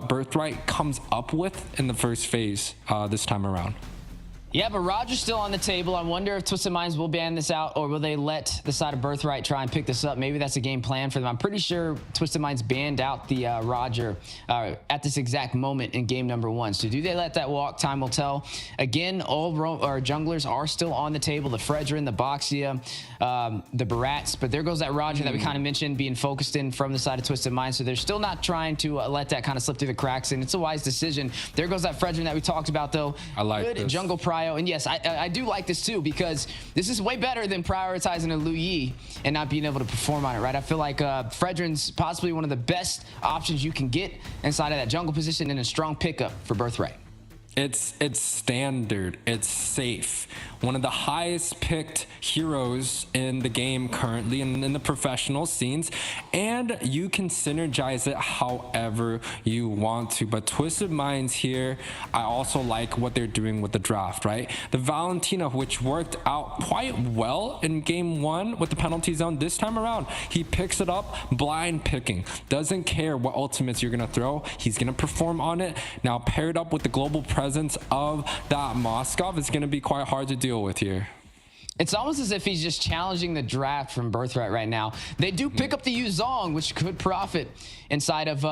Birthright comes up with in the first phase this time around. Yeah, but Roger's still on the table. I wonder if Twisted Minds will ban this out, or will they let the side of Birthright try and pick this up? Maybe that's a game plan for them. I'm pretty sure Twisted Minds banned out the Roger at this exact moment in game number 1. So do they let that walk? Time will tell. Again, all our junglers are still on the table. The Fredrin, the Boxia, the Barats. But there goes that Roger that we kind of mentioned being focused in from the side of Twisted Minds. So they're still not trying to let that kind of slip through the cracks. And it's a wise decision. There goes that Fredrin that we talked about, though. I like Good this. jungle prio. And yes, I do like this too, because this is way better than prioritizing a Lu Yi and not being able to perform on it, right? I feel like Fredrin's possibly one of the best options you can get inside of that jungle position, and a strong pickup for Birthright. It's standard. It's safe. One of the highest picked heroes in the game currently and in the professional scenes, and you can synergize it however you want to. But Twisted Minds here, I also like what they're doing with the draft, right? The Valentina, which worked out quite well in game 1 with the penalty zone, this time around, he picks it up, blind picking. Doesn't care what ultimates you're gonna throw. He's gonna perform on it. Now paired up with the global presence of that Moskov, it's gonna be quite hard to deal with here. It's almost as if he's just challenging the draft from Birthright right now. They do pick up the Yuzong, which could profit inside of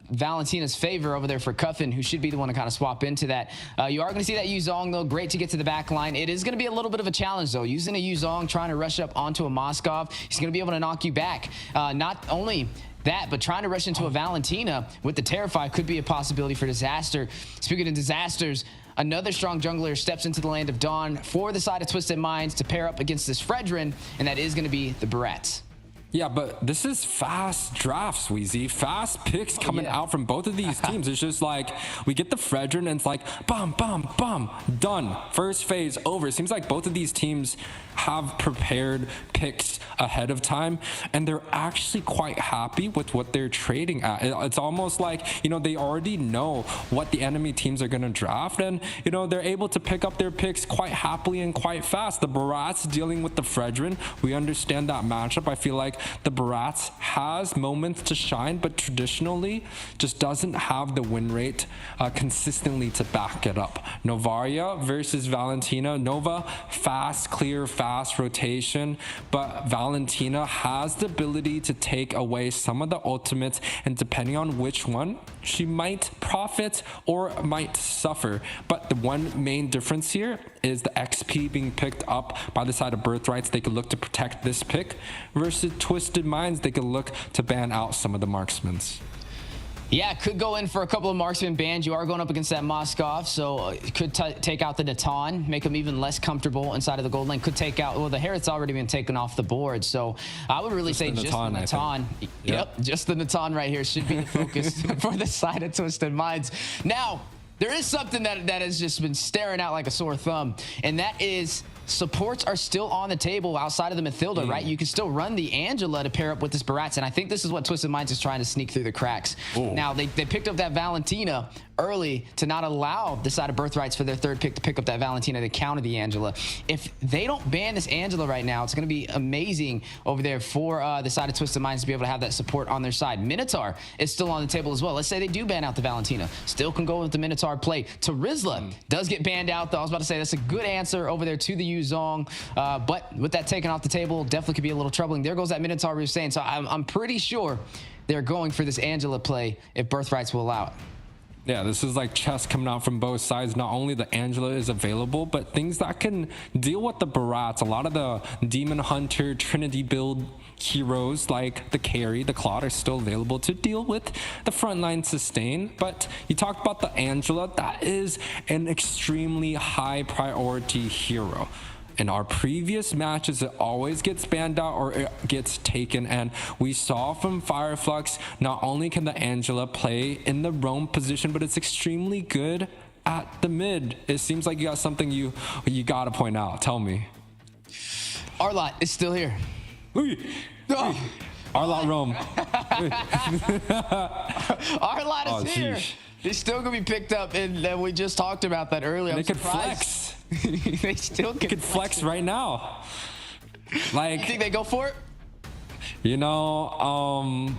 Valentina's favor over there for Cuffin, who should be the one to kind of swap into that. You are going to see that Yuzong, though. Great to get to the back line. It is going to be a little bit of a challenge, though. Using a Yuzong, trying to rush up onto a Moskov, he's going to be able to knock you back. Not only that, but trying to rush into a Valentina with the Terrify could be a possibility for Disaster. Speaking of disasters, another strong jungler steps into the land of Dawn for the side of Twisted Minds to pair up against this Fredrin, and that is going to be the Barats. Yeah, but this is fast drafts, Weezy. Fast picks coming out from both of these teams. It's just like, we get the Fredrin and it's like, bum, bum, bum, done. First phase over. It seems like both of these teams have prepared picks ahead of time, and they're actually quite happy with what they're trading at. It's almost like, you know, they already know what the enemy teams are going to draft, and, you know, they're able to pick up their picks quite happily and quite fast. The Barats dealing with the Fredrin, we understand that matchup. I feel like the Barats has moments to shine, but traditionally just doesn't have the win rate consistently to back it up. Novaria versus Valentina. Nova, fast, clear, fast rotation, but Valentina has the ability to take away some of the ultimates, and depending on which one, she might profit or might suffer. But the one main difference here is the XP being picked up by the side of Birthrights. They could look to protect this pick versus Twisted Minds. They could look to ban out some of the marksmans. Yeah, could go in for a couple of marksman bans. You are going up against that Moskov, so it could take out the Natan, make them even less comfortable inside of the gold lane. Could take out, well, the Harriet's already been taken off the board, so I would really say just the Natan. Yep, just the Natan right here should be the focus for the side of Twisted Minds. Now, there is something that has just been staring out like a sore thumb, and that is supports are still on the table outside of the Mathilda, right? You can still run the Angela to pair up with this Barats, and I think this is what Twisted Minds is trying to sneak through the cracks. Now, they picked up that Valentina early to not allow the side of Birthrights for their third pick to pick up that Valentina to counter the Angela. If they don't ban this Angela right now, it's going to be amazing over there for the side of Twisted Minds to be able to have that support on their side. Minotaur is still on the table as well. Let's say they do ban out the Valentina. Still can go with the Minotaur play. Tarizla does get banned out, though. I was about to say that's a good answer over there to the Yuzong, but with that taken off the table, definitely could be a little troubling. There goes that Minotaur we were saying. So I'm pretty sure they're going for this Angela play if Birthrights will allow it. Yeah, this is like chess coming out from both sides. Not only the Angela is available, but things that can deal with the Barats. A lot of the Demon Hunter, Trinity build heroes like the Carry, the Claude are still available to deal with the frontline sustain. But you talked about the Angela. That is an extremely high priority hero. In our previous matches, it always gets banned out or it gets taken, and we saw from Fireflux, not only can the Angela play in the roam position, but it's extremely good at the mid. It seems like you got something you gotta point out. Tell me. Arlott is still here. Arlott roam. Arlott is here. He's still gonna be picked up, and we just talked about that earlier. They could flex. They still could flex right now. Like, you think they go for it? You know,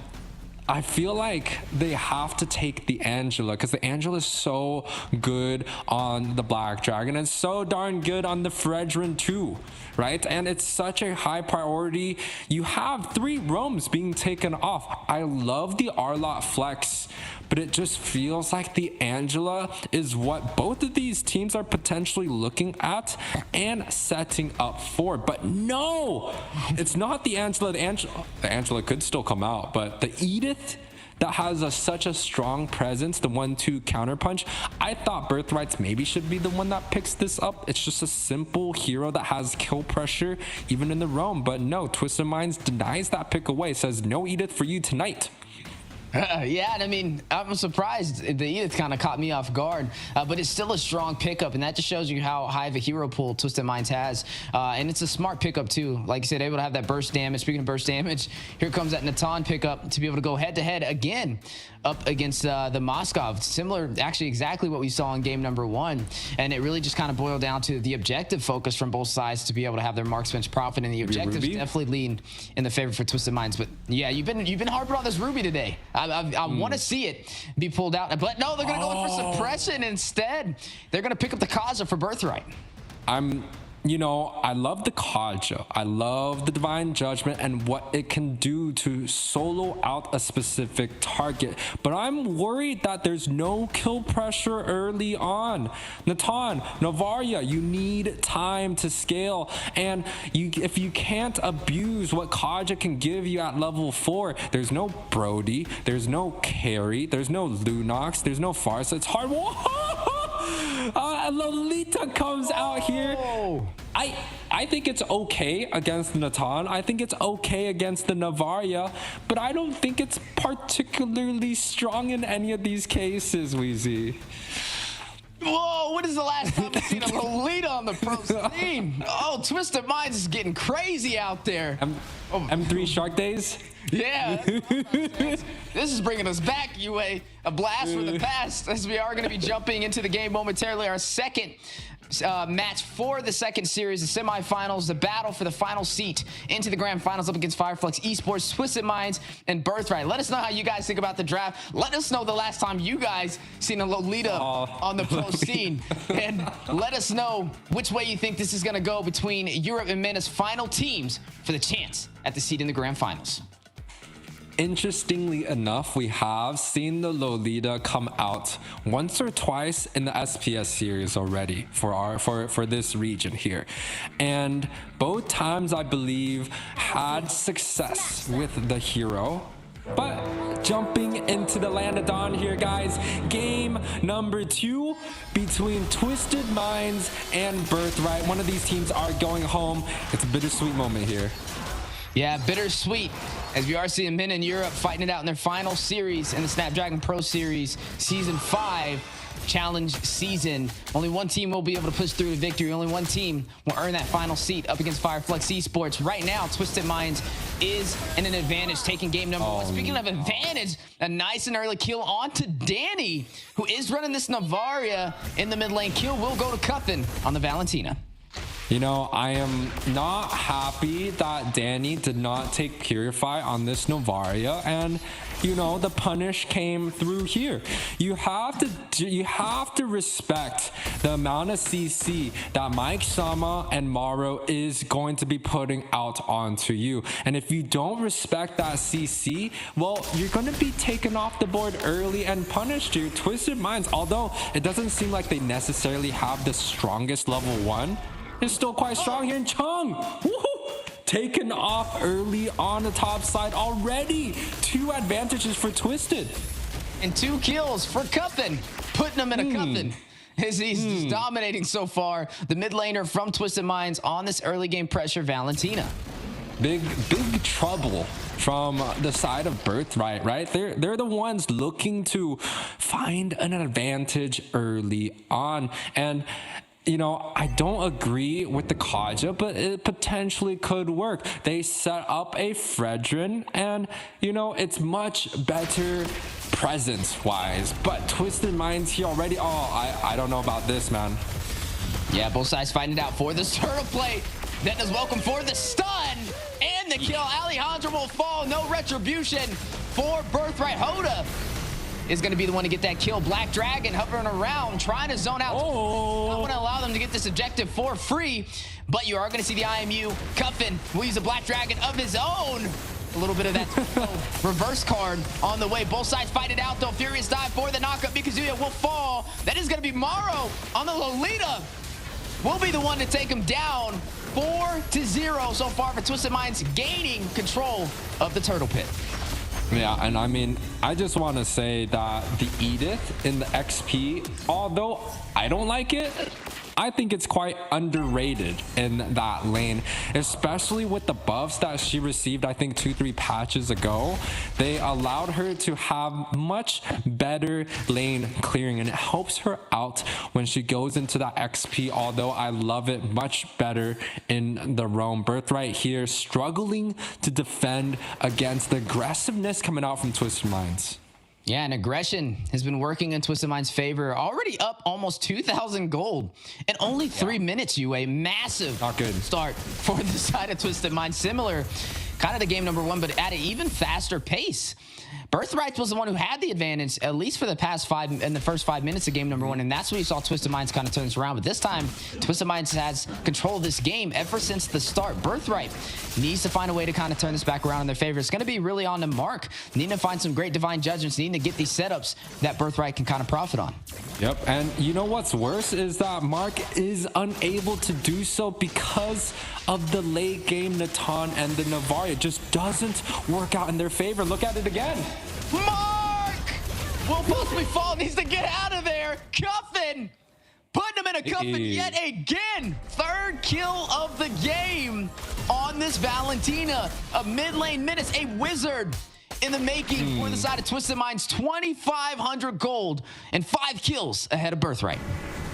I feel like they have to take the Angela because the Angela is so good on the Black Dragon and so darn good on the Fredrin too, right? And it's such a high priority. You have 3 roams being taken off. I love the Arlott flex, but it just feels like the Angela is what both of these teams are potentially looking at and setting up for. But no, it's not the Angela. The Angela could still come out, but the Edith that has such a strong presence, the 1-2 counterpunch, I thought Birthrights maybe should be the one that picks this up. It's just a simple hero that has kill pressure even in the roam, but no, Twisted Minds denies that pick away, says no Edith for you tonight. Yeah, and I mean, I'm surprised the Edith kind of caught me off guard, but it's still a strong pickup, and that just shows you how high of a hero pool Twisted Minds has, and it's a smart pickup too. Like you said, able to have that burst damage. Speaking of burst damage, here comes that Natan pickup to be able to go head-to-head again up against the Moskov. Similar, actually exactly what we saw in game number 1, and it really just kind of boiled down to the objective focus from both sides to be able to have their marksman's profit, and the objectives definitely lean in the favor for Twisted Minds. But yeah, you've been harping on this Ruby today. I want to see it be pulled out, but no, they're going to go in for suppression instead. They're going to pick up the Kaza for Birthright. You know, I love the Kaja. I love the Divine Judgment and what it can do to solo out a specific target. But I'm worried that there's no kill pressure early on. Natan, Navaria, you need time to scale. And if you can't abuse what Kaja can give you at level 4, there's no Brody, there's no Carry, there's no Lunox, there's no Farsa. It's hard. Lolita comes out here. I think it's okay against Natan. I think it's okay against the Navaria, but I don't think it's particularly strong in any of these cases, Weezy. Whoa, when is the last time we've seen a Lolita on the pro scene? Oh, Twisted Minds is getting crazy out there. M3 Shark Days? Yeah. This is bringing us back, UA. A blast from the past, as we are going to be jumping into the game momentarily. Our second match for the second series, the semifinals, the battle for the final seat into the grand finals up against Flux, Esports, Twisted Minds, and Birthright. Let us know how you guys think about the draft. Let us know the last time you guys seen a Lolita on the pro scene. And let us know which way you think this is going to go between Europe and MENA's final teams for the chance at the seat in the grand finals. Interestingly enough, we have seen the Lolita come out once or twice in the SPS series already for this region here, and both times I believe had success with the hero. But jumping into the land of dawn here, guys, game number 2 between Twisted Minds and Birthright. One of these teams are going home. It's a bittersweet moment here. Yeah, bittersweet, as we are seeing men in Europe fighting it out in their final series in the Snapdragon Pro Series Season 5 Challenge Season. Only one team will be able to push through to victory. Only one team will earn that final seat up against Flux Esports. Right now, Twisted Minds is in an advantage, taking game number 1. Speaking of advantage, a nice and early kill onto Danny, who is running this Navaria in the mid lane. Kill will go to Cuffin on the Valentina. You know, I am not happy that Danny did not take Purify on this Novaria, and you know, the punish came through here. You have to respect the amount of CC that Mike Sama and Maro is going to be putting out onto you. And if you don't respect that CC, well, you're going to be taken off the board early and punished. Your Twisted Minds, although it doesn't seem like they necessarily have the strongest level 1, is still quite strong here in Chung. Woohoo! Taken off early on the top side already. 2 advantages for Twisted. And 2 kills for Cuffin, putting him in a Cuffin. As he's just dominating so far. The mid laner from Twisted Minds on this early game pressure, Valentina. Big trouble from the side of Birthright, right? They're the ones looking to find an advantage early on. And you know, I don't agree with the Kaja, but it potentially could work. They set up a Fredrin, and, you know, it's much better presence-wise. But Twisted Minds here already, I don't know about this, man. Yeah, both sides fighting it out for this turtle play. Then is welcome for the stun and the kill. Alejandro will fall, no retribution for Birthright. Hoda is going to be the one to get that kill. Black Dragon hovering around, trying to zone out. Not want to allow them to get this objective for free, but you are going to see the IMU. Cuffin will use a Black Dragon of his own. A little bit of that reverse card on the way. Both sides fight it out, though. Furious dive for the knockup. Mikazuya will fall. That is going to be Maro on the Lolita. Will be the one to take him down. 4-0 so far for Twisted Minds, gaining control of the Turtle Pit. Yeah, and I mean, I just want to say that the Edith in the XP, although I don't like it, I think it's quite underrated in that lane, especially with the buffs that she received, I think 2-3 patches ago. They allowed her to have much better lane clearing, and it helps her out when she goes into that XP, although I love it much better in the roam. Birthright here struggling to defend against the aggressiveness coming out from Twisted Minds. Yeah, and aggression has been working in Twisted Mind's favor. Already up almost 2,000 gold in only 3 minutes, UA. Massive Not good. start for the side of Twisted Mind. Similar, kind of the game number one, but at an even faster pace. Birthright was the one who had the advantage, at least for the first 5 minutes of game number one, and that's when you saw Twisted Minds kind of turn this around. But this time, Twisted Minds has control of this game ever since the start. Birthright needs to find a way to kind of turn this back around in their favor. It's going to be really on the Mark. Needing to find some great divine judgments, needing to get these setups that Birthright can kind of profit on. Yep, and you know what's worse is that Mark is unable to do so because of the late game Natan and the Navarre. It just doesn't work out in their favor. Look at it again. Mark will possibly fall, needs to get out of there. Cuffin, putting him in a cuffin yet again. Third kill of the game on this Valentina. A mid lane menace, a wizard in the making for the side of Twisted Minds. 2,500 gold and 5 kills ahead of Birthright.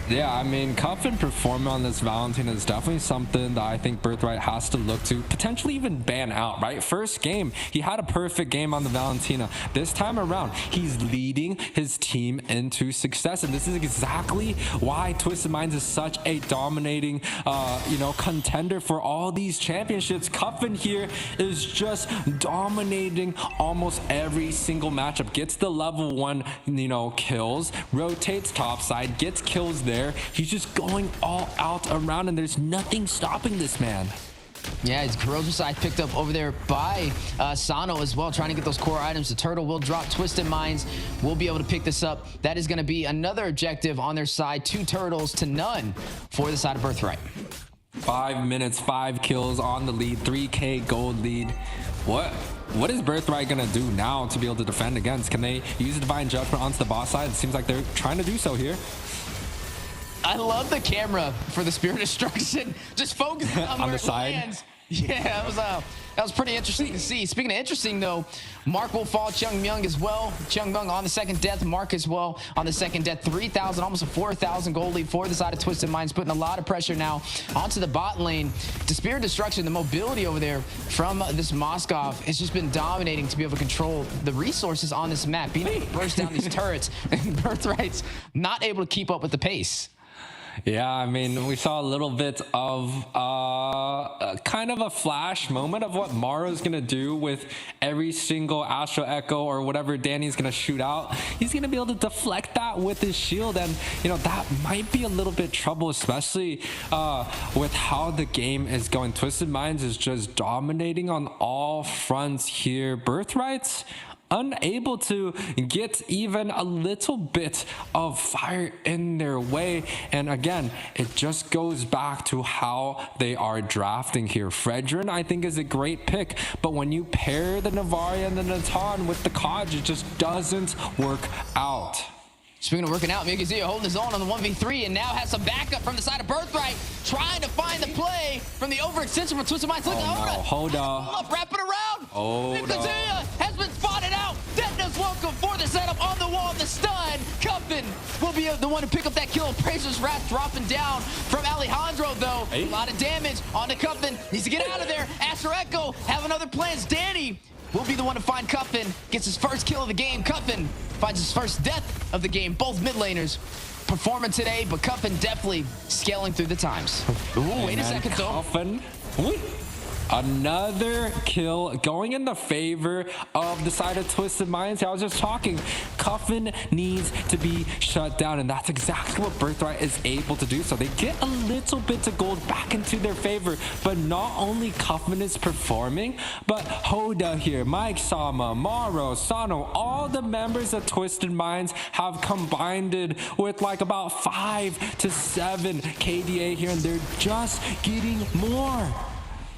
Yeah, I mean, Cuffin performing on this Valentina is definitely something that I think Birthright has to look to potentially even ban out, right? First game, he had a perfect game on the Valentina. This time around, he's leading his team into success, and this is exactly why Twisted Minds is such a dominating, contender for all these championships. Cuffin here is just dominating almost every single matchup. Gets the level 1, kills, rotates topside, gets kills there. He's just going all out around, and there's nothing stopping this man. Yeah, his corrosive side picked up over there by Sano as well, trying to get those core items. The turtle will drop. Twisted Minds will be able to pick this up. That is going to be another objective on their side. 2 turtles to none for the side of Birthright. 5 minutes, 5 kills on the lead, 3K gold lead. What is Birthright gonna do now to be able to defend against? Can they use Divine Judgment onto the boss side? It seems like they're trying to do so here. I love the camera for the Spirit Destruction. Just focusing on where the it side. lands. Yeah, that was pretty interesting to see. Speaking of interesting, though, Mark will fall. Chung Myung as well. Chung Myung on the second death. Mark as well on the second death. 3,000, almost a 4,000 gold lead for the side of Twisted Minds, putting a lot of pressure now onto the bot lane. The Spirit Destruction, the mobility over there from this Moskov has just been dominating to be able to control the resources on this map, being able to burst down these turrets, and Birthright's not able to keep up with the pace. Yeah, I mean, we saw a little bit of kind of a flash moment of what Maro's going to do with every single Astro Echo or whatever Danny's going to shoot out. He's going to be able to deflect that with his shield, and, that might be a little bit trouble, especially with how the game is going. Twisted Minds is just dominating on all fronts here. Birthrights unable to get even a little bit of fire in their way. And again, it just goes back to how they are drafting here. Fredrin, I think, is a great pick, but when you pair the Navarre and the Natan with the Kaj, it just doesn't work out. Speaking of working out, Miyagi holding his own on the 1v3 and now has some backup from the side of Birthright, trying to find the play from the overextension from Twisted Minds. Look, hold up. Wrap it around. Miyagi has been spotted out. Deadness welcome for the setup on the wall. The stun. Cuffin will be the one to pick up that kill. Appraiser's Wrath dropping down from Alejandro, though. A lot of damage on the Cuffin. Needs to get out of there. Astro Echo have another plans. Danny will be the one to find Cuffin. Gets his first kill of the game. Cuffin finds his first death of the game. Both mid laners performing today, but Cuffin definitely scaling through the times. Ooh, wait a second, though. Cuffin. Another kill going in the favor of the side of Twisted Minds. I was just talking. Cuffin needs to be shut down, and that's exactly what Birthright is able to do. So they get a little bit of gold back into their favor, but not only Cuffin is performing, but Hoda here, Mike Sama, Maro, Sano, all the members of Twisted Minds have combined with like about 5 to 7 KDA here, and they're just getting more.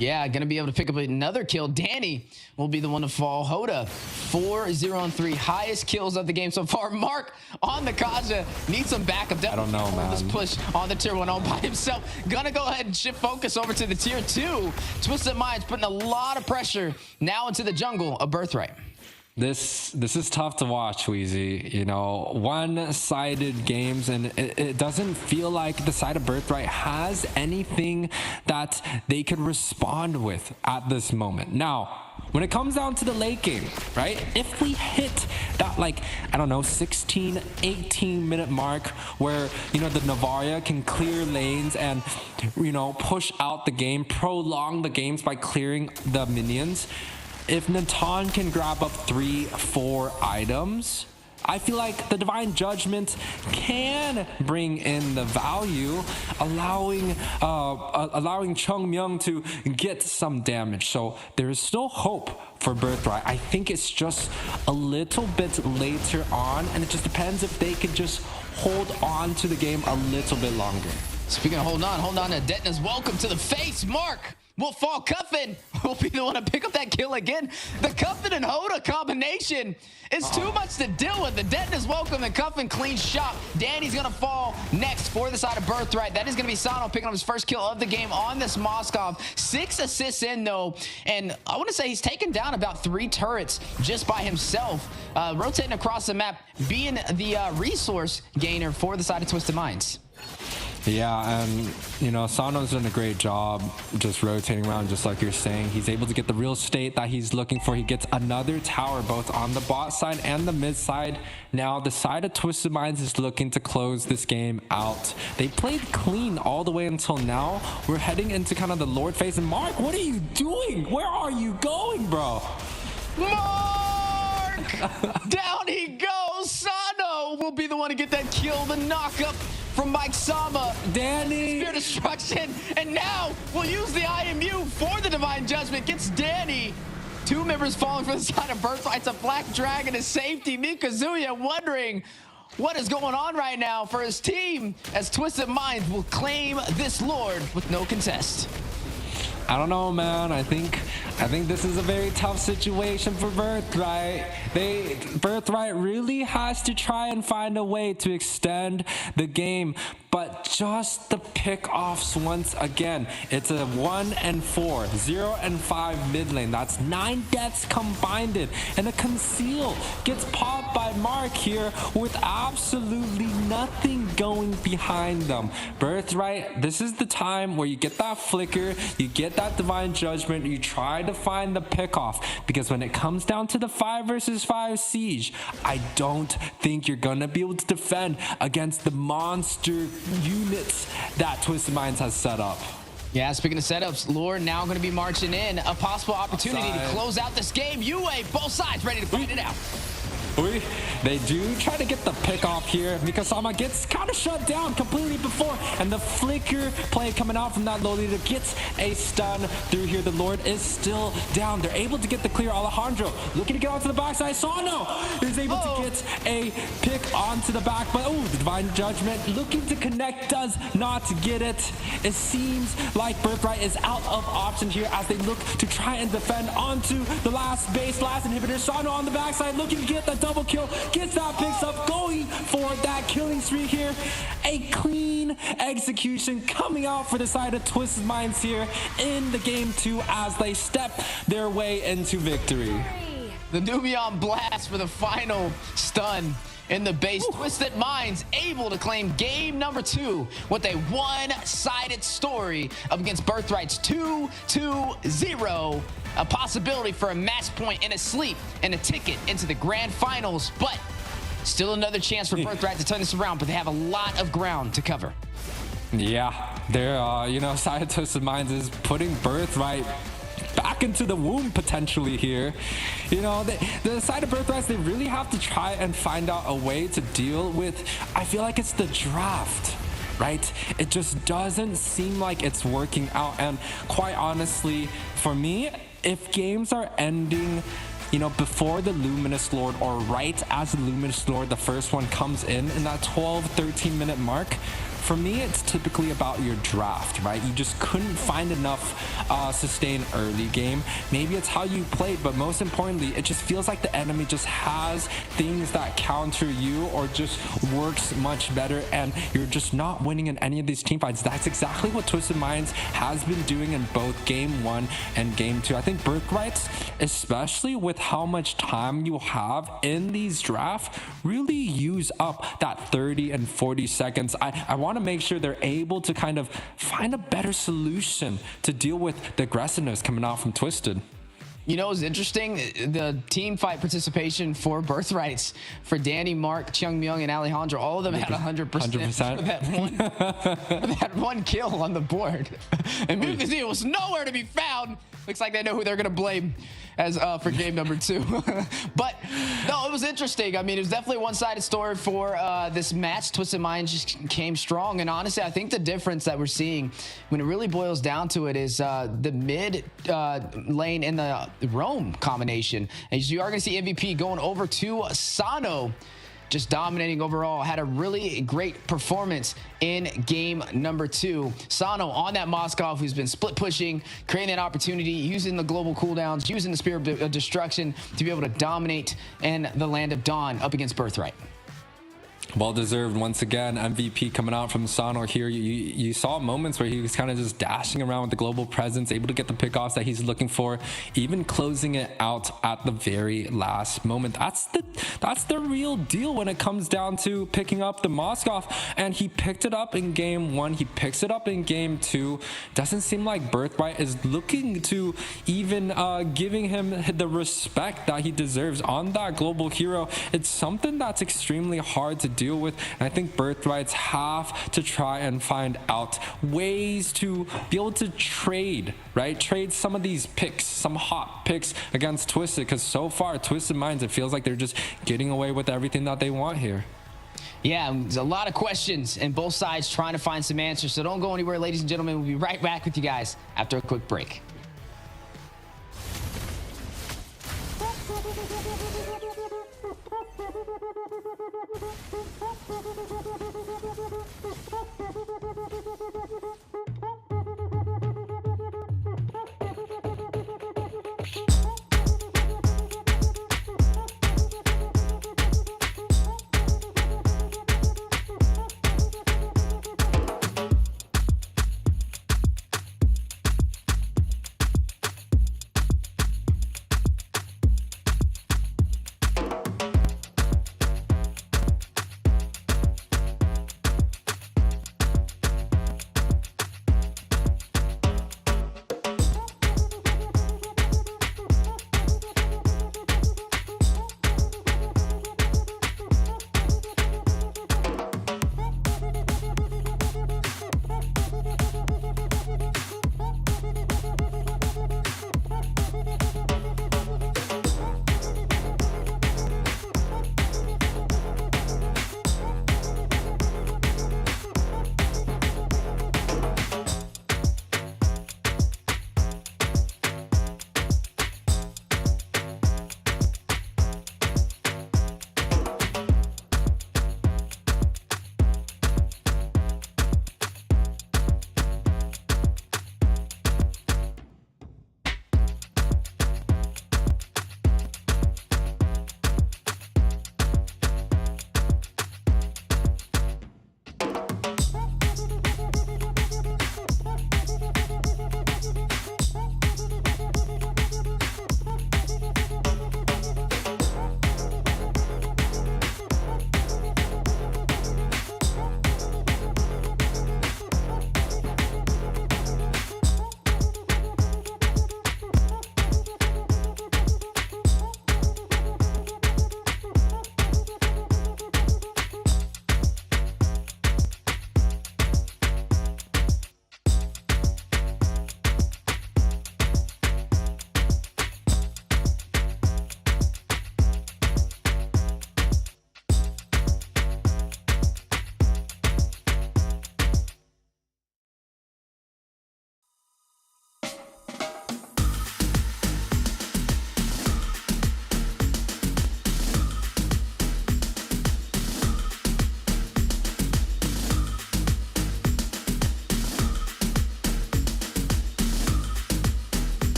Yeah, gonna be able to pick up another kill. Danny will be the one to fall. Hoda, 4-0-3, highest kills of the game so far. Mark on the Kaja, needs some backup. I don't know, man. This push on the tier 1 all by himself. Gonna go ahead and shift focus over to the tier 2. Twisted Minds putting a lot of pressure now into the jungle of Birthright. This is tough to watch, Wheezy. You know, one-sided games, and it doesn't feel like the side of Birthright has anything that they could respond with at this moment. Now, when it comes down to the late game, right? If we hit that, like, I don't know, 16, 18 minute mark where, you know, the Navaria can clear lanes and, you know, push out the game, prolong the games by clearing the minions. If Natan can grab up 3-4 items, I feel like the Divine Judgment can bring in the value, allowing Chung Myung to get some damage. So there is still hope for Birthright. I think it's just a little bit later on, and it just depends if they could just hold on to the game a little bit longer. Speaking of hold on to Detna's welcome to the face. Mark will fall. Cuffin will be the one to pick up that kill again. The Cuffin and Hoda combination is too much to deal with. The Detna's welcome and Cuffin clean shot. Danny's gonna fall next for the side of Birthright. That is gonna be Sano picking up his first kill of the game on this Moskov. 6 assists in though, and I want to say he's taken down about 3 turrets just by himself, rotating across the map, being the resource gainer for the side of Twisted Minds. Yeah, and you know, Sano's done a great job just rotating around, just like you're saying. He's able to get the real estate that he's looking for. He gets another tower both on the bot side and the mid side. Now the side of Twisted Minds is looking to close this game out. They played clean all the way until now. We're heading into kind of the Lord phase. And Mark, what are you doing? Where are you going, bro? Mark! Down he goes. Sano will be the one to get that kill, the knockup from Mike Sama. Danny! Spear destruction, and now we'll use the IMU for the Divine Judgment. Gets Danny. 2 members falling for the side of Birthright. It's a Black Dragon to safety. Mikazuya wondering what is going on right now for his team as Twisted Minds will claim this Lord with no contest. I don't know, man. I think this is a very tough situation for Birthright. Birthright really has to try and find a way to extend the game, but just the pickoffs once again. It's a 1-4, 0-5 mid lane. That's 9 deaths combined, and a conceal gets popped by Mark here with absolutely nothing going behind them. Birthright, this is the time where you get that flicker, you get that Divine Judgment, you try to find the pickoff, because when it comes down to the 5 versus 5 siege, I don't think you're gonna be able to defend against the monster units that Twisted Minds has set up. Yeah, speaking of setups, Lord now going to be marching in. A possible opportunity to close out this game. UA, both sides ready to fight it out. They do try to get the pick off here. Mikasama gets kind of shut down completely before, and the flicker play coming out from that Lolita gets a stun through here. The Lord is still down. They're able to get the clear. Alejandro looking to get onto the backside. Sano is able to get a pick onto the back, but the Divine Judgment looking to connect, does not get it. It seems like Birthright is out of option here as they look to try and defend onto the last base, last inhibitor. Sano on the backside looking to get the double kill, gets that picks up, going for that killing spree here. A clean execution coming out for the side of Twisted Minds here in the game 2 as they step their way into victory. The Nubian blast for the final stun in the base. Twisted Minds able to claim game number 2 with a one-sided story up against Birthright's 2-2-0. A possibility for a match point and a sleep and a ticket into the grand finals, but still another chance for Birthright to turn this around, but they have a lot of ground to cover. Yeah, they're, side of Twisted Minds is putting Birthright back into the womb potentially here. The side of Birthright, they really have to try and find out a way to deal with, I feel like it's the draft, right? It just doesn't seem like it's working out. And quite honestly, for me, if games are ending before the Luminous Lord or right as the Luminous Lord, the first one comes in that 12-13 minute mark, for me, it's typically about your draft, right? You just couldn't find enough sustain early game. Maybe it's how you played, but most importantly, it just feels like the enemy just has things that counter you or just works much better, and you're just not winning in any of these team fights. That's exactly what Twisted Minds has been doing in both game 1 and game 2. I think Birthrights, especially with how much time you have in these drafts, really use up that 30 and 40 seconds. I want to make sure they're able to kind of find a better solution to deal with the aggressiveness coming out from Twisted. You know, it's interesting, the team fight participation for Birthrights, for Danny, Mark, Chung Myung, and Alejandro, all of them had 100% for that one kill on the board. And Mukazee was nowhere to be found. Looks like they know who they're going to blame as for game number 2. But no, it was interesting. I mean, it was definitely a one-sided story for this match. Twisted Minds just came strong. And honestly, I think the difference that we're seeing when it really boils down to it is the mid lane and the roam combination. As you are going to see MVP going over to Sano, just dominating overall. Had a really great performance in game number 2. Sano on that Moskov, who's been split pushing, creating that opportunity, using the global cooldowns, using the Spear of Destruction to be able to dominate in the Land of Dawn up against Birthright. Well deserved once again. MVP coming out from Sano here. You saw moments where he was kind of just dashing around with the global presence, able to get the pickoffs that he's looking for, even closing it out at the very last moment. That's the real deal when it comes down to picking up the Moskov. And he picked it up in game 1. He picks it up in game 2. Doesn't seem like Birthright is looking to even giving him the respect that he deserves on that global hero. It's something that's extremely hard to deal with, and I think Birthrights have to try and find out ways to be able to trade some of these picks, some hot picks against Twisted, because so far Twisted Minds, it feels like they're just getting away with everything that they want here. Yeah, there's a lot of questions and both sides trying to find some answers, so don't go anywhere, ladies and gentlemen. We'll be right back with you guys after a quick break.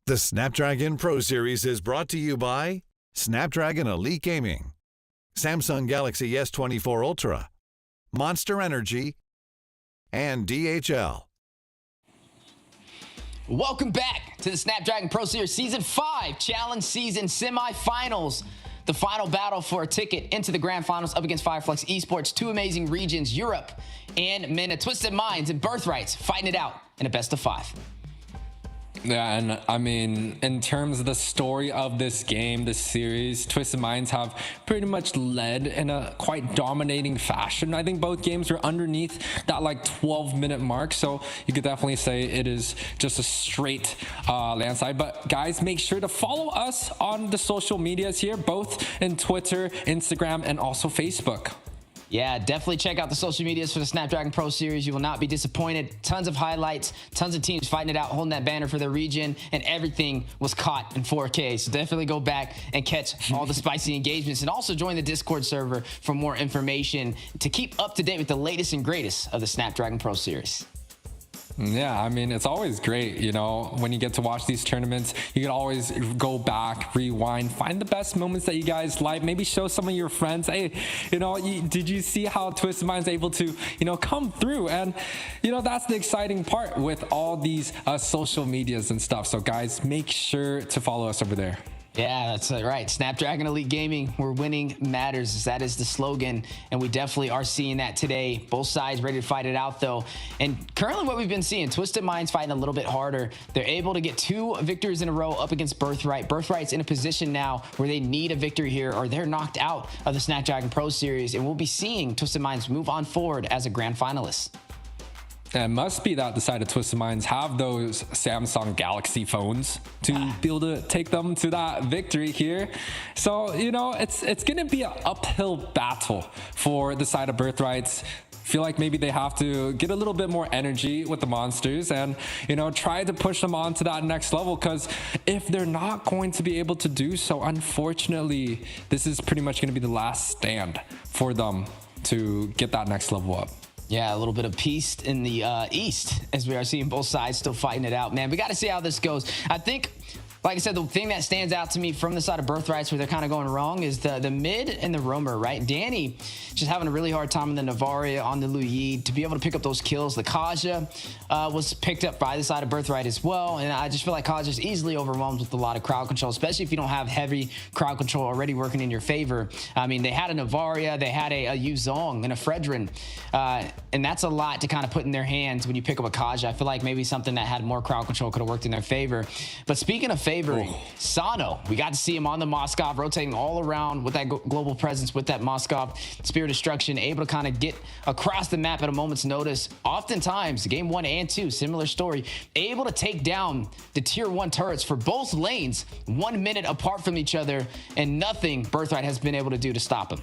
The Snapdragon Pro Series is brought to you by Snapdragon Elite Gaming, Samsung Galaxy S24 Ultra, Monster Energy, and DHL. Welcome back to the Snapdragon Pro Series Season 5 Challenge Season Semifinals. The final battle for a ticket into the Grand Finals up against Flux Esports. Two amazing regions, Europe and EMEA. Twisted Minds and Birthrights fighting it out in a best of 5. Yeah, and I mean, in terms of the story of this game, this series, Twisted Minds have pretty much led in a quite dominating fashion. I think both games were underneath that like 12-minute mark, so you could definitely say it is just a straight landslide. But guys, make sure to follow us on the social medias here, both in Twitter, Instagram, and also Facebook. Yeah, definitely check out the social medias for the Snapdragon Pro Series. You will not be disappointed. Tons of highlights, tons of teams fighting it out, holding that banner for their region, and everything was caught in 4K. So definitely go back and catch all the spicy engagements, and also join the Discord server for more information to keep up to date with the latest and greatest of the Snapdragon Pro Series. Yeah, I mean, it's always great, you know, when you get to watch these tournaments. You can always go back, rewind, find the best moments that you guys like, maybe show some of your friends, hey, you know, did you see how Twisted Mind's able to, you know, come through? And, you know, that's the exciting part with all these social medias and stuff. So guys, make sure to follow us over there. Yeah, that's right. Snapdragon Elite Gaming, where winning matters. That is the slogan, and we definitely are seeing that today. Both sides ready to fight it out, though. And currently what we've been seeing, Twisted Minds fighting a little bit harder. They're able to get 2 victories in a row up against Birthright. Birthright's in a position now where they need a victory here, or they're knocked out of the Snapdragon Pro Series, and we'll be seeing Twisted Minds move on forward as a grand finalist. And it must be that the side of Twisted Minds have those Samsung Galaxy phones to be able to take them to that victory here. So, you know, it's going to be an uphill battle for the side of Birthrights. Feel like maybe they have to get a little bit more energy with the monsters and, you know, try to push them on to that next level, because if they're not going to be able to do so, unfortunately, this is pretty much going to be the last stand for them to get that next level up. Yeah, a little bit of peace in the East, as we are seeing both sides still fighting it out. Man, we got to see how this goes. I think, like I said, the thing that stands out to me from the side of Birthrights where they're kind of going wrong is the mid and the roamer, right? Danny just having a really hard time in the Navaria on the Luyi to be able to pick up those kills. The Kaja was picked up by the side of Birthright as well, and I just feel like Kaja's easily overwhelmed with a lot of crowd control, especially if you don't have heavy crowd control already working in your favor. I mean, they had a Navaria, they had a Yuzong and a Fredrin, and that's a lot to kind of put in their hands when you pick up a Kaja. I feel like maybe something that had more crowd control could have worked in their favor. But speaking of favoring, Sano, we got to see him on the Moskov, rotating all around with that global presence, with that Moskov Spear Destruction, able to kind of get across the map at a moment's notice. Oftentimes, game 1 and 2, similar story, able to take down the tier 1 turrets for both lanes 1 minute apart from each other, and nothing Birthright has been able to do to stop him.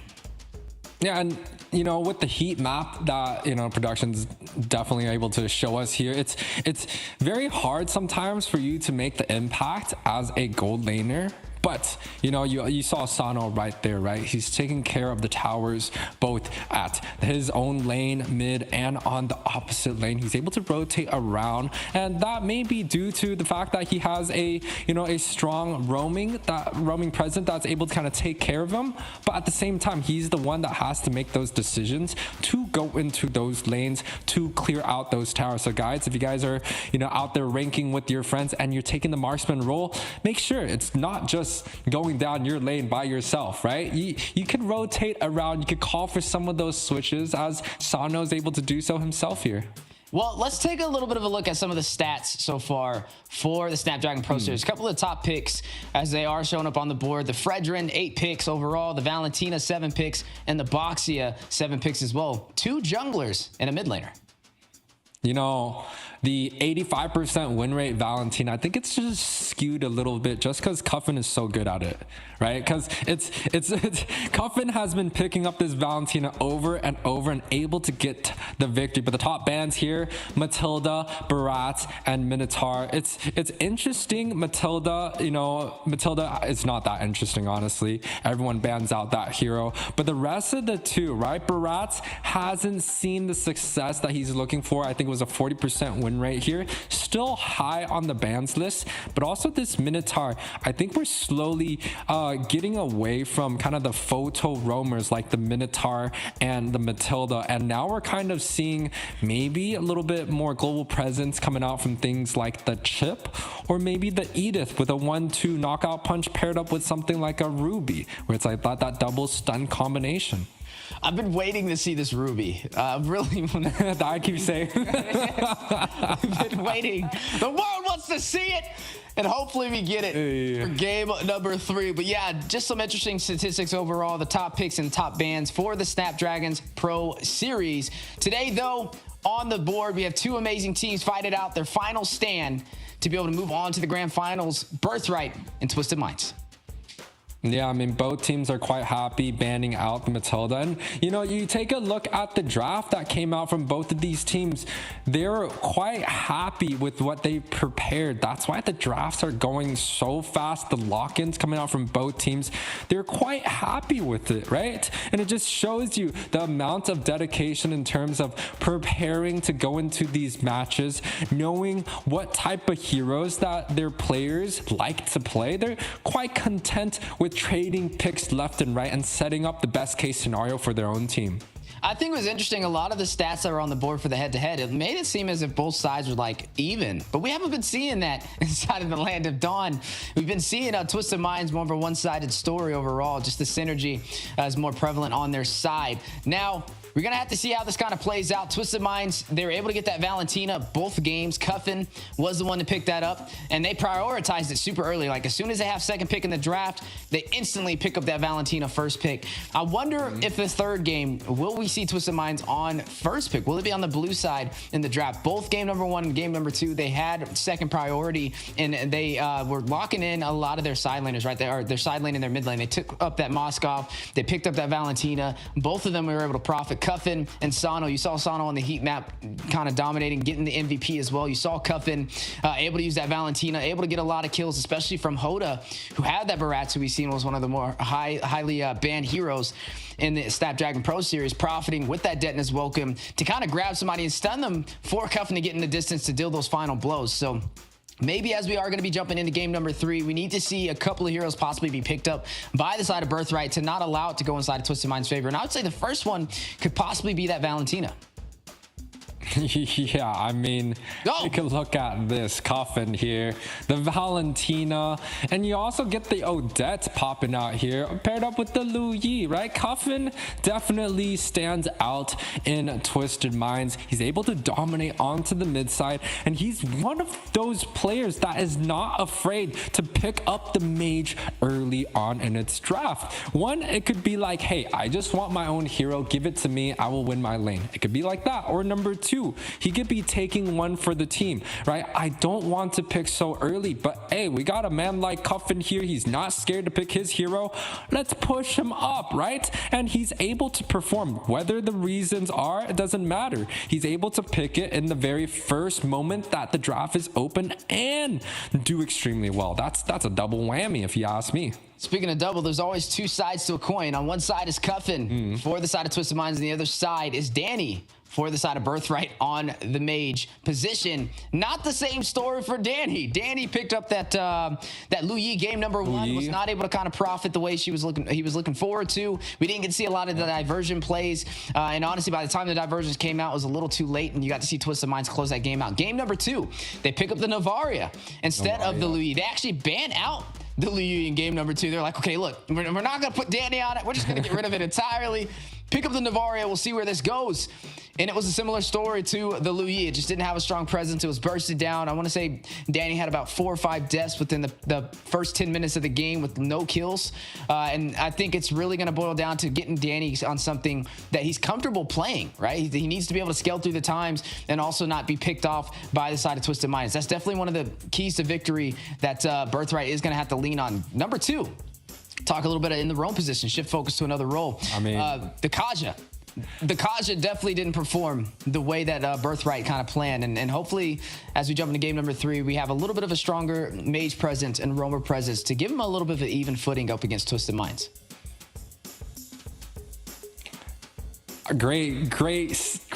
Yeah, and you know, with the heat map that, you know, production's definitely able to show us here, it's very hard sometimes for you to make the impact as a gold laner. But, you know, you saw Sano right there, right? He's taking care of the towers, both at his own lane, mid, and on the opposite lane. He's able to rotate around, and that may be due to the fact that he has a, you know, a strong roaming presence that's able to kind of take care of him. But at the same time, he's the one that has to make those decisions to go into those lanes to clear out those towers. So guys, if you guys are, you know, out there ranking with your friends and you're taking the marksman role, make sure it's not just going down your lane by yourself, right? You can rotate around, you could call for some of those switches, as Sano is able to do so himself here. Well, let's take a little bit of a look at some of the stats so far for the Snapdragon Pro Series. A couple of top picks as they are showing up on the board. The Fredrin, 8 picks overall. The Valentina, 7 picks. And the Boxia, 7 picks as well. 2 junglers and a mid laner. You know, the 85% win rate Valentina, I think it's just skewed a little bit just because Cuffin is so good at it, right? Because it's Cuffin has been picking up this Valentina over and over and able to get the victory. But the top bans here, Matilda, Barat, and Minotaur. It's interesting. Matilda, you know, Matilda is not that interesting, honestly. Everyone bans out that hero. But the rest of the two, right? Barat hasn't seen the success that he's looking for. I think think it was a 40% win rate here. Still high on the bans list, but also this Minotaur, I think we're slowly getting away from kind of the photo roamers like the Minotaur and the Matilda, and now we're kind of seeing maybe a little bit more global presence coming out from things like the Chip, or maybe the Edith with a 1-2 knockout punch paired up with something like a Ruby, where it's like that double stun combination. I've been waiting to see this Ruby. Really, I keep saying. I've been waiting. The world wants to see it, and hopefully we get it for game number 3. But yeah, just some interesting statistics overall. The top picks and top bans for the Snapdragon's Pro Series. Today, though, on the board, we have 2 amazing teams fighting out their final stand to be able to move on to the grand finals, Birthright and Twisted Minds. Yeah, I mean, both teams are quite happy banning out the Matilda. And, you know, you take a look at the draft that came out from both of these teams. They're quite happy with what they prepared. That's why the drafts are going so fast. The lock-ins coming out from both teams, they're quite happy with it, right? And it just shows you the amount of dedication in terms of preparing to go into these matches, knowing what type of heroes that their players like to play. They're quite content with trading picks left and right and setting up the best case scenario for their own team. I think it was interesting. A lot of the stats that were on the board for the head-to-head, it made it seem as if both sides were like even, but we haven't been seeing that inside of the Land of Dawn. We've been seeing Twisted Minds more of a one-sided story overall. Just the synergy is more prevalent on their side. Now, we're going to have to see how this kind of plays out. Twisted Minds, they were able to get that Valentina both games. Cuffin was the one to pick that up, and they prioritized it super early. Like, as soon as they have second pick in the draft, they instantly pick up that Valentina first pick. I wonder if the third game, will we see Twisted Minds on first pick? Will it be on the blue side in the draft? Both game number 1 and game number 2, they had second priority, and they were locking in a lot of their side laners, right? Their side lane and their mid lane. They took up that Moskov. They picked up that Valentina. Both of them were able to profit. Cuffin and Sano. You saw Sano on the heat map kind of dominating, getting the MVP as well. You saw Cuffin able to use that Valentina, able to get a lot of kills, especially from Hoda, who had that Baratz, who we've seen was one of the more highly banned heroes in the Snapdragon Pro Series, profiting with that Detna's Welcome to kind of grab somebody and stun them for Cuffin to get in the distance to deal those final blows. So maybe as we are going to be jumping into game number 3, we need to see a couple of heroes possibly be picked up by the side of Birthright to not allow it to go inside of Twisted Mind's favor. And I would say the first one could possibly be that Valentina. Yeah, I mean, take a look at this Cuffin here, the Valentina, and you also get the Odette popping out here, paired up with the Lu Yi, right? Cuffin definitely stands out in Twisted Minds. He's able to dominate onto the mid side, and he's one of those players that is not afraid to pick up the mage early on in its draft. One, it could be like, hey, I just want my own hero, give it to me, I will win my lane. It could be like that. Or number 2, he could be taking one for the team, right? I don't want to pick so early, but hey, we got a man like Cuffin here. He's not scared to pick his hero. Let's push him up, right? And he's able to perform. Whether the reasons are, it doesn't matter. He's able to pick it in the very first moment that the draft is open and do extremely well. That's a double whammy if you ask me. Speaking of double, there's always 2 sides to a coin. On one side is Cuffin for the side of Twisted Minds, and the other side is Danny for the side of Birthright on the mage position. Not the same story for Danny. Danny picked up that Lu Yi game number 1, was not able to kind of profit the way he was looking forward to. We didn't get to see a lot of the diversion plays, and honestly, by the time the diversions came out, it was a little too late, and you got to see Twisted Minds close that game out. Game number 2, they pick up the Navaria instead of the Lu Yi. They actually ban out the Lu Yi in game number 2. They're like, okay, look, we're not going to put Danny on it. We're just going to get rid of it entirely. Pick up the Navaria. We'll see where this goes. And it was a similar story to the Lu Yi. It just didn't have a strong presence. It was bursted down. I want to say Danny had about 4 or 5 deaths within the first 10 minutes of the game with no kills. And I think it's really going to boil down to getting Danny on something that he's comfortable playing, right? He needs to be able to scale through the times and also not be picked off by the side of Twisted Minds. That's definitely one of the keys to victory that Birthright is going to have to lean on. Number 2, talk a little bit in the roam position, shift focus to another role. I mean, the Kaja. The Kaja definitely didn't perform the way that Birthright kind of planned. And hopefully, as we jump into game number 3, we have a little bit of a stronger mage presence and roamer presence to give him a little bit of an even footing up against Twisted Minds. Great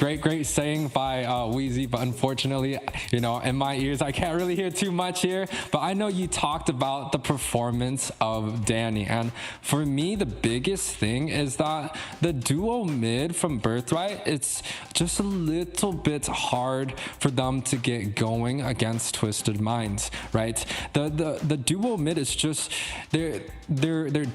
great saying by Wheezy, but unfortunately, you know, in my ears, I can't really hear too much here. But I know you talked about the performance of Danny, and for me, the biggest thing is that the duo mid from Birthright, it's just a little bit hard for them to get going against Twisted Minds, right? The duo mid is just they're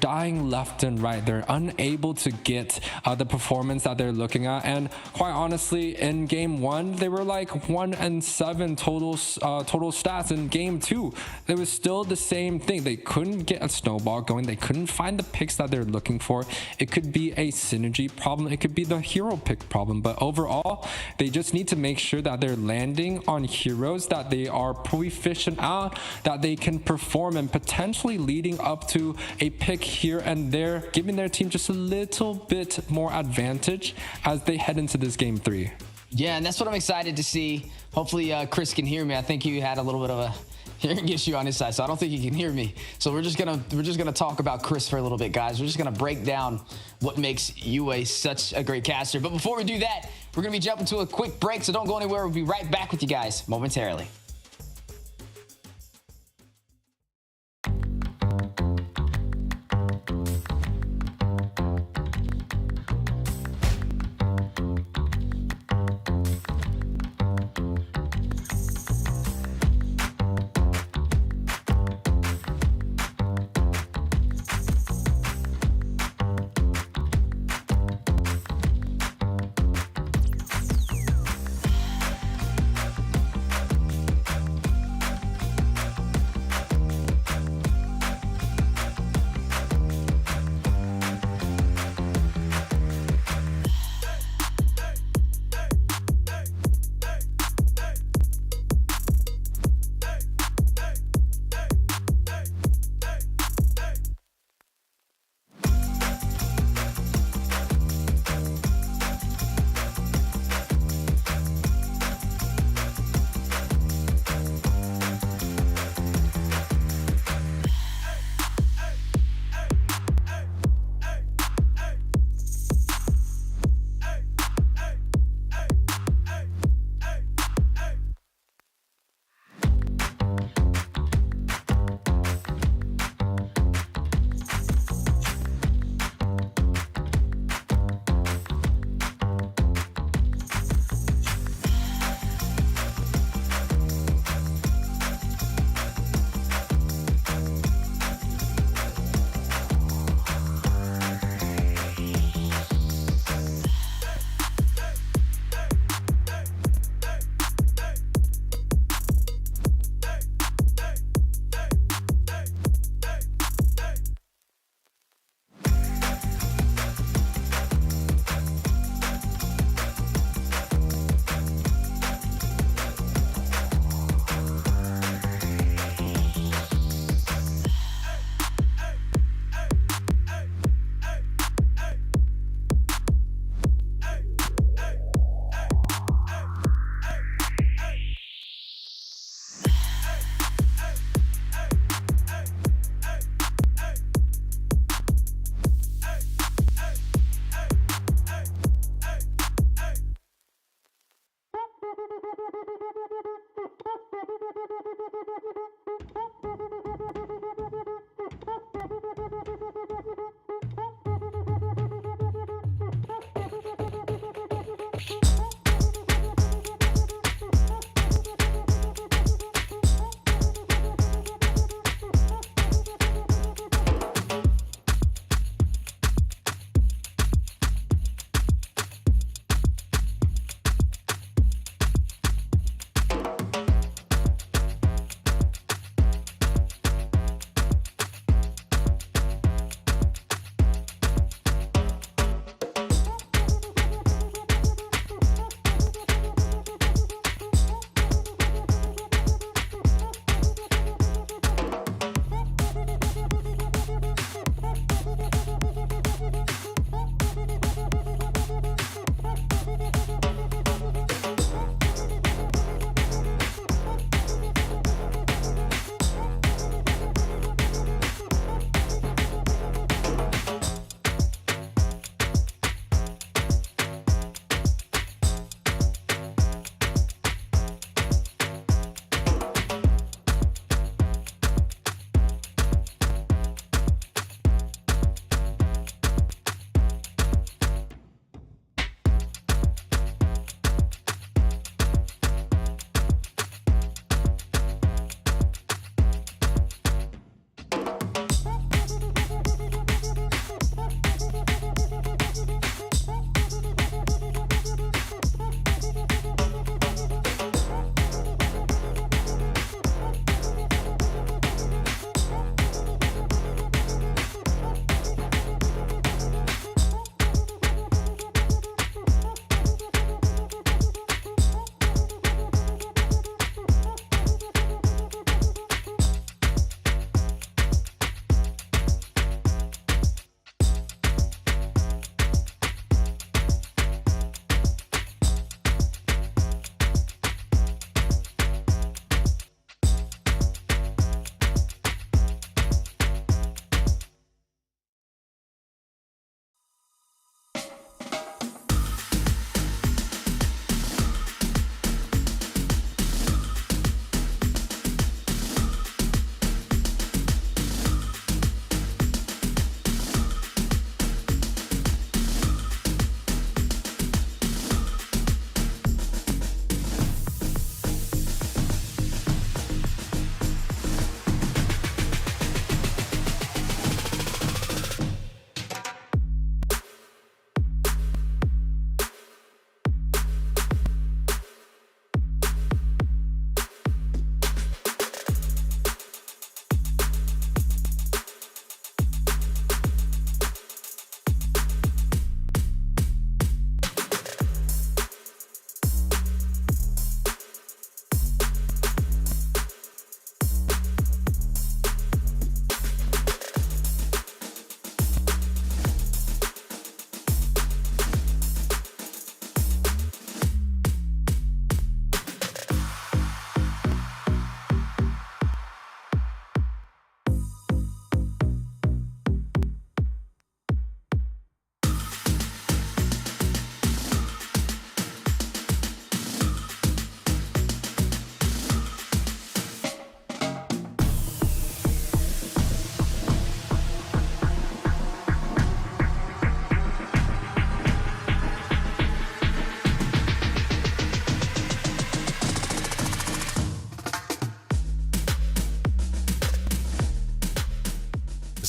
dying left and right. They're unable to get the performance that they're looking at, and quite honestly, in game 1 they were like 1-7 total stats. In game 2 it was still the same thing. They couldn't get a snowball going. They couldn't find the picks that they're looking for. It could be a synergy problem, it could be the hero pick problem, but overall they just need to make sure that they're landing on heroes that they are proficient at, that they can perform, and potentially leading up to a pick here and there, giving their team just a little bit more advantage as they head into this game 3. Yeah, and that's what I'm excited to see. Hopefully Chris can hear me. I think he had a little bit of a hearing issue on his side, so I don't think he can hear me. So we're just gonna talk about Chris for a little bit, guys. We're just gonna break down what makes UA such a great caster. But before we do that, we're gonna be jumping to a quick break, so don't go anywhere. We'll be right back with you guys momentarily.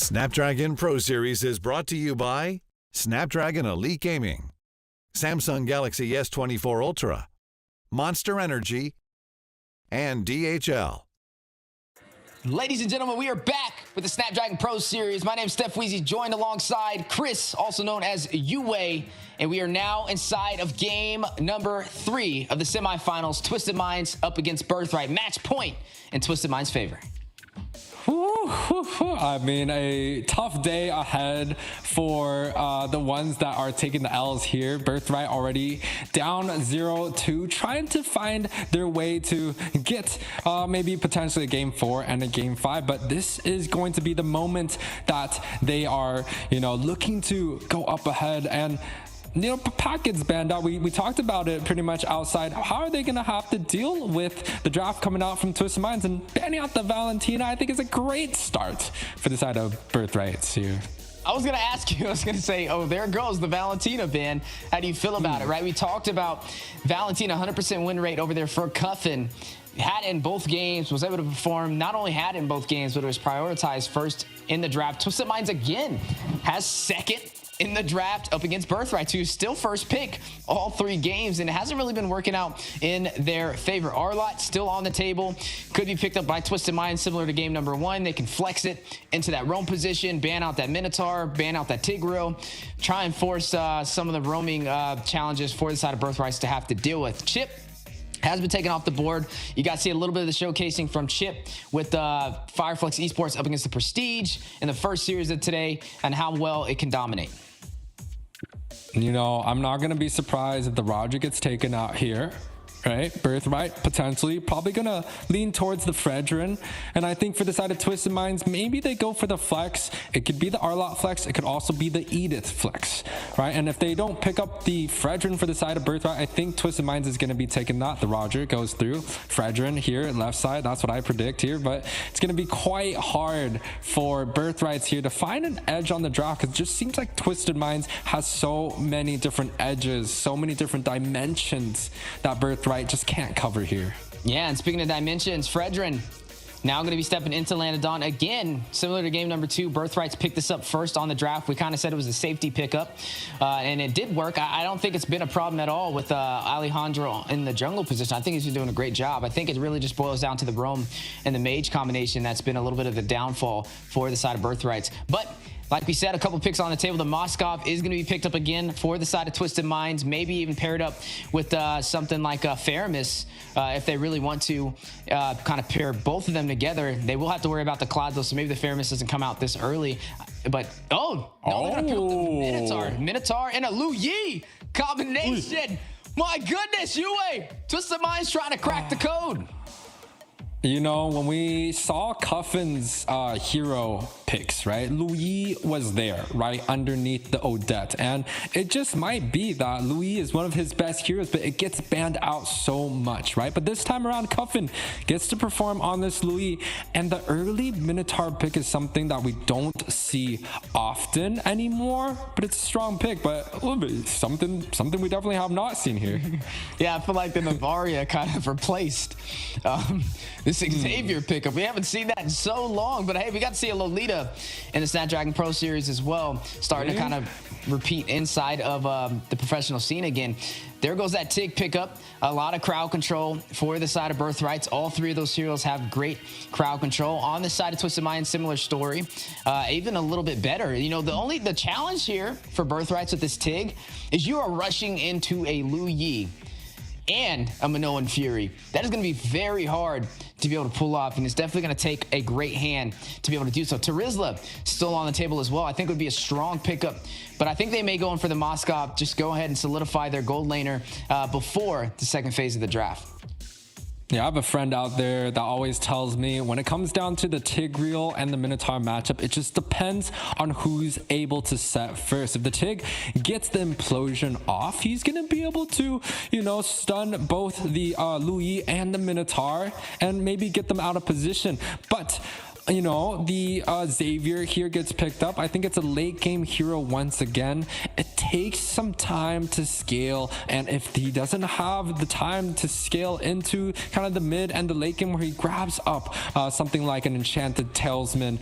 Snapdragon Pro Series is brought to you by Snapdragon Elite Gaming, Samsung Galaxy S24 Ultra, Monster Energy, and DHL. Ladies and gentlemen, we are back with the Snapdragon Pro Series. My name is Steph Weezy, joined alongside Chris, also known as Yue, and we are now inside of game number 3 of the semifinals. Twisted Minds up against Birthright. Match point in Twisted Minds' favor. I mean, a tough day ahead for the ones that are taking the L's here. Birthright already down 0-2, trying to find their way to get maybe potentially a game 4 and a game 5. But this is going to be the moment that they are, looking to go up ahead. And packets banned out. We talked about it pretty much outside. How are they going to have to deal with the draft coming out from Twisted Minds? And banning out the Valentina, I think, is a great start for the side of Birthrights here. I was going to ask you, I was going to say, oh, there goes the Valentina ban. How do you feel about it, right? We talked about Valentina, 100% win rate over there for Cuffin. Had it in both games, was able to perform, not only had it in both games, but it was prioritized first in the draft. Twisted Minds, again, has second in the draft up against Birthright, who's still first pick all 3 games, and it hasn't really been working out in their favor. Arlott still on the table, could be picked up by Twisted Minds, similar to game number 1. They can flex it into that roam position, ban out that Minotaur, ban out that Tigreal, try and force some of the roaming challenges for the side of Birthrights to have to deal with. Chip has been taken off the board. You got to see a little bit of the showcasing from Chip with Flux Esports up against the Prestige in the first series of today, and how well it can dominate. I'm not going to be surprised if the Roger gets taken out here, right? Birthright, potentially, probably going to lean towards the Fredrin. And I think for the side of Twisted Minds, maybe they go for the Flex. It could be the Arlott Flex. It could also be the Edith Flex, right? And if they don't pick up the Fredrin for the side of Birthright, I think Twisted Minds is going to be taking that. The Roger goes through Fredrin here, left side. That's what I predict here. But it's going to be quite hard for Birthrights here to find an edge on the draft, because it just seems like Twisted Minds has so many different edges, so many different dimensions that Birthright just can't cover here. Yeah, and speaking of dimensions, Fredrin now going to be stepping into Lanadon again, similar to game number 2. Birthrights picked this up first on the draft. We kind of said it was a safety pickup, and it did work. I don't think it's been a problem at all with Alejandro in the jungle position. I think he's been doing a great job. I think it really just boils down to the roam and the mage combination that's been a little bit of the downfall for the side of Birthrights. But like we said, a couple picks on the table. The Moskov is going to be picked up again for the side of Twisted Minds, maybe even paired up with something like Faramis if they really want to kind of pair both of them together. They will have to worry about the Cloud, though, so maybe the Faramis doesn't come out this early. But, they're going to pick up the Minotaur and a Lu Yi combination. My goodness, Yue! Twisted Minds trying to crack the code. When we saw Cuffin's hero picks, right? Louis was there, right underneath the Odette. And it just might be that Louis is one of his best heroes, but it gets banned out so much, right? But this time around, Cuffin gets to perform on this Louis. And the early Minotaur pick is something that we don't see often anymore, but it's a strong pick, but something we definitely have not seen here. Yeah, I feel like the Navaria kind of replaced this Xavier pickup. We haven't seen that in so long, but hey, we got to see a Lolita in the Snapdragon Pro Series as well, starting to kind of repeat inside of the professional scene again. There goes that Tig pickup. A lot of crowd control for the side of Birthrights. All 3 of those heroes have great crowd control. On the side of Twisted Minds, similar story, even a little bit better. The challenge here for Birthrights with this Tig is you are rushing into a Lu Yi and a Minoan Fury. That is going to be very hard to be able to pull off, and it's definitely going to take a great hand to be able to do so. Terizla still on the table as well. I think it would be a strong pickup, but I think they may go in for the Moskov, just go ahead and solidify their gold laner before the second phase of the draft. Yeah, I have a friend out there that always tells me when it comes down to the Tigreal and the Minotaur matchup, it just depends on who's able to set first. If the Tig gets the implosion off, he's going to be able to, stun both the Louis and the Minotaur and maybe get them out of position. But you know, the Xavier here gets picked up. I think it's a late game hero once again. It takes some time to scale, and if he doesn't have the time to scale into kind of the mid and the late game where he grabs up something like an enchanted talisman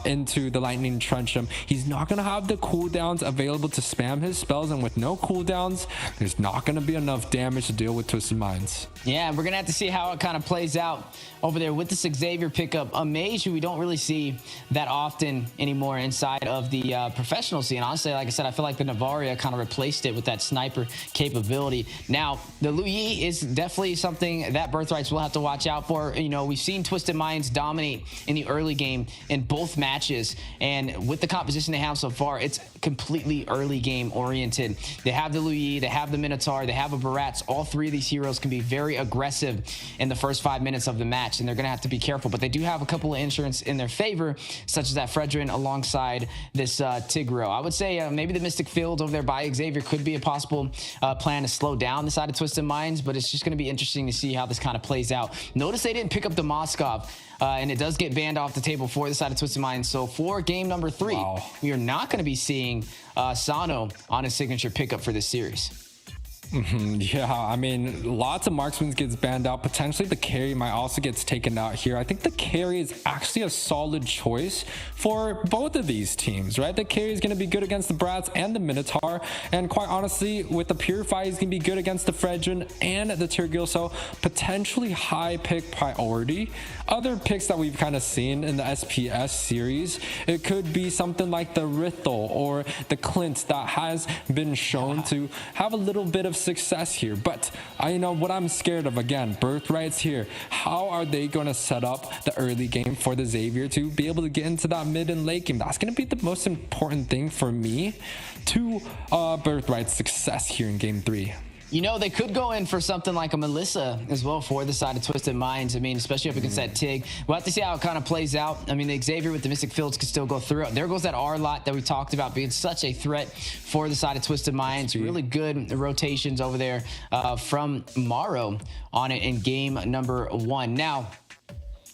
into the lightning trench him, he's not going to have the cooldowns available to spam his spells, and with no cooldowns, there's not going to be enough damage to deal with Twisted Minds. Yeah, we're gonna have to see how it kind of plays out over there with this Xavier pickup. A mage who we don't really see that often anymore inside of the professional scene. Honestly, like I said, I feel like the Navaria kind of replaced it with that sniper capability. Now, the Lu Yi is definitely something that Birthrights will have to watch out for. You know, we've seen Twisted Minds dominate in the early game in both matches, and with the composition they have so far, it's completely early game oriented. They have the Lu Yi, they have the Minotaur, they have a Barats. All three of these heroes can be very aggressive in the first 5 minutes of the match, and they're going to have to be careful, but they do have a couple of insurance in their favor, such as that Fredrin alongside this Tigro. I would say maybe the Mystic Field over there by Xavier could be a possible plan to slow down the side of Twisted Minds, but it's just going to be interesting to see how this kind of plays out. Notice they didn't pick up the Moskov, and it does get banned off the table for the side of Twisted Minds. So for game number 3, we are not going to be seeing Sano on his signature pickup for this series. Yeah, I mean, lots of marksmen gets banned out. Potentially the carry might also gets taken out here. I think the carry is actually a solid choice for both of these teams, right? The carry is going to be good against the Brats and the Minotaur, and quite honestly, with the Purify, he's going to be good against the Fredrin and the Tirgil, so potentially high pick priority. Other picks that we've kind of seen in the SPS series, it could be something like the Rithel or the Clint that has been shown to have a little bit of success here. But I know what I'm scared of, again, Birthrights here. How are they going to set up the early game for the Xavier to be able to get into that mid and late game? That's going to be the most important thing for me to Birthright's success here in game 3. You know, they could go in for something like a Melissa as well for the side of Twisted Minds. I mean, especially up against that Tig. We'll have to see how it kind of plays out. I mean, the Xavier with the Mystic Fields could still go through. There goes that R-Lot that we talked about being such a threat for the side of Twisted Minds. Really good rotations over there from Morrow on it in game number 1. Now,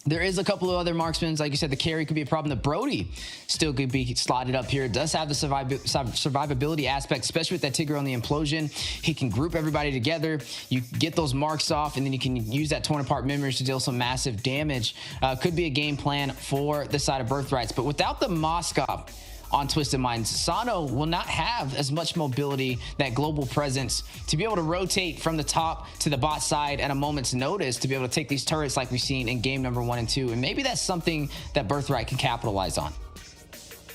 there is a couple of other marksmen. Like you said, the carry could be a problem. The Brody still could be slotted up here. It does have the survivability aspect, especially with that Tigger on the implosion. He can group everybody together. You get those marks off, and then you can use that torn apart memories to deal some massive damage. Could be a game plan for the side of Birthrights. But without the Moskov on Twisted Minds, Sano will not have as much mobility, that global presence, to be able to rotate from the top to the bot side at a moment's notice, to be able to take these turrets like we've seen in game number 1 and 2. And maybe that's something that Birthright can capitalize on.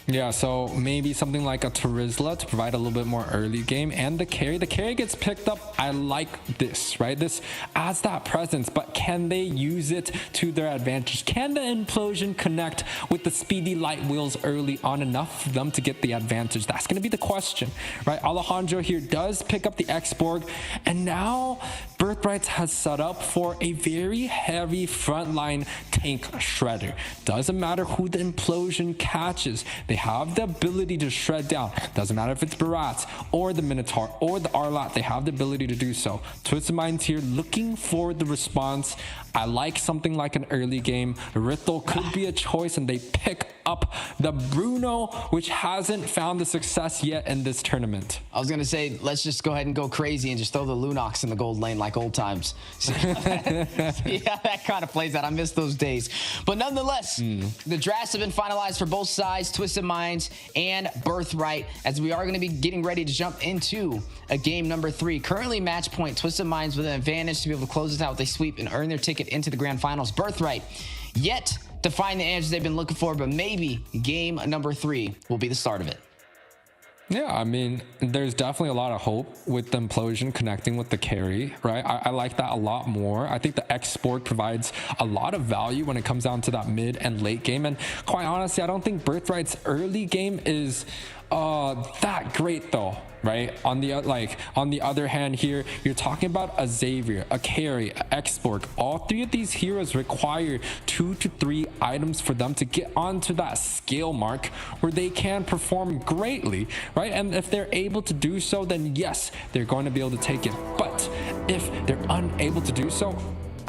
Yeah, so maybe something like a Terizla to provide a little bit more early game, and the carry. The carry gets picked up. I like this, right? This adds that presence, but can they use it to their advantage? Can the implosion connect with the speedy light wheels early on enough for them to get the advantage? That's going to be the question, right? Alejandro here does pick up the X-Borg, and now Birthrights has set up for a very heavy frontline tank shredder. Doesn't matter who the implosion catches. They have the ability to shred down. Doesn't matter if it's Barats or the Minotaur or the R-Lot. They have the ability to do so. Twisted Minds here looking for the response. I like something like an early game. Rithel could be a choice, and they pick up the Bruno, which hasn't found the success yet in this tournament. I was going to say, let's just go ahead and go crazy and just throw the Lunox in the gold lane like old times. Yeah, that kind of plays out. I miss those days. But nonetheless, the drafts have been finalized for both sides, Twisted Minds and Birthright, as we are going to be getting ready to jump into a game number 3. Currently match point, Twisted Minds with an advantage to be able to close this out with a sweep and earn their ticket into the grand finals. Birthright yet to find the answers they've been looking for, but maybe game number 3 will be the start of it. Yeah, I mean, there's definitely a lot of hope with the implosion connecting with the carry, right? I like that a lot more. I think the X-Sport provides a lot of value when it comes down to that mid and late game. And quite honestly, I don't think Birthright's early game is that great though, right? On the other hand here, you're talking about a Xavier, a carry, a X-Borg. All 3 of these heroes require 2 to 3 items for them to get onto that scale mark where they can perform greatly, right? And if they're able to do so, then yes, they're going to be able to take it. But if they're unable to do so,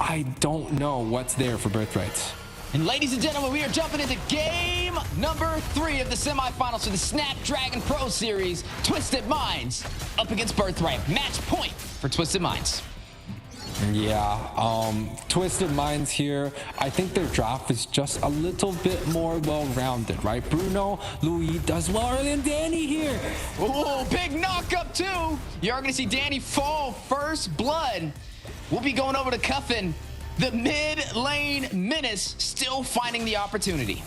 I don't know what's there for Birthrights. And ladies and gentlemen, we are jumping into game number 3 of the semifinals for the Snapdragon Pro Series. Twisted Minds up against Birthright. Match point for Twisted Minds. Yeah, Twisted Minds here. I think their draft is just a little bit more well-rounded, right? Bruno, Louis does well early, and Danny here. Ooh, big knock-up too. You're going to see Danny fall first blood. We'll be going over to Cuffin. The mid-lane menace still finding the opportunity.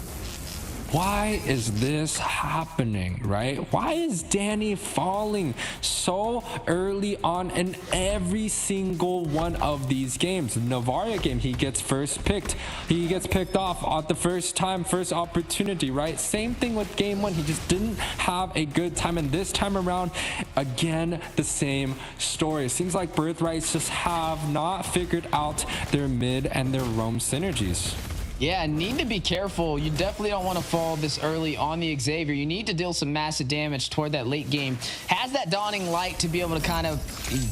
Why is this happening, right? Why is Danny falling so early on in every single one of these games? The Navaria game, he gets first picked. He gets picked off at the first time, first opportunity, right? Same thing with game 1. He just didn't have a good time. And this time around, again, the same story. It seems like Birthrights just have not figured out their mid and their roam synergies. Yeah, need to be careful. You definitely don't want to fall this early on the Xavier. You need to deal some massive damage toward that late game. Has that dawning light to be able to kind of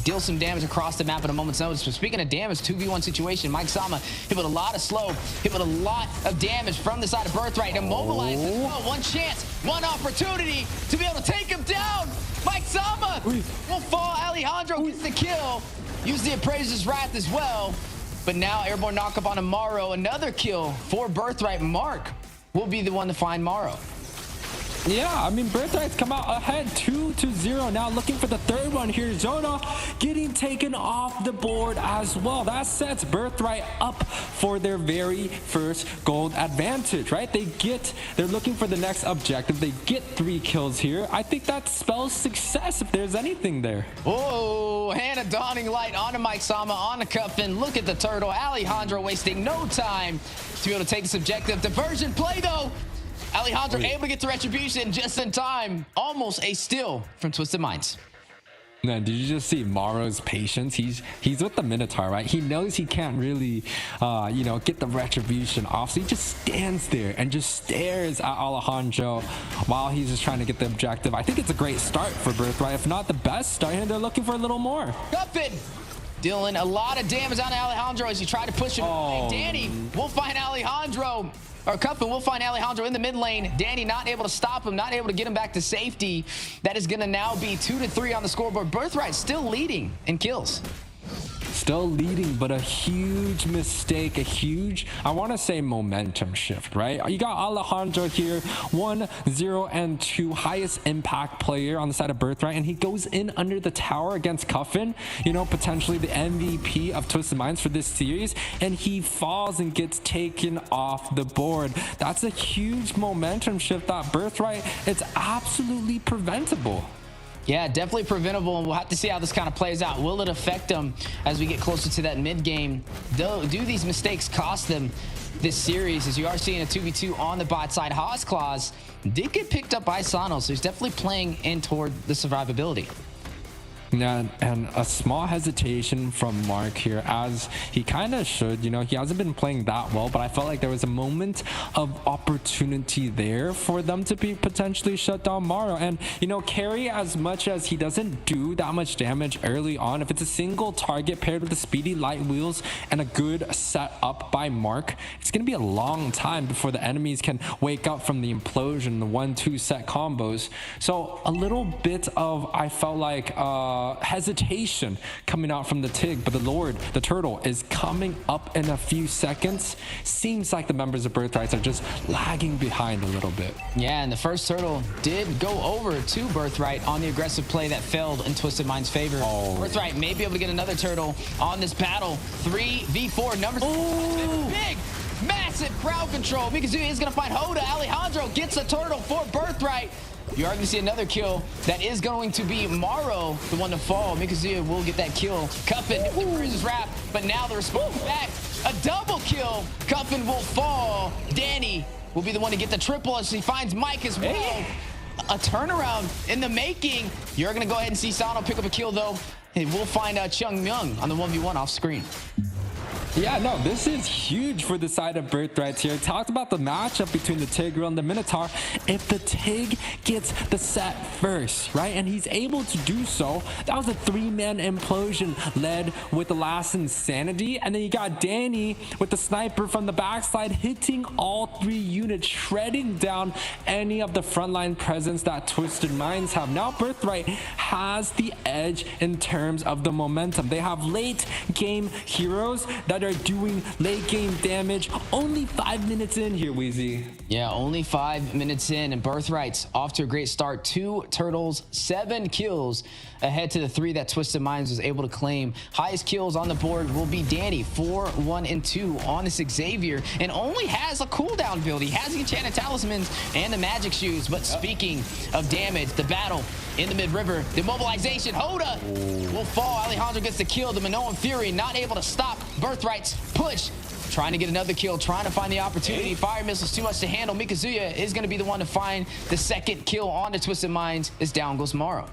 deal some damage across the map at a moment's notice. But speaking of damage, 2v1 situation, Mike Sama hit with a lot of slow, hit with a lot of damage from the side of Birthright. Immobilized as well. One chance, one opportunity to be able to take him down. Mike Sama will fall. Alejandro gets the kill. Use the Appraiser's Wrath as well. But now airborne knockup on Amaro, another kill for Birthright. Mark will be the one to find Morrow. Yeah, I mean, Birthright's come out ahead 2-0. Now looking for the third one here. Zona getting taken off the board as well. That sets Birthright up for their very first gold advantage, right? They're looking for the next objective. They get 3 kills here. I think that spells success if there's anything there. Oh, and a dawning light onto Mike Sama, on the Cuffin. Look at the turtle. Alejandro wasting no time to be able to take this objective. Diversion play, though. Alejandro able to get the retribution just in time. Almost a steal from Twisted Minds. Now, did you just see Morrow's patience? He's with the Minotaur, right? He knows he can't really, get the retribution off. So he just stands there and just stares at Alejandro while he's just trying to get the objective. I think it's a great start for Birthright, if not the best start, and they're looking for a little more. Cuffin dealing a lot of damage on Alejandro as he tried to push him away. Danny will find Alejandro. Or Cuffin will find Alejandro in the mid lane. Danny not able to stop him, not able to get him back to safety. That is going to now be 2-3 on the scoreboard. Birthright still leading in kills. Still leading, but a huge mistake, I want to say momentum shift, right? You got Alejandro here, 1-0 and 2, highest impact player on the side of Birthright, and he goes in under the tower against Cuffin, potentially the MVP of Twisted Minds for this series, and he falls and gets taken off the board. That's a huge momentum shift that Birthright, it's absolutely preventable. Yeah, definitely preventable, and we'll have to see how this kind of plays out. Will it affect them as we get closer to that mid game? Do these mistakes cost them this series? As you are seeing a 2v2 on the bot side. Haasclaws did get picked up by Sano, so he's definitely playing in toward the survivability. Yeah, and a small hesitation from Mark here, as he kind of should. He hasn't been playing that well, but I felt like there was a moment of opportunity there for them to be potentially shut down Morrow. And, Carry, as much as he doesn't do that much damage early on, if it's a single target paired with the speedy light wheels and a good setup by Mark, it's going to be a long time before the enemies can wake up from the implosion, the 1-2 set combos. So a little bit of, I felt like, hesitation coming out from the Tig, but the turtle is coming up in a few seconds. Seems like the members of Birthrights are just lagging behind a little bit. Yeah, and the first turtle did go over to Birthright on the aggressive play that failed in Twisted Mind's favor. Birthright may be able to get another turtle on this battle. 3v4 numbers. Big massive crowd control. Mikazuya is going to find Hoda. Alejandro gets a turtle for Birthright. You are going to see another kill. That is going to be Morrow, the one to fall. Mikazuya will get that kill. Cuffin hit the Bruiser's Wrap, but now the response back. A double kill. Cuffin will fall. Danny will be the one to get the triple as he finds Mike as well. A turnaround in the making. You're going to go ahead and see Sano pick up a kill, though. And we'll find Chung Myung on the 1v1 off screen. Yeah, no, this is huge for the side of Birthright here. Talked about the matchup between the Tigre and the Minotaur. If the Tig gets the set first, right, and he's able to do so, that was a 3-man implosion led with the last Insanity. And then you got Danny with the sniper from the backside hitting all 3 units, shredding down any of the frontline presence that Twisted Minds have. Now Birthright has the edge in terms of the momentum. They have late game heroes that are doing late game damage. Only 5 minutes in here, Wheezy. Yeah, only 5 minutes in, and Birthright's off to a great start. 2 turtles, 7 kills ahead to the 3 that Twisted Minds was able to claim. Highest kills on the board will be Danny, 4, 1, and 2 on this Xavier, and only has a cooldown build. He has the enchanted talismans and the magic shoes. But speaking of damage, the battle in the mid-river, the mobilization, Hoda will fall. Alejandro gets the kill. The Minoan Fury not able to stop Birthright's push. Trying to get another kill, trying to find the opportunity. Fire missiles too much to handle. Mikazuya is going to be the one to find the second kill on the Twisted Minds as down goes Morrow.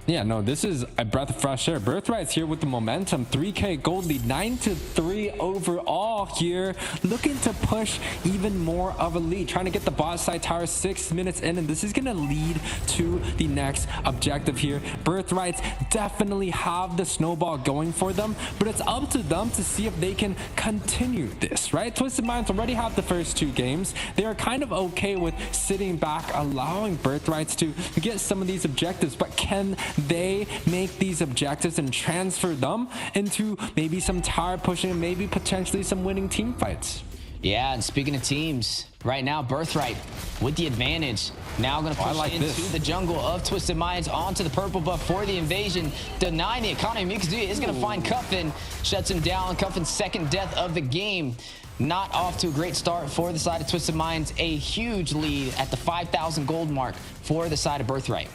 Yeah, no, this is a breath of fresh air. Birthright's here with the momentum. 3K gold lead, 9-3 overall here. Looking to push even more of a lead. Trying to get the bot side tower 6 minutes in, and this is going to lead to the next objective here. Birthrights definitely have the snowball going for them, but it's up to them to see if they can continue this, right? Twisted Minds already have the first 2 games. They are kind of okay with sitting back, allowing Birthrights to get some of these objectives, but can they make these objectives and transfer them into maybe some tower pushing and maybe potentially some winning team fights? Yeah, and speaking of teams, right now Birthright with the advantage. Now going to push into the jungle of Twisted Minds onto the purple buff for the invasion, denying the economy. Mikazuya is going to find Cuffin, shuts him down. Cuffin's second death of the game. Not off to a great start for the side of Twisted Minds. A huge lead at the 5,000 gold mark for the side of Birthright.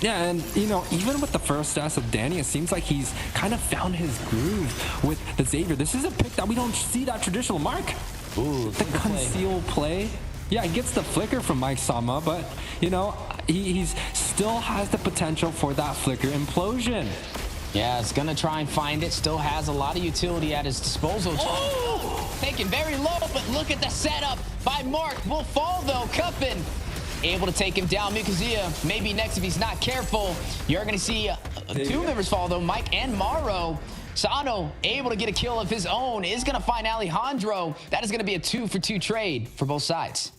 Yeah, and you know, even with the first death of Danny, it seems like he's kind of found his groove with the Xavier. This is a pick that we don't see that traditional Mark. Ooh, the conceal play. Yeah, he gets the flicker from Mike Sama, but you know, he's still has the potential for that flicker implosion. Yeah, it's gonna try and find it. Still has a lot of utility at his disposal. Oh! Taken very low, but look at the setup by Mark. Will fall though. Cuffin able to take him down. Mikazuya maybe next if he's not careful. You're going to see 2 members fall though, Mike and Morrow. Sano able to get a kill of his own, is going to find Alejandro. That is going to be a 2-for-2 trade for both sides.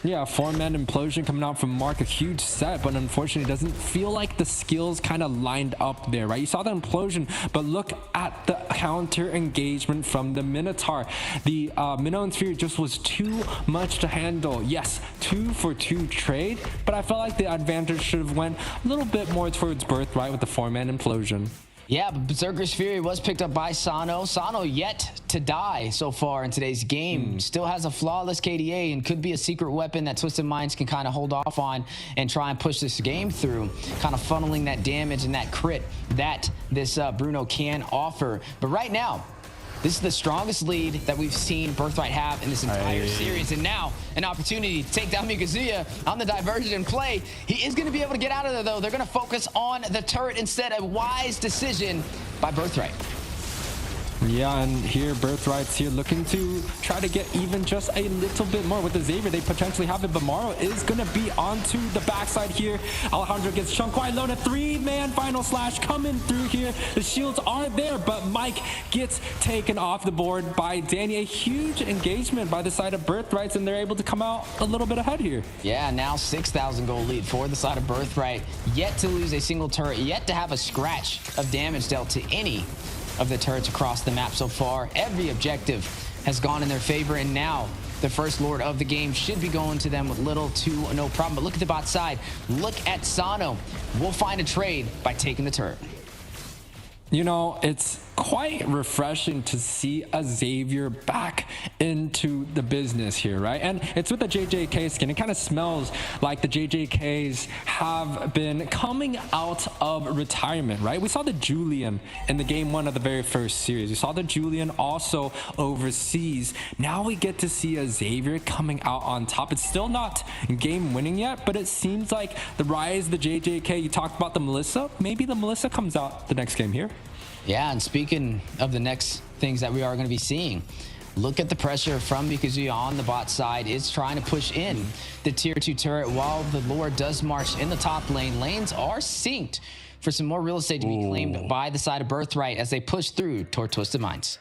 Yeah, 4-man implosion coming out from Mark, a huge set, but unfortunately doesn't feel like the skills kind of lined up there, right? You saw the implosion, but look at the counter engagement from the Minotaur. The Minoan Sphere just was too much to handle. Yes, 2-for-2 trade, but I felt like the advantage should have went a little bit more towards Birthright with the 4-man implosion. Yeah, but Berserker's Fury was picked up by Sano. Sano yet to die so far in today's game. Still has a flawless KDA and could be a secret weapon that Twisted Minds can kind of hold off on and try and push this game through, kind of funneling that damage and that crit that this Bruno can offer. But right now, this is the strongest lead that we've seen Birthright have in this entire series. And now, an opportunity to take down Mikazuya on the diversion and play. He is going to be able to get out of there, though. They're going to focus on the turret instead. A wise decision by Birthright. Yeah, and here Birthright's here looking to try to get even just a little bit more with the Xavier. They potentially have it, but Morrow is going to be onto the backside here. Alejandro gets chunked quite low. A 3-man final slash coming through here. The shields are there, but Mike gets taken off the board by Danny. A huge engagement by the side of Birthrights, and they're able to come out a little bit ahead here. Yeah, now 6,000 gold lead for the side of Birthright. Yet to lose a single turret, yet to have a scratch of damage dealt to any of the turrets across the map so far. Every objective has gone in their favor, and now the first lord of the game should be going to them with little to no problem. But look at the bot side. Look at Sano. We'll find a trade by taking the turret. You know, it's quite refreshing to see a Xavier back into the business here, right? And it's with the JJK skin. It kind of smells like the JJKs have been coming out of retirement, right? We saw the Julian in the game 1 of the very first series. We saw the Julian also overseas. Now we get to see a Xavier coming out on top. It's still not game winning yet, but it seems like the rise of the JJK, you talked about the Melissa, maybe the Melissa comes out the next game here. Yeah, and speaking of the next things that we are going to be seeing. Look at the pressure from Mikazuya on the bot side. It's trying to push in the tier 2 turret while the Lord does march in the top lane. Lanes are synced for some more real estate to be claimed by the side of Birthright as they push through toward Twisted Minds.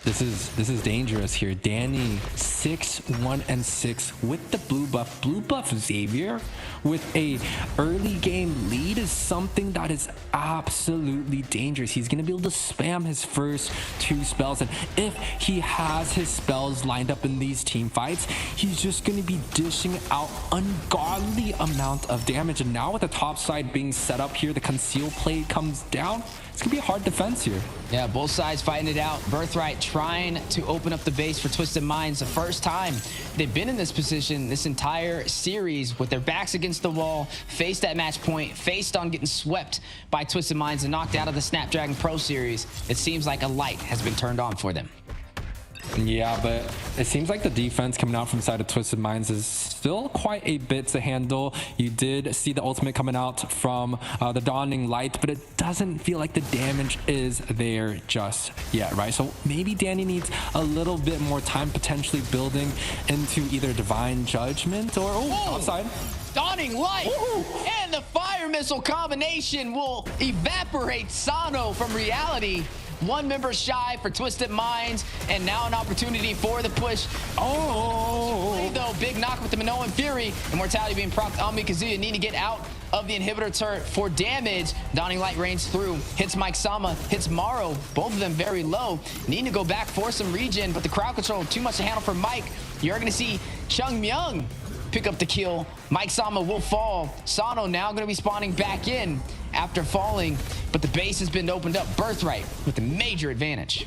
This is dangerous here. Danny 6-1-6 with the blue buff. Blue buff Xavier with a early game lead is something that is absolutely dangerous. He's going to be able to spam his first 2 spells, and if he has his spells lined up in these team fights, he's just going to be dishing out ungodly amount of damage. And now with the top side being set up here, the conceal play comes down. It's going to be a hard defense here. Yeah, both sides fighting it out. Birthright trying to open up the base for Twisted Minds. The first time they've been in this position this entire series with their backs against the wall, faced at match point, faced on getting swept by Twisted Minds and knocked out of the Snapdragon Pro Series. It seems like a light has been turned on for them. Yeah, but it seems like the defense coming out from the side of Twisted Minds is still quite a bit to handle. You did see the ultimate coming out from the Dawning Light, but it doesn't feel like the damage is there just yet, right? So maybe Danny needs a little bit more time, potentially building into either Divine Judgment or outside. Dawning Light and the fire missile combination will evaporate Sano from reality. 1 member shy for Twisted Minds, and now an opportunity for the push. Though big knock with the Minoan Fury. Immortality being propped on Mikazuya, need to get out of the inhibitor turret for damage. Dawning Light rains through, hits Mike Sama, hits Maro, both of them very low. Need to go back for some regen, but the crowd control too much to handle for Mike. You're going to see Chung Myung pick up the kill. Mike Sama will fall. Sano now going to be spawning back in after falling, but the base has been opened up. Birthright with a major advantage.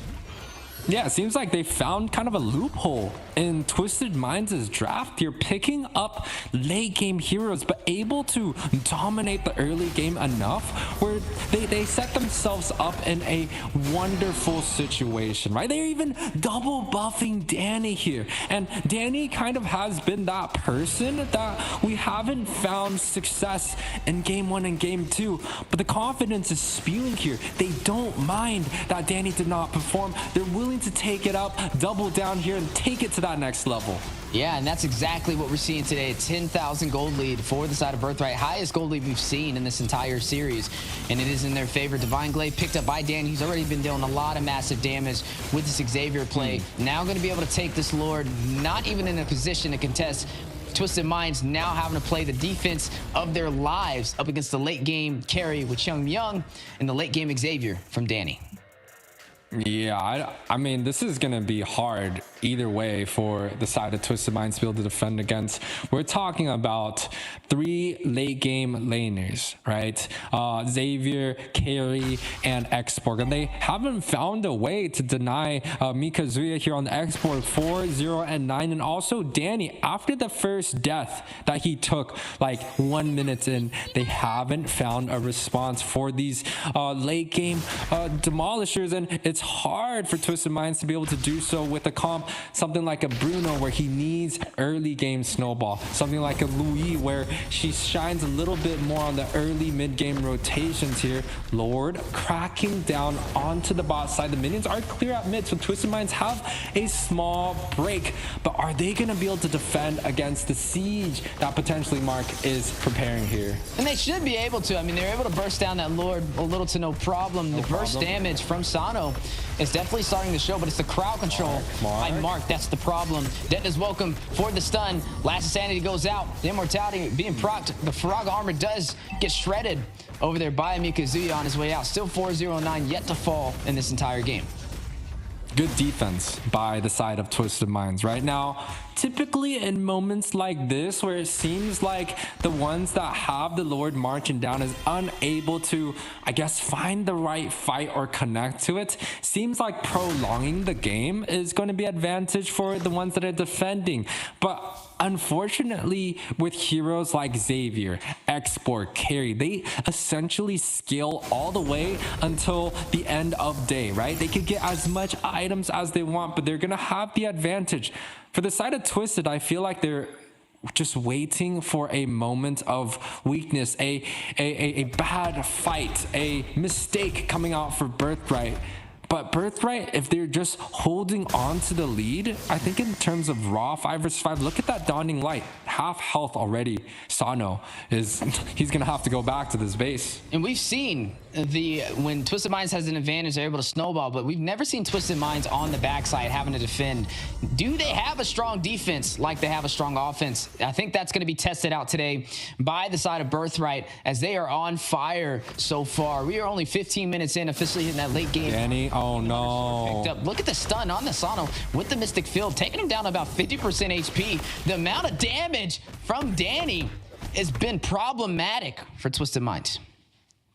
Yeah, it seems like they found kind of a loophole in Twisted Minds' draft. You're picking up late game heroes, but able to dominate the early game enough where they set themselves up in a wonderful situation, right? They're even double buffing Danny here. And Danny kind of has been that person that we haven't found success in game 1 and game 2, but the confidence is spewing here. They don't mind that Danny did not perform. They're willing to take it up, double down here, and take it to that next level. Yeah, and that's exactly what we're seeing today. A 10,000 gold lead for the side of Birthright. Highest gold lead we've seen in this entire series, and it is in their favor. Divine Glaive picked up by Dan. He's already been dealing a lot of massive damage with this Xavier play. Now going to be able to take this Lord, not even in a position to contest. Twisted Minds now having to play the defense of their lives up against the late game carry with Chung Myung and the late game Xavier from Danny. Yeah, I mean, this is going to be hard either way for the side of Twisted Minds to be able to defend against. We're talking about 3 late game laners, right? Xavier, Carry, and Export. And they haven't found a way to deny Mikazuya here on the Export 4, 0, and 9. And also Danny, after the first death that he took like 1 minute in, they haven't found a response for these late game demolishers. And it's hard for Twisted Minds to be able to do so with a comp, something like a Bruno where he needs early game snowball, something like a Louis where she shines a little bit more on the early mid game rotations here. Lord cracking down onto the bot side. The minions are clear at mid, so Twisted Minds have a small break, but are they going to be able to defend against the siege that potentially Mark is preparing here? And they should be able to. I mean, they're able to burst down that Lord a little to no problem. The burst damage from Sano is definitely starting to show, but it's the crowd control by Mark. That's the problem. Death is welcome for the stun. Last Insanity goes out. The Immortality being procced. The Frog armor does get shredded over there by Mikazuya on his way out. Still 4-0-9 yet to fall in this entire game. Good defense by the side of Twisted Minds right now. Typically in moments like this where it seems like the ones that have the Lord marching down is unable to, I guess, find the right fight or connect to it, seems like prolonging the game is going to be advantage for the ones that are defending. But unfortunately, with heroes like Xavier, Export, Carry, they essentially scale all the way until the end of day, right? They could get as much items as they want, but they're going to have the advantage. For the side of Twisted, I feel like they're just waiting for a moment of weakness, a bad fight, a mistake coming out for Birthright. But Birthright, if they're just holding on to the lead, I think in terms of raw 5 versus 5, look at that Dawning Light, half health already. Sano he's gonna have to go back to this base. And we've seen when Twisted Minds has an advantage, they're able to snowball, but we've never seen Twisted Minds on the backside having to defend. Do they have a strong defense like they have a strong offense? I think that's going to be tested out today by the side of Birthright, as they are on fire so far. We are only 15 minutes in, officially hitting that late game. Danny, oh no. Look at the stun on the Sano with the Mystic Field, taking him down to about 50% HP. The amount of damage from Danny has been problematic for Twisted Minds.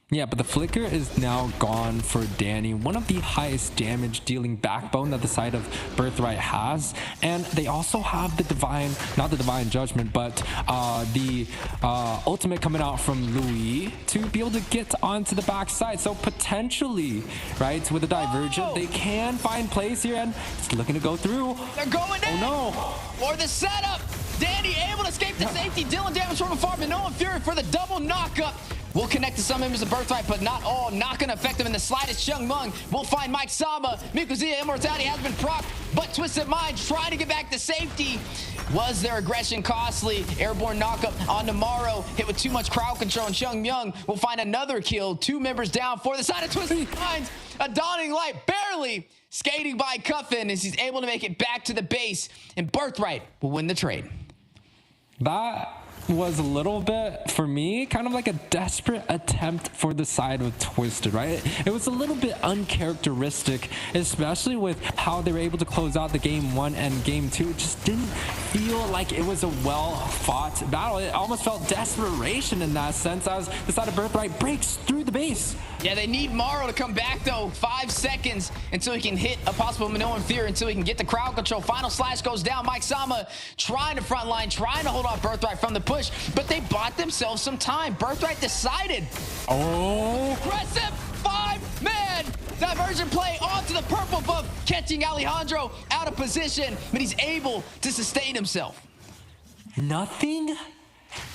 Yeah, but the flicker is now gone for Danny, one of the highest damage dealing backbone that the side of Birthright has. And they also have the not the divine judgment, but the ultimate coming out from Louis to be able to get onto the backside. So potentially, right, with the divergent, they can find plays here, and it's looking to go through. They're going in. Oh no. Or the setup. Danny able to escape the safety. Dylan damage from afar, but no one Fury for the double knockup. Will connect to some members of Birthright, but not all. Not going to affect them in the slightest. Chung Mung will find Mike Sama. Mikuziya Immortality has been procced, but Twisted Minds trying to get back to safety. Was their aggression costly? Airborne knockup on Tomorrow. Hit with too much crowd control, and Chung Myung will find another kill. 2 members down for the side of Twisted Minds. A Dawning Light barely skating by Cuffin as he's able to make it back to the base, and Birthright will win the trade. That was a little bit, for me, kind of like a desperate attempt for the side of Twisted, right? It was a little bit uncharacteristic, especially with how they were able to close out the game 1 and game 2. It just didn't feel like it was a well-fought battle. It almost felt desperation in that sense, as the side of Birthright breaks through the base. Yeah, they need Morrow to come back, though. 5 seconds until he can hit a possible Minoan Fear, until he can get the crowd control. Final slash goes down. Mike Sama trying to front line, trying to hold off Birthright from the push, but they bought themselves some time. Birthright decided. Oh. Aggressive 5-man diversion play onto the purple buff, catching Alejandro out of position, but he's able to sustain himself. Nothing?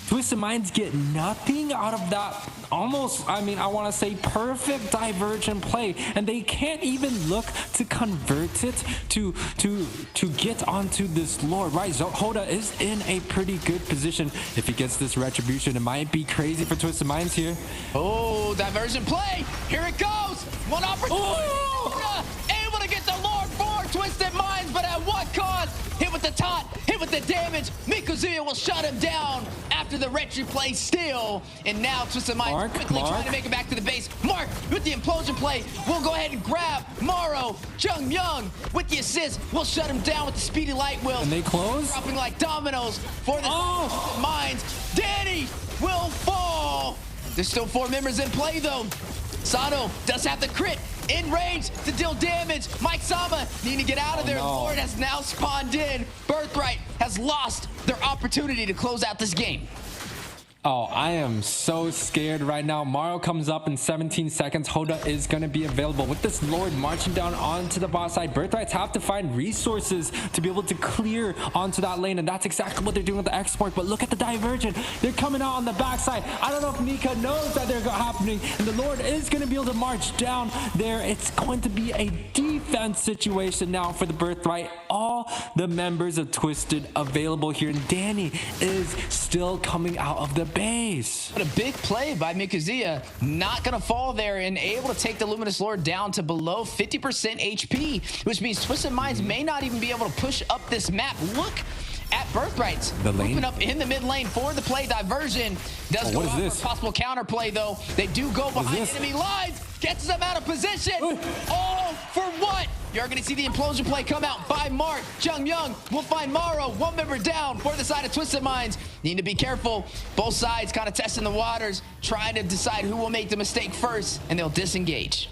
Twisted Minds get nothing out of that almost, I mean, I want to say perfect divergent play, and they can't even look to convert it to get onto this Lord, right? Hoda is in a pretty good position. If he gets this retribution, it might be crazy for Twisted Minds here. Oh, diversion play. Here it goes. One opportunity. Oh! Able to get the Lord for Twisted Minds, but at what cost? Hit with the taunt, hit with the damage. Mikuzuya will shut him down after the retry play still. And now Twisted Minds quickly trying to make it back to the base. Mark with the implosion play will go ahead and grab Morrow. Chung Myung with the assist will shut him down with the speedy light wheels. And they close? Dropping like dominoes for the Twisted Minds. Danny will fall. There's still 4 members in play though. Sano does have the crit in range to deal damage. Mike Sama needing to get out of there. No. Lord has now spawned in. Birthright has lost their opportunity to close out this game. Oh, I am so scared right now. Morrow comes up in 17 seconds. Hoda is going to be available. With this Lord marching down onto the bot side, Birthrights have to find resources to be able to clear onto that lane, and that's exactly what they're doing with the export. But look at the diversion. They're coming out on the backside. I don't know if Nika knows that they're happening, and the Lord is going to be able to march down there. It's going to be a defense situation now for the Birthright. All the members of Twisted available here, and Danny is still coming out of the base. But a big play by Mikuziya, not gonna fall there, and able to take the Luminous Lord down to below 50% HP, which means Twisted Minds may not even be able to push up this map. Look at Birthrights moving up in the mid lane for the play. Diversion does go off for possible counter play though. They do go behind enemy lines, gets them out of position. All for what? You're going to see the implosion play come out by Mark. Chung Myung will find Morrow. 1 member down for the side of Twisted Minds. Need to be careful. Both sides kind of testing the waters, trying to decide who will make the mistake first, and they'll disengage.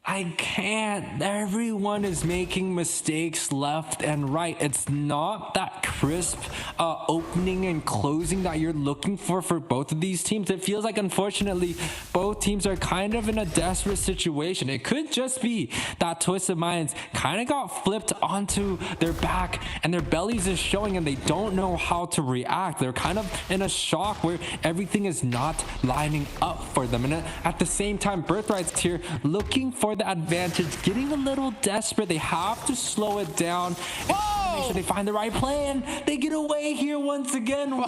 I can't. Everyone is making mistakes left and right. It's not that crisp opening and closing that you're looking for both of these teams. It feels like, unfortunately, both teams are kind of in a desperate situation. It could just be that Twisted Minds kind of got flipped onto their back and their bellies is showing and they don't know how to react. They're kind of in a shock where everything is not lining up for them. And at the same time, Birthright's here looking for the advantage, getting a little desperate. They have to slow it down. Make sure they find the right play, and they get away here once again.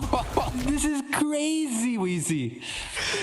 This is crazy, Weezy.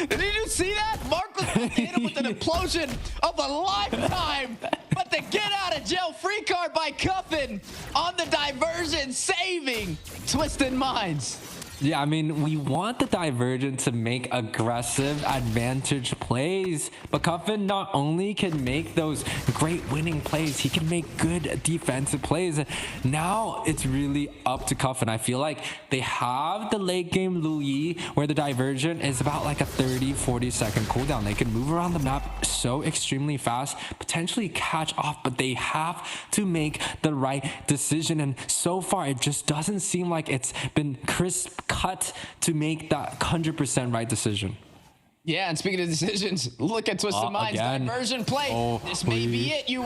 Did you see that? Mark was hit him with an implosion of a lifetime. But the get out of jail free card by Cuffin on the diversion, saving Twisted Minds. Yeah, I mean, we want the Divergent to make aggressive advantage plays, but Cuffin not only can make those great winning plays, he can make good defensive plays. Now it's really up to Cuffin. I feel like they have the late game Louis, where the Divergent is about like a 30-40 second cooldown. They can move around the map so extremely fast, potentially catch off, but they have to make the right decision. And so far, it just doesn't seem like it's been crisp cut to make that 100% right decision. Yeah, and speaking of decisions, look at Twisted Minds diversion play. This may be it, Yue.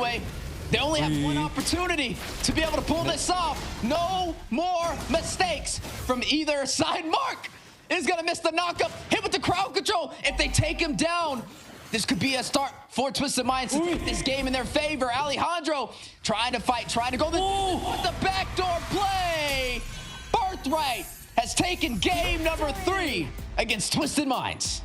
They only have one opportunity to be able to pull this off. No more mistakes from either side. Mark is going to miss the knockup. Hit with the crowd control. If they take him down, this could be a start for Twisted Minds to take this game in their favor. Alejandro trying to fight, trying to go with the backdoor play. Birthright has taken game number 3 against Twisted Minds.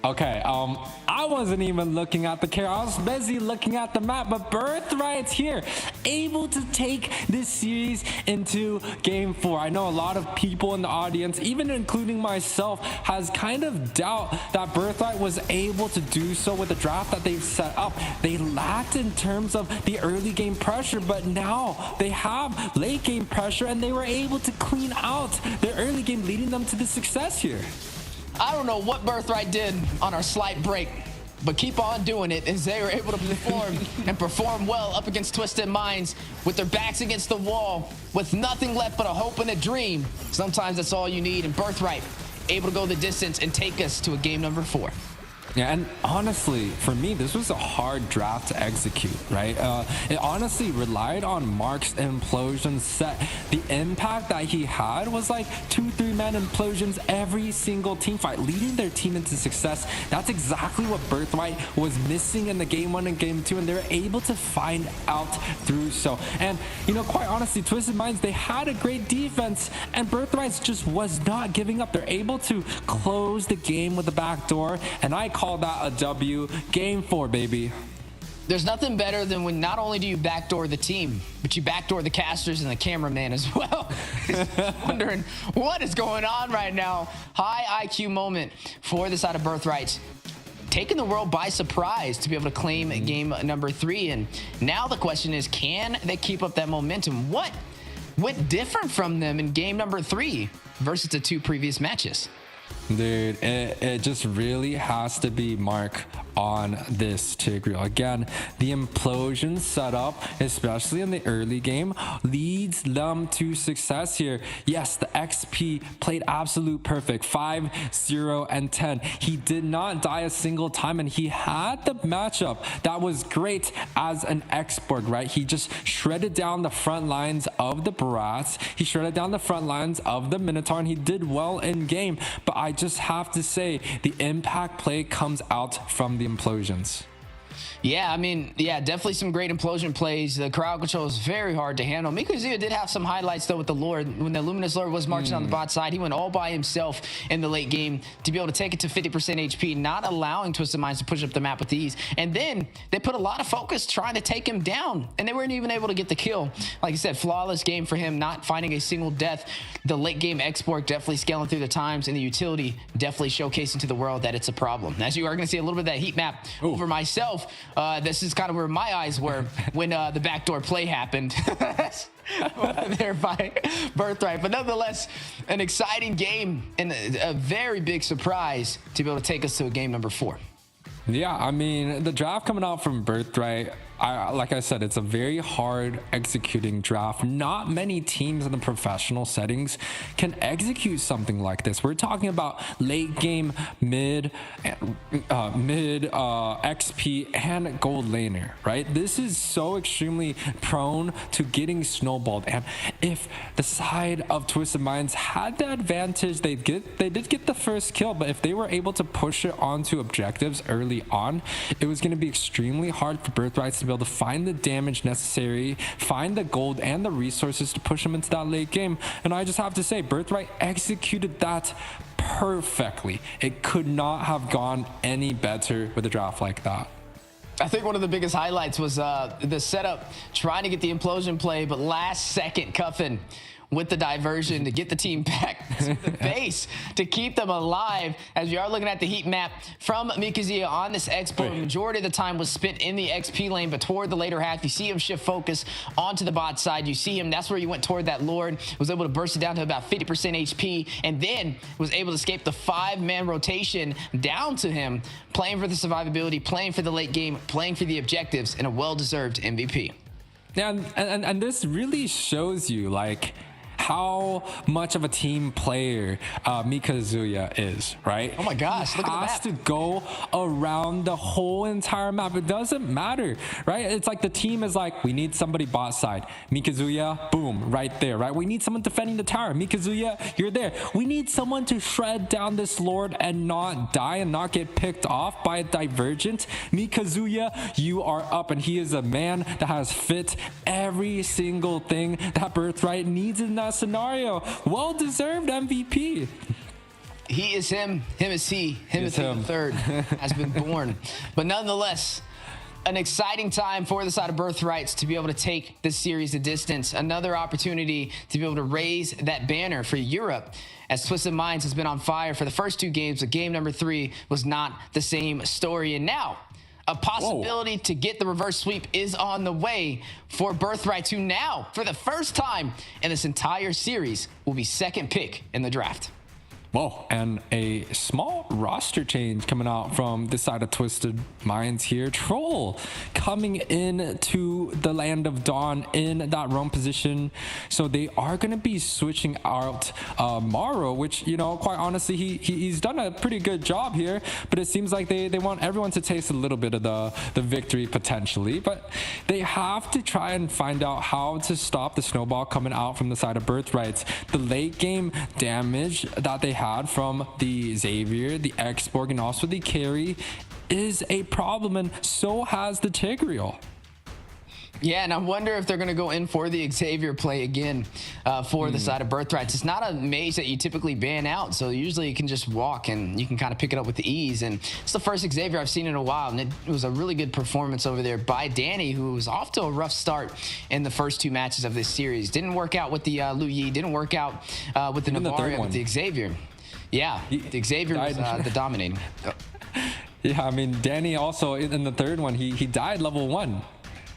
Okay, I wasn't even looking at the camera. I was busy looking at the map, but Birthright's here, able to take this series into game 4. I know a lot of people in the audience, even including myself, has kind of doubt that Birthright was able to do so with the draft that they've set up. They lacked in terms of the early game pressure, but now they have late game pressure, and they were able to clean out their early game, leading them to the success here. I don't know what Birthright did on our slight break, but keep on doing it as they were able to perform and perform well up against Twisted Minds with their backs against the wall, with nothing left but a hope and a dream. Sometimes that's all you need, and Birthright able to go the distance and take us to a game number 4. Yeah, and honestly, for me, this was a hard draft to execute, right? It honestly relied on Mark's implosion set. The impact that he had was like 2-3 man implosions every single team fight, leading their team into success. That's exactly what Birthright was missing in the game 1 and game 2, and they were able to find out through so. And, you know, quite honestly, Twisted Minds, they had a great defense, and Birthright just was not giving up. They're able to close the game with the back door, and I call that a W. Game 4, baby. There's nothing better than when not only do you backdoor the team, but you backdoor the casters and the cameraman as well. Wondering what is going on right now. High IQ moment for the side of Birthright, taking the world by surprise to be able to claim game number 3. And now the question is, can they keep up that momentum? What went different from them in game number 3 versus the 2 previous matches? Dude, it just really has to be Mark on this Tigreal. Again, the implosion setup, especially in the early game, leads them to success here. Yes, the XP played absolute perfect, 5, 0, and 10. He did not die a single time, and he had the matchup that was great as an export, right? He just shredded down the front lines of the Barats. He shredded down the front lines of the Minotaur, and he did well in game. But I just have to say, the impact play comes out from the implosions. Yeah, I mean, yeah, definitely some great implosion plays. The crowd control is very hard to handle. Mikuzuya did have some highlights, though, with the Lord. When the Luminous Lord was marching on the bot side, he went all by himself in the late game to be able to take it to 50% HP, not allowing Twisted Minds to push up the map with ease. And then they put a lot of focus trying to take him down, and they weren't even able to get the kill. Like I said, flawless game for him, not finding a single death. The late game export definitely scaling through the times, and the utility definitely showcasing to the world that it's a problem. As you are going to see a little bit of that heat map over myself, this is kind of where my eyes were when the backdoor play happened there by Birthright. But nonetheless, an exciting game and a very big surprise to be able to take us to a game number 4. Yeah, I mean, the draft coming out from Birthright, like I said, it's a very hard executing draft. Not many teams in the professional settings can execute something like this. We're talking about late game, mid, XP, and gold laner, right? This is so extremely prone to getting snowballed. And if the side of Twisted Minds had the advantage, they did get the first kill, but if they were able to push it onto objectives early on, it was going to be extremely hard for Birthrights to be able to find the damage necessary, find the gold and the resources to push them into that late game. And I just have to say, Birthright executed that perfectly. It could not have gone any better with a draft like that. I think one of the biggest highlights was the setup, trying to get the implosion play, but last second Cuffin with the diversion to get the team back to the base to keep them alive. As we are looking at the heat map from Mikazuya on this export, majority of the time was spent in the XP lane, but toward the later half, you see him shift focus onto the bot side. You see him, that's where he went toward that Lord, was able to burst it down to about 50% HP, and then was able to escape the 5-man rotation down to him, playing for the survivability, playing for the late game, playing for the objectives, and a well-deserved MVP. Yeah, and this really shows you, like, how much of a team player Mikazuya is, right? Oh my gosh, look at the map. Has to go around the whole entire map. It doesn't matter, right? It's like the team is like, we need somebody bot side. Mikazuya, boom, right there, right? We need someone defending the tower. Mikazuya, you're there. We need someone to shred down this Lord and not die and not get picked off by a divergent. Mikazuya, you are up, and he is a man that has fit every single thing that Birthright needs in that scenario. Well-deserved MVP. He is him is he, him is the third has been born. But nonetheless, an exciting time for the side of Birthrights to be able to take this series the distance. Another opportunity to be able to raise that banner for Europe, as Twisted Minds has been on fire for the first 2 games, but game number 3 was not the same story. And now a possibility to get the reverse sweep is on the way for Birthright, who now, for the first time in this entire series, will be second pick in the draft. Whoa, and a small roster change coming out from this side of Twisted Minds here. Troll coming in to the Land of Dawn in that roam position. So they are going to be switching out Maro, which, you know, quite honestly, he's done a pretty good job here. But it seems like they want everyone to taste a little bit of the victory potentially. But they have to try and find out how to stop the snowball coming out from the side of Birthrights. The late game damage that they had from the Xavier, the Xborg, and also the carry is a problem, and so has the Tigreal. Yeah, and I wonder if they're going to go in for the Xavier play again for the side of Birthrights. It's not a mage that you typically ban out, so usually you can just walk and you can kind of pick it up with the ease. And it's the first Xavier I've seen in a while, and it was a really good performance over there by Danny, who was off to a rough start in the first 2 matches of this series. Didn't work out with the Lu Yi, didn't work out with the Navaria, with the Xavier. Yeah, the Xavier was the dominating. Yeah, I mean, Danny also in the third one, he died level 1.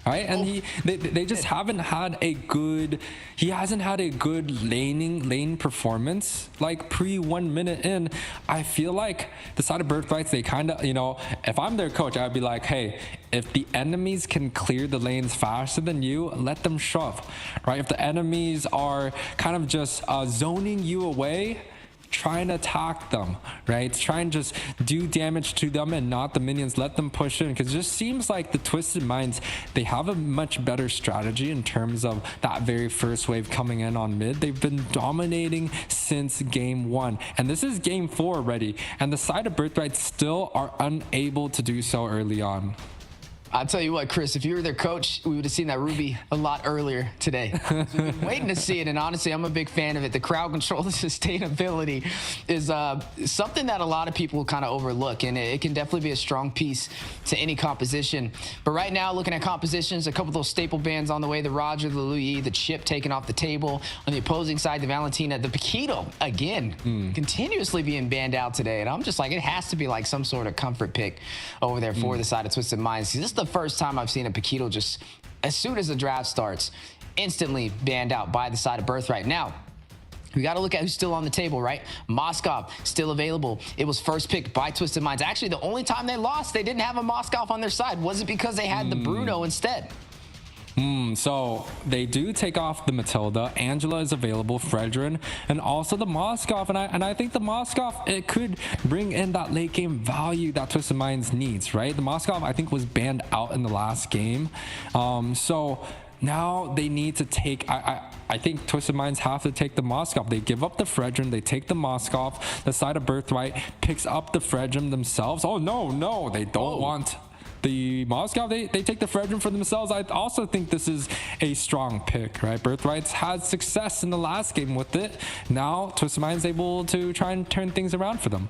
Right, and they just haven't had a good, he hasn't had a good lane performance like pre 1 minute in. I feel like the side of Birthrights, they kind of, you know, if I'm their coach, I'd be like, hey, if the enemies can clear the lanes faster than you, let them shove, right? If the enemies are kind of just zoning you away, try and attack them, right? Try and just do damage to them and not the minions. Let them push in, because it just seems like the Twisted Minds, they have a much better strategy in terms of that very first wave coming in on mid. They've been dominating since game 1, and this is game 4 already, and the side of Birthright still are unable to do so early on. I'll tell you what, Chris, if you were their coach, we would have seen that Ruby a lot earlier today. So we've been waiting to see it, and honestly, I'm a big fan of it. The crowd control, the sustainability is something that a lot of people kind of overlook, and it can definitely be a strong piece to any composition. But right now, looking at compositions, a couple of those staple bands on the way, the Roger, the Lu Yi, the Chip taken off the table. On the opposing side, the Valentina, the Paquito, again, continuously being banned out today. And I'm just like, it has to be like some sort of comfort pick over there for the side of Twisted Minds. This is the first time I've seen a Paquito just, as soon as the draft starts, instantly banned out by the side of Birthright. Now, we got to look at who's still on the table, right? Moskov, still available. It was first picked by Twisted Minds. Actually, the only time they lost, they didn't have a Moskov on their side. Was it because they had the Bruno instead? So they do take off the Matilda. Angela is available, Fredrin, and also the Moskov. And I think the Moskov, it could bring in that late game value that Twisted Minds needs, right? The Moskov, I think, was banned out in the last game. So now they need to take, I think Twisted Minds have to take the Moskov. They give up the Fredrin, they take the Moskov. The side of Birthright picks up the Fredrin themselves. Oh, no, they don't want the Moskov. They take the Fredrin for themselves. I also think this is a strong pick, right? Birthright's had success in the last game with it. Now Twisted Minds able to try and turn things around for them.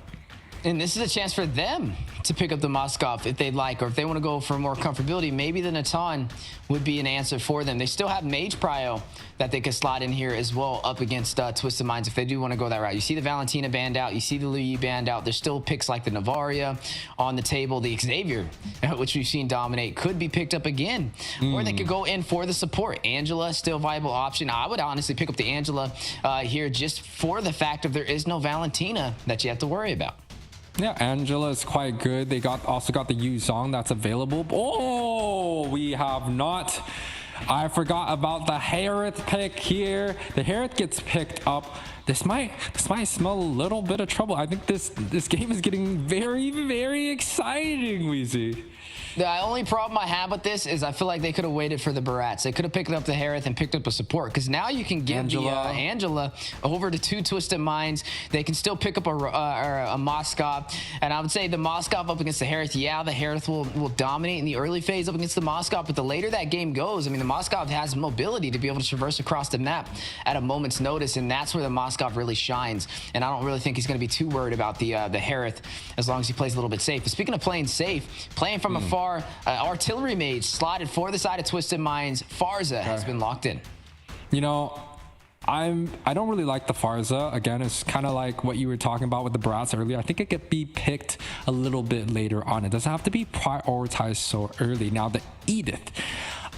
And this is a chance for them to pick up the Moskov if they'd like, or if they want to go for more comfortability, maybe the Natan would be an answer for them. They still have Mage Prio that they could slot in here as well up against Twisted Minds if they do want to go that route. You see the Valentina banned out. You see the Luyi banned out. There's still picks like the Navaria on the table. The Xavier, which we've seen dominate, could be picked up again. Or they could go in for the support. Angela, still a viable option. I would honestly pick up the Angela here just for the fact of there is no Valentina that you have to worry about. Yeah, Angela is quite good. They also got the Yu Zhong that's available. Oh, we have not. I forgot about the Harith pick here. The Harith gets picked up. This might smell a little bit of trouble. I think this game is getting very, very exciting, Weezy. The only problem I have with this is I feel like they could have waited for the Barats. They could have picked up the Harith and picked up a support, because now you can give the Angela over to two Twisted Minds. They can still pick up a Moskov, and I would say the Moskov up against the Harith. Yeah, the Harith will dominate in the early phase up against the Moskov, but the later that game goes, I mean, the Moskov has mobility to be able to traverse across the map at a moment's notice, and that's where the Moskov really shines. And I don't really think he's going to be too worried about the Harith as long as he plays a little bit safe. But speaking of playing safe, playing from afar, Artillery Mage slotted for the side of Twisted Minds. Farza has been locked in. You know, I don't really like the Farza. Again, it's kind of like what you were talking about with the Barats earlier. I think it could be picked a little bit later on. It doesn't have to be prioritized so early. Now, the Edith.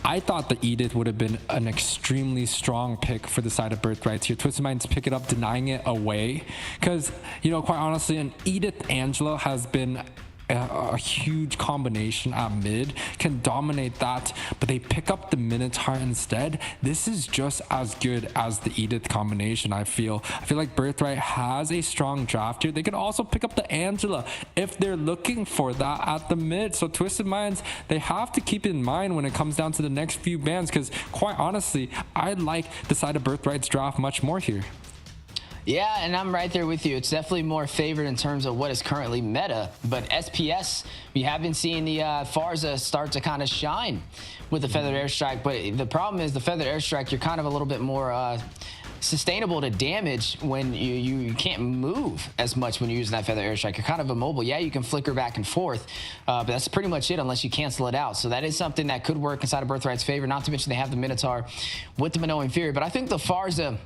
I thought the Edith would have been an extremely strong pick for the side of Birthrights here. Twisted Minds pick it up, denying it away. Because, you know, quite honestly, an Edith Angela has been a huge combination at mid, can dominate that, but they pick up the Minotaur instead. This is just as good as the Edith combination. I feel like Birthright has a strong draft here. They can also pick up the Angela if they're looking for that at the mid. So Twisted Minds, they have to keep in mind when it comes down to the next few bans, because quite honestly, I like the side of Birthright's draft much more here. Yeah, and I'm right there with you. It's definitely more favored in terms of what is currently meta. But SPS, we have been seeing the Farza start to kind of shine with the Feathered Airstrike. But the problem is the Feathered Airstrike, you're kind of a little bit more sustainable to damage when you can't move as much when you're using that Feathered Airstrike. You're kind of immobile. Yeah, you can flicker back and forth, but that's pretty much it unless you cancel it out. So that is something that could work inside of Birthright's favor, not to mention they have the Minotaur with the Minoan Fury. But I think the Farza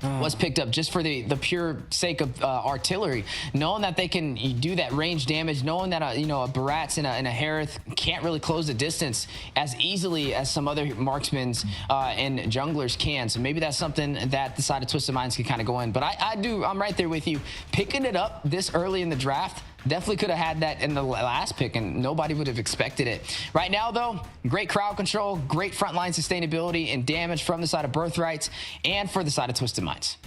was picked up just for the pure sake of artillery, knowing that they can do that range damage, knowing that a Barats and a Harith can't really close the distance as easily as some other marksmen and junglers can. So maybe that's something that the side of Twisted Minds can kind of go in. But I'm right there with you. Picking it up this early in the draft, definitely could have had that in the last pick, and nobody would have expected it. Right now, though, great crowd control, great frontline sustainability and damage from the side of Birthrights and for the side of Twisted Minds.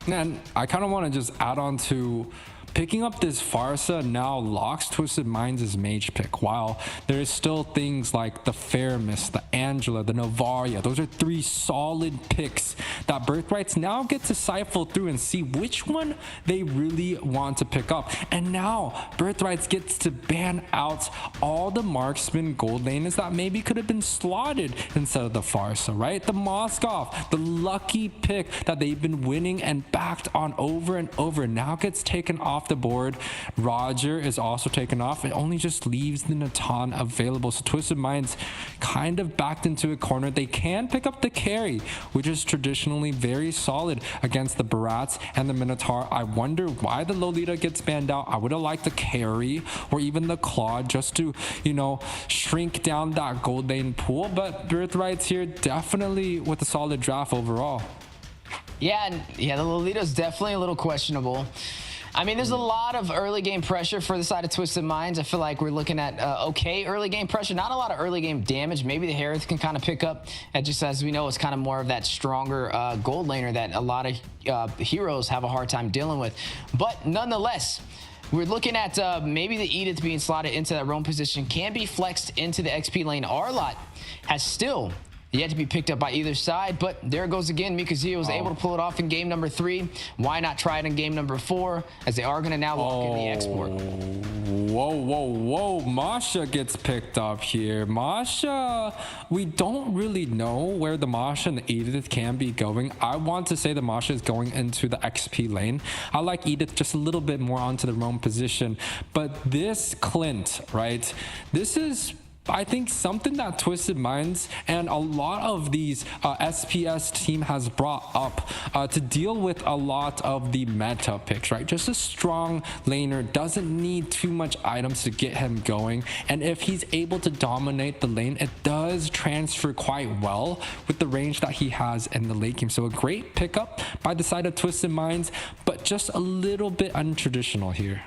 And I kind of want to just add on to picking up this Farsa now locks Twisted Minds' mage pick, while there's still things like the Faramis, the Angela, the Novaria. Those are three solid picks that Birthrights now get to siphon through and see which one they really want to pick up. And now Birthrights gets to ban out all the marksman gold laners that maybe could have been slotted instead of the Farsa, right? The Moskov, the lucky pick that they've been winning and backed on over and over, now gets taken off the board. Roger is also taken off. It only just leaves the Natan available. So Twisted Minds kind of backed into a corner. They can pick up the carry, which is traditionally very solid against the Barats and the Minotaur. I wonder why the Lolita gets banned out. I would have liked the carry or even the Claude just to, shrink down that gold lane pool. But Birthrights here definitely with a solid draft overall. Yeah, and yeah, the Lolito's definitely a little questionable. I mean, there's a lot of early game pressure for the side of Twisted Minds. I feel like we're looking at okay early game pressure, not a lot of early game damage. Maybe the Harith can kind of pick up. And just as we know, it's kind of more of that stronger gold laner that a lot of heroes have a hard time dealing with. But nonetheless, we're looking at maybe the Edith being slotted into that roam position can be flexed into the XP lane. Arlott has still yet to be picked up by either side, but there it goes again. Mikazuya was able to pull it off in game number 3. Why not try it in game number 4, as they are going to now lock in the export? Whoa. Masha gets picked up here. Masha, we don't really know where the Masha and the Edith can be going. I want to say the Masha is going into the XP lane. I like Edith just a little bit more onto the roam position, but this Clint, right? This is, I think, something that Twisted Minds and a lot of these SPS team has brought up to deal with a lot of the meta picks, right? Just a strong laner doesn't need too much items to get him going, and if he's able to dominate the lane, it does transfer quite well with the range that he has in the late game. So a great pickup by the side of Twisted Minds, but just a little bit untraditional here.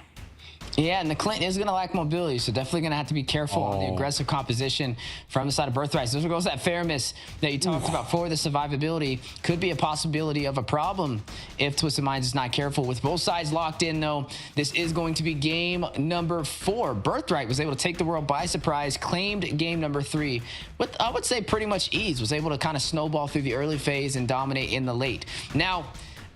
Yeah, and the Clint is going to lack mobility, so definitely going to have to be careful on the aggressive composition from the side of Birthright. So there goes that fair miss that you talked about for the survivability. Could be a possibility of a problem if Twisted Minds is not careful. With both sides locked in, though, this is going to be game number 4. Birthright was able to take the world by surprise, claimed game number 3 with, I would say, pretty much ease. Was able to kind of snowball through the early phase and dominate in the late. Now,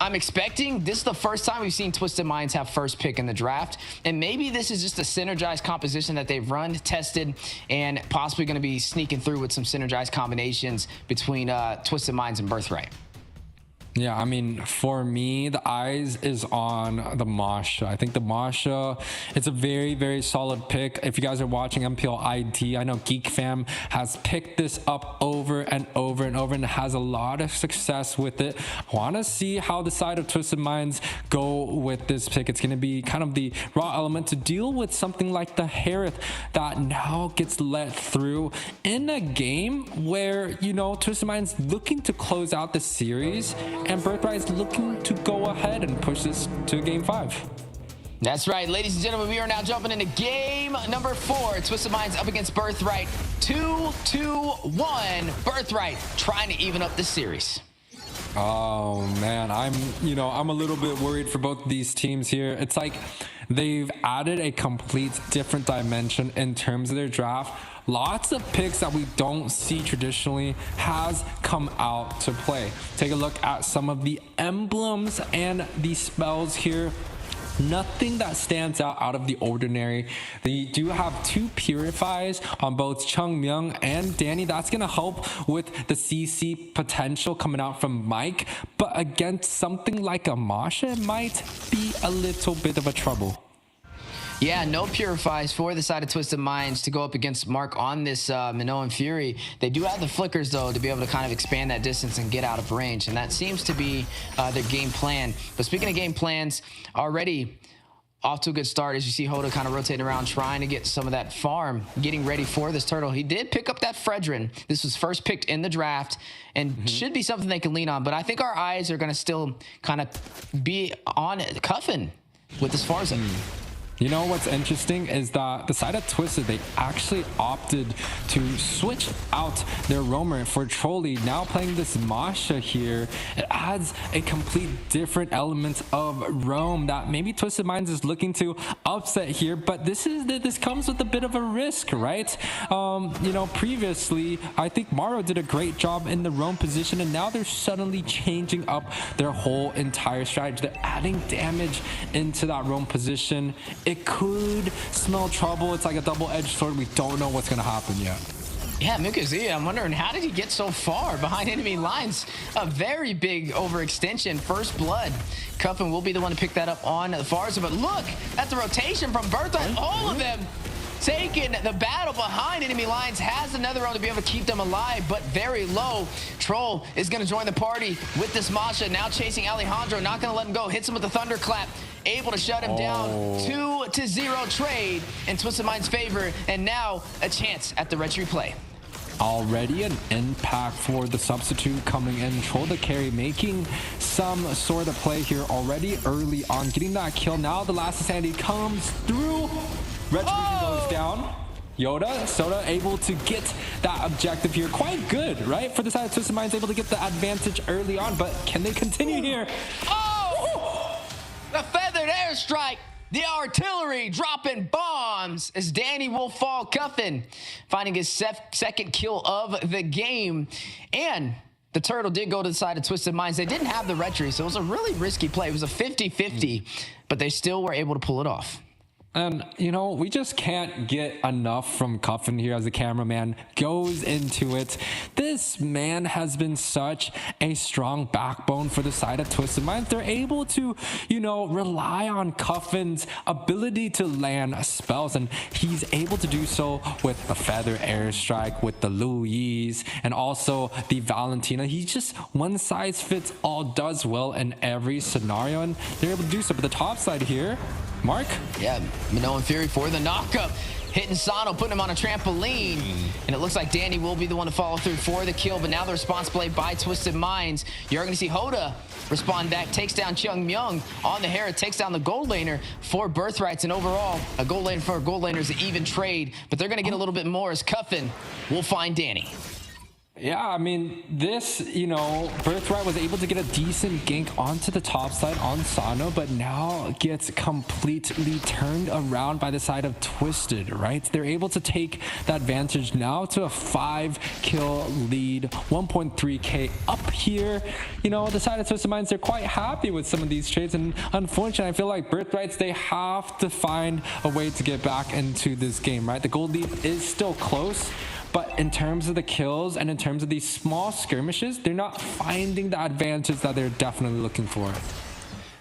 I'm expecting this is the first time we've seen Twisted Minds have first pick in the draft, and maybe this is just a synergized composition that they've run, tested, and possibly going to be sneaking through with some synergized combinations between Twisted Minds and Birthright. Yeah, I mean, for me, the eyes is on the Masha. I think the Masha, it's a very, very solid pick. If you guys are watching MPL ID, I know Geek Fam has picked this up over and over and over and has a lot of success with it. I want to see how the side of Twisted Minds go with this pick. It's going to be kind of the raw element to deal with something like the Harith that now gets let through in a game where, you know, Twisted Minds looking to close out the series, and Birthright is looking to go ahead and push this to game 5. That's right, ladies and gentlemen, we are now jumping into game number 4. Twisted Minds up against Birthright. 2-2-1. Birthright trying to even up the series. Oh man, I'm a little bit worried for both of these teams here. It's like they've added a complete different dimension in terms of their draft. Lots of picks that we don't see traditionally has come out to play. Take a look at some of the emblems and the spells here. Nothing that stands out of the ordinary. They do have 2 purifies on both Chung Myung and Danny. That's going to help with the CC potential coming out from Mike. But against something like a Masha, it might be a little bit of a trouble. Yeah, no purifies for the side of Twisted Minds to go up against Mark on this Minoan Fury. They do have the flickers, though, to be able to kind of expand that distance and get out of range, and that seems to be their game plan. But speaking of game plans, already off to a good start as you see Hoda kind of rotating around, trying to get some of that farm, getting ready for this turtle. He did pick up that Fredrin. This was first picked in the draft and should be something they can lean on. But I think our eyes are going to still kind of be on Cuffin with this Farza. You know what's interesting is that the side of Twisted, they actually opted to switch out their roamer for Trolley. Now playing this Masha here, it adds a complete different element of roam that maybe Twisted Minds is looking to upset here, but this comes with a bit of a risk, right? You know, previously, I think Maro did a great job in the roam position, and now they're suddenly changing up their whole entire strategy. They're adding damage into that roam position. It could smell trouble. It's like a double-edged sword. We don't know what's going to happen yet. Yeah, Mikazuya, I'm wondering, how did he get so far behind enemy lines? A very big overextension. First blood. Cuffin will be the one to pick that up on Farza. But look at the rotation from Birthright. All of them taking the battle behind enemy lines. Has another round to be able to keep them alive, but very low. Troll is going to join the party with this Masha. Now chasing Alejandro. Not going to let him go. Hits him with the thunderclap. Able to shut him down. 2-0 trade in Twisted Minds' favor. And now a chance at the retry play. already an impact for the substitute coming in. Troll the carry making some sort of play here already early on, getting that kill. Now the last sanity comes through. Retribution goes down. Yoda, Soda able to get that objective here. Quite good, right? For the side of Twisted Minds, able to get the advantage early on, but can they continue here? Oh! The feathered airstrike. The artillery dropping bombs as Danny will fall Cuffin, finding his second kill of the game. And the turtle did go to the side of Twisted Minds. They didn't have the retry, so it was a really risky play. It was a 50-50, but they still were able to pull it off. And, you know, we just can't get enough from Cuffin here as the cameraman goes into it. This man has been such a strong backbone for the side of Twisted Minds. They're able to, you know, rely on Cuffin's ability to land spells, and he's able to do so with the Feather Airstrike, with the Louise, and also the Valentina. He just one size fits all, does well in every scenario, and they're able to do so. But the top side here, Mark? Yeah, Minoan Fury for the knockup. Hitting Sano, putting him on a trampoline. And it looks like Danny will be the one to follow through for the kill, but now the response play by Twisted Minds. You're going to see Hoda respond back, takes down Chung Myung on the Hera, takes down the gold laner for Birthrights, and overall, a gold laner for a gold laner is an even trade, but they're going to get a little bit more as Cuffin will find Danny. Yeah, I mean, this, you know, Birthright was able to get a decent gank onto the top side on Sano, but now gets completely turned around by the side of Twisted, right? They're able to take the advantage now to a 5-kill lead, 1.3k up here. You know, the side of Twisted Minds, they're quite happy with some of these trades, and unfortunately, I feel like Birthrights, they have to find a way to get back into this game, right? The gold lead is still close, but in terms of the kills and in terms of these small skirmishes, they're not finding the advantage that they're definitely looking for.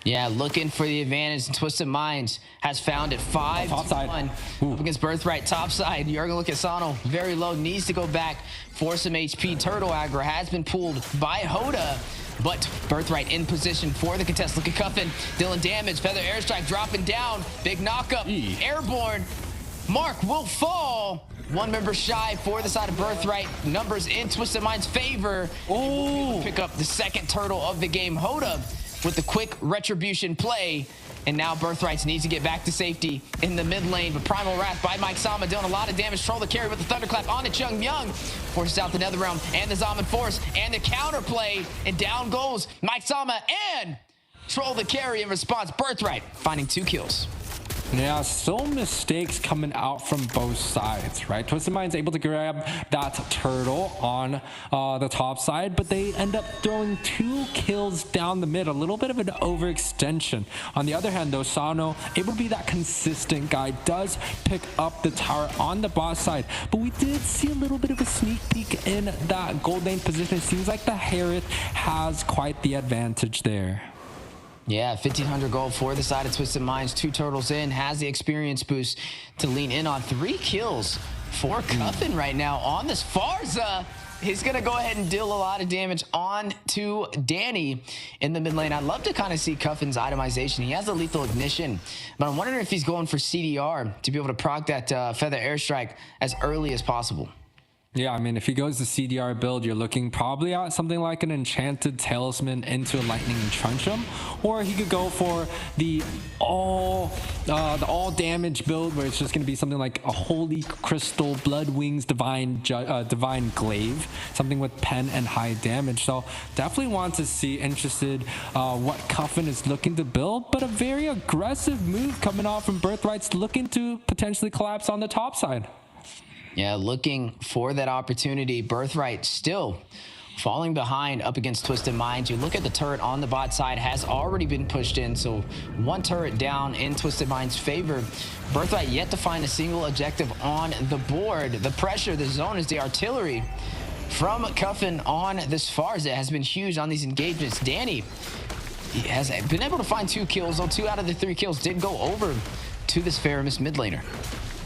Yeah, looking for the advantage, and Twisted Minds has found it 5-1 up against Birthright top side. You're going to look at Sano, very low, needs to go back for some HP. Turtle aggro has been pulled by Hoda, but Birthright in position for the contest. Look at Cuffin, dealing damage, Feather Airstrike dropping down, big knockup, airborne. Mark will fall. One member shy for the side of Birthright. Numbers in Twisted Minds' favor. Oh, pick up the second turtle of the game. Hoda with the quick retribution play. And now Birthrights needs to get back to safety in the mid lane. But Primal Wrath by Mike Sama doing a lot of damage. Troll the carry with the Thunderclap on to Chung Myung. Forces out the Netherrealm and the Zaman Force and the counter play. And down goes Mike Sama and Troll the carry in response. Birthright finding 2 kills. Yeah, so mistakes coming out from both sides, right? Twisted Minds able to grab that turtle on the top side, but they end up throwing 2 kills down the mid, a little bit of an overextension. On the other hand, though, Sano able to be that consistent guy, does pick up the tower on the bot side, but we did see a little bit of a sneak peek in that gold lane position. It seems like the Harith has quite the advantage there. Yeah, 1,500 gold for the side of Twisted Minds. 2 turtles in, has the experience boost to lean in on. 3 kills for Cuffin right now on this Farza. He's going to go ahead and deal a lot of damage on to Danny in the mid lane. I'd love to kind of see Cuffin's itemization. He has a lethal ignition, but I'm wondering if he's going for CDR to be able to proc that Feather Airstrike as early as possible. Yeah, I mean, if he goes to CDR build, you're looking probably at something like an Enchanted Talisman into a Lightning Truncheon, or he could go for the all damage build, where it's just going to be something like a Holy Crystal, Blood Wings, Divine Glaive, something with pen and high damage. So definitely want to see, interested what Cuffin is looking to build, but a very aggressive move coming off from Birthrights, looking to potentially collapse on the top side. Yeah, looking for that opportunity. Birthright still falling behind up against Twisted Minds. You look at the turret on the bot side, has already been pushed in, so 1 turret down in Twisted Minds' favor. Birthright yet to find a single objective on the board. The pressure, the zone is the artillery from Cuffin on this Farza has been huge on these engagements. Danny, he has been able to find 2 kills, though 2 out of the 3 kills did go over to this Faramis mid laner.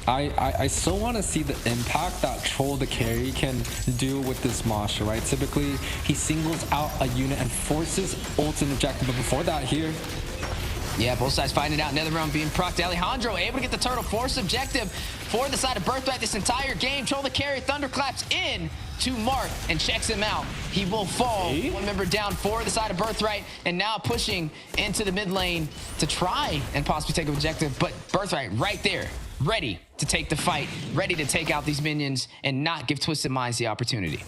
I still want to see the impact that Troll the carry can do with this Masha, right? Typically, he singles out a unit and forces ult and objective, but before that here, Yeah, both sides fighting it out. NetherRealm being procced. Alejandro able to get the turtle. Force objective for the side of Birthright this entire game. Troll the carry. Thunderclaps in to Mark and checks him out. He will fall. One member down for the side of Birthright, and now pushing into the mid lane to try and possibly take an objective. But Birthright right there, ready to take the fight, ready to take out these minions and not give Twisted Minds the opportunity.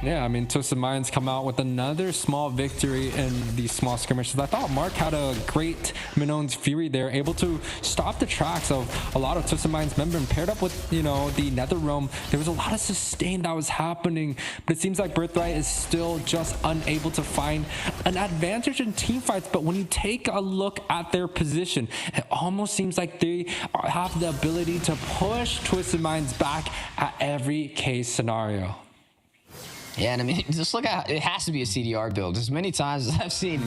Yeah, I mean, Twisted Minds come out with another small victory in these small skirmishes. I thought Mark had a great Minon's Fury there, able to stop the tracks of a lot of Twisted Minds members, and paired up with, you know, the NetherRealm. There was a lot of sustain that was happening, but it seems like Birthright is still just unable to find an advantage in team fights. But when you take a look at their position, it almost seems like they have the ability to push Twisted Minds back at every case scenario. Yeah, and I mean, just look at it has to be a CDR build. As many times as I've seen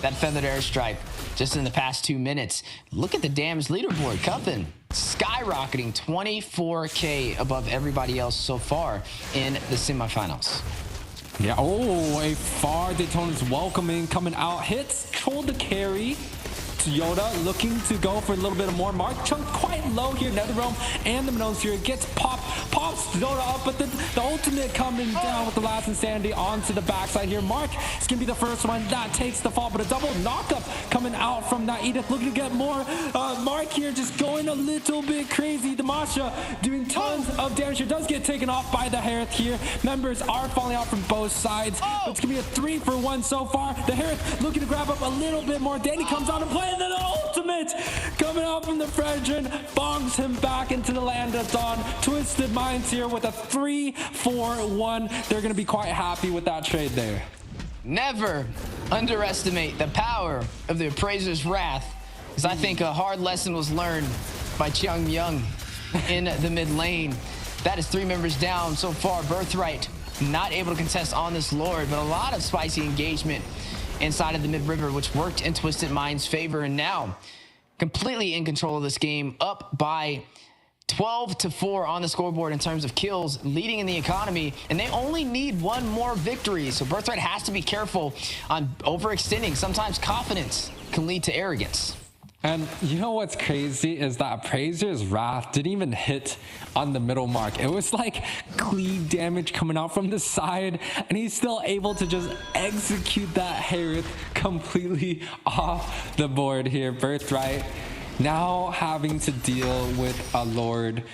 that feathered airstrike just in the past 2 minutes. Look at the damage leaderboard. Cuffin skyrocketing 24K above everybody else so far in the semifinals. Yeah, oh, a far Daytona's welcoming coming out. Hits, troll the carry. Yoda looking to go for a little bit of more. Mark chunked quite low here. NetherRealm and the Minon's Fury gets pops Yoda up, but the ultimate coming down with the last insanity onto the backside here. Mark is gonna be the first one that takes the fall, but a double knockup coming out from that Edith, looking to get more. Mark here just going a little bit crazy. The Masha doing tons of damage here, does get taken off by the Harith here. Members are falling out from both sides. It's gonna be a 3-for-1 so far. The Harith looking to grab up a little bit more. Danny comes out and plays. And then the ultimate coming out from the Fredrin bongs him back into the land of Dawn. Twisted Minds here with a 3-4-1. They're going to be quite happy with that trade there. Never underestimate the power of the Appraiser's Wrath, because I think a hard lesson was learned by Chung Young in the mid lane. That is 3 members down so far. Birthright not able to contest on this Lord, but a lot of spicy engagement inside of the mid-river, which worked in Twisted Minds' favor, and now completely in control of this game, up by 12-4 on the scoreboard in terms of kills, leading in the economy, and they only need 1 more victory. So Birthright has to be careful on overextending. Sometimes confidence can lead to arrogance. And you know what's crazy is that Appraiser's Wrath didn't even hit on the middle mark. It was like cleave damage coming out from the side, and he's still able to just execute that Harith completely off the board here. Birthright now having to deal with a Lord.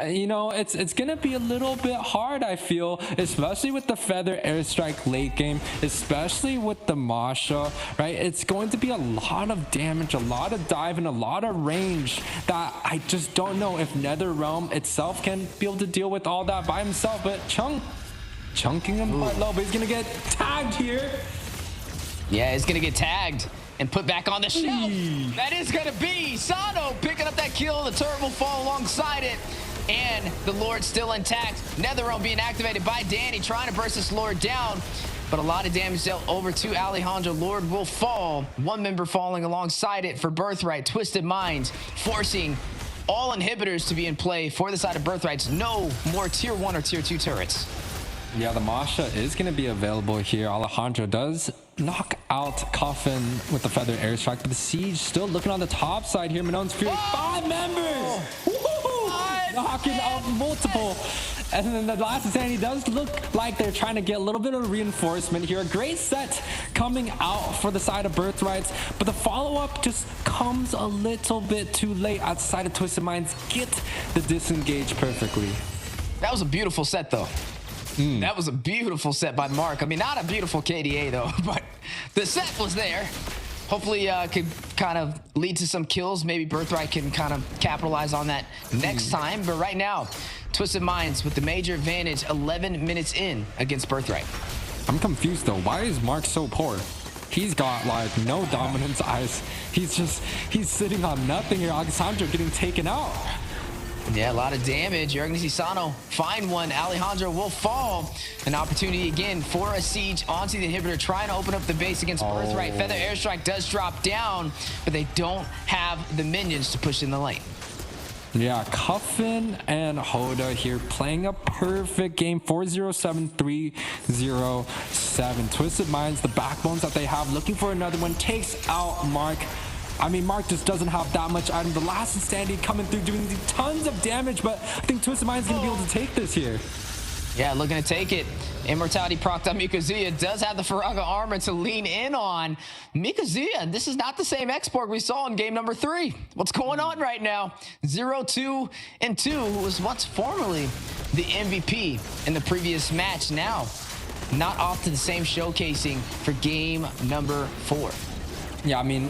You know, it's gonna be a little bit hard, I feel, especially with the feather airstrike late game, especially with the Masha, right? It's going to be a lot of damage, a lot of dive, and a lot of range that I just don't know if NetherRealm itself can be able to deal with all that by himself. But chunking him quite low, but he's gonna get tagged here. Yeah, he's gonna get tagged and put back on the shelf. That is gonna be Sano picking up that kill. The turret will fall alongside it, and the Lord still intact. NetherRealm being activated by Danny, trying to burst this Lord down, but a lot of damage dealt over to Alejandro. Lord will fall. 1 member falling alongside it for Birthright. Twisted Minds forcing all inhibitors to be in play for the side of Birthrights. No more tier 1 or tier 2 turrets. Yeah, the Masha is going to be available here. Alejandro does knock out Coffin with the feather airstrike, but the Siege still looking on the top side here. Minon's Fury, 5 members! Knocking out multiple. And then the last insanity does look like they're trying to get a little bit of reinforcement here. A great set coming out for the side of Birthrights, but the follow-up just comes a little bit too late outside of Twisted Minds. Get the disengage perfectly. That was a beautiful set, though. That was a beautiful set by Mark. I mean, not a beautiful KDA, though, but the set was there. Hopefully could kind of lead to some kills. Maybe Birthright can kind of capitalize on that next time. But right now, Twisted Minds with the major advantage, 11 minutes in against Birthright. I'm confused, though. Why is Mark so poor? He's got, like, no dominance eyes. He's sitting on nothing here. Alessandro getting taken out. Yeah, a lot of damage. You're going to see Sano find one. Alejandro will fall. An opportunity again for a siege onto the inhibitor, trying to open up the base against Birthright. Feather airstrike does drop down, but they don't have the minions to push in the lane. Yeah, Cuffin and Hoda here playing a perfect game. 4-0-7, 3-0-7. Twisted Minds, the backbones that they have, looking for another one, takes out Mark. I mean, Mark just doesn't have that much item. The last standing coming through doing tons of damage, but I think Twisted Mind's going to be able to take this here. Yeah, looking to take it. Immortality procced on Mikazuya. Does have the Faraga armor to lean in on. Mikazuya, this is not the same export we saw in game number 3. What's going on right now? 0-2 and 2, who was once formerly the MVP in the previous match. Now, not off to the same showcasing for game number 4. Yeah, I mean,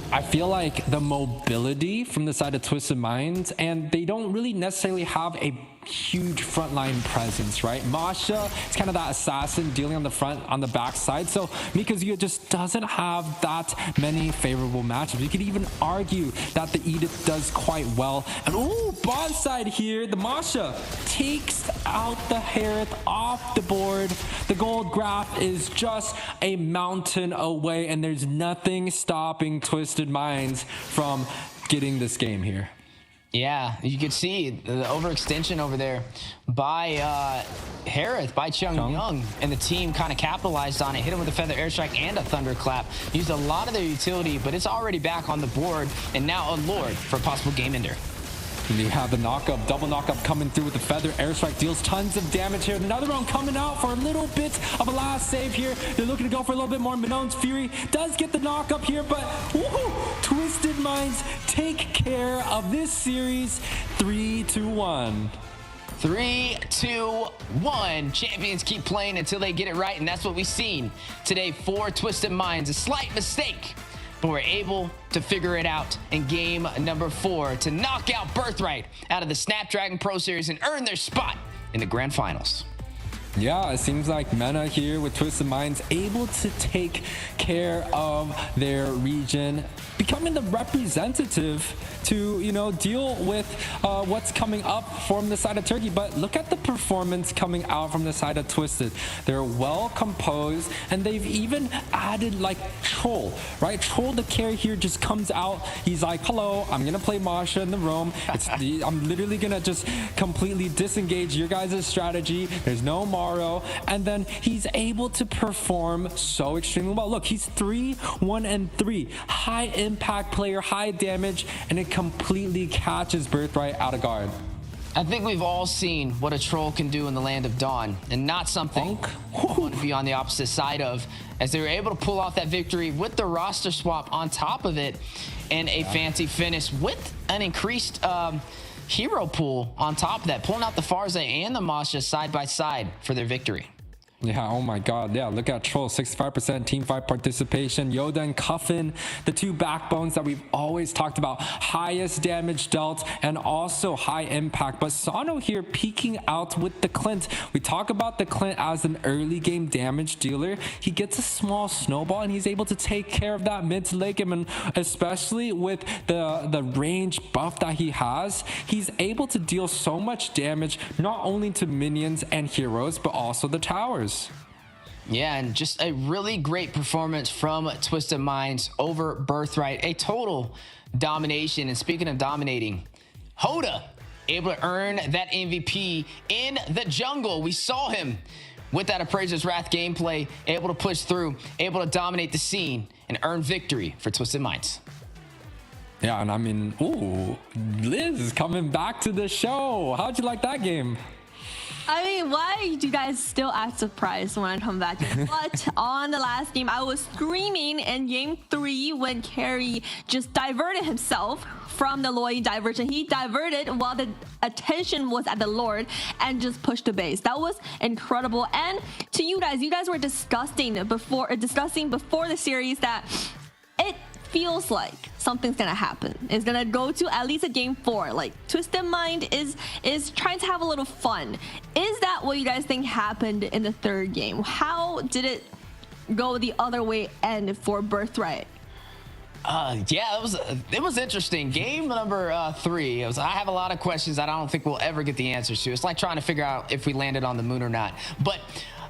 I feel like the mobility from the side of Twisted Minds, and they don't really necessarily have a huge frontline presence, right? Masha is kind of that assassin dealing on the front, on the back side. So Mikazuya just doesn't have that many favorable matchups. You could even argue that the Edith does quite well. And oh, bot side here, the Masha takes out the Harith off the board. The gold graph is just a mountain away, and there's nothing stopping Twisted Minds from getting this game here. Yeah, you could see the overextension over there by Harith, by Chung Young, and the team kind of capitalized on it, hit him with a Feather Airstrike and a Thunderclap, used a lot of their utility, but it's already back on the board, and now a Lord for a possible game ender. And you have the knockup, double knockup coming through with the Feather Airstrike, deals tons of damage here. Another round coming out for a little bit of a last save here. They're looking to go for a little bit more. Minone's Fury does get the knockup here, but Twisted Minds take care of this series 3-1. 3-2-1. Champions keep playing until they get it right, and that's what we've seen today for Twisted Minds. A slight mistake, but we're able to figure it out in game number 4 to knock out Birthright out of the Snapdragon Pro Series and earn their spot in the grand finals. Yeah, it seems like MENA here with Twisted Minds able to take care of their region, becoming the representative to, you know, deal with what's coming up from the side of Turkey. But look at the performance coming out from the side of Twisted. They're well composed, and they've even added like Troll, right? Troll the carry here just comes out. He's like, hello, I'm gonna play Masha in the roam. I'm literally gonna just completely disengage your guys' strategy. There's no Maro, and then he's able to perform so extremely well. Look, he's 3-1-3, high impact player, high damage, and it completely catches Birthright out of guard. I think we've all seen what a troll can do in the land of Dawn, and not something I want to be on the opposite side of, as they were able to pull off that victory with the roster swap on top of it, and a fancy finish with an increased hero pool on top of that, pulling out the Farza and the Masha side by side for their victory. Yeah, oh my god, yeah, look at Troll, 65% team fight participation. Yoda and Cuffin, the two backbones that we've always talked about, highest damage dealt and also high impact. But Sano here peeking out with the Clint. We talk about the Clint as an early game damage dealer. He gets a small snowball and he's able to take care of that mid to late game, and especially with the range buff that he has, he's able to deal so much damage, not only to minions and heroes, but also the towers. Yeah, and just a really great performance from Twisted Minds over Birthright. A total domination. And speaking of dominating, Hoda able to earn that MVP in the jungle. We saw him with that Appraiser's Wrath gameplay, able to push through, able to dominate the scene and earn victory for Twisted Minds. Yeah, and I mean, ooh, Liz is coming back to the show. How'd you like that game? I mean, why do you guys still act surprised when I come back? But on the last game, I was screaming in game 3 when Carrie just diverted himself from the Lloyd diversion. He diverted while the attention was at the Lord and just pushed the base. That was incredible. And to you guys were discussing before the series that it feels like something's gonna happen. It's gonna go to at least a game 4. Like, Twisted Mind is trying to have a little fun. Is that what you guys think happened in the 3rd game? How did it go the other way end for Birthright? Yeah, it was interesting. Game number 3. I have a lot of questions that I don't think we'll ever get the answers to. It's like trying to figure out if we landed on the moon or not. But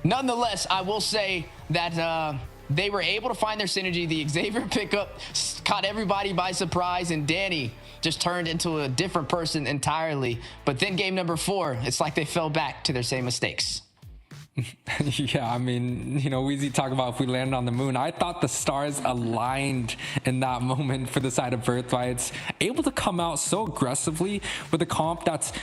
nonetheless, I will say that they were able to find their synergy. The Xavier pickup caught everybody by surprise, and Danny just turned into a different person entirely. But then game number 4, it's like they fell back to their same mistakes. Yeah, I mean, Weezy talk about if we landed on the moon. I thought the stars aligned in that moment for the side of Birthrights. Able to come out so aggressively with a comp that's,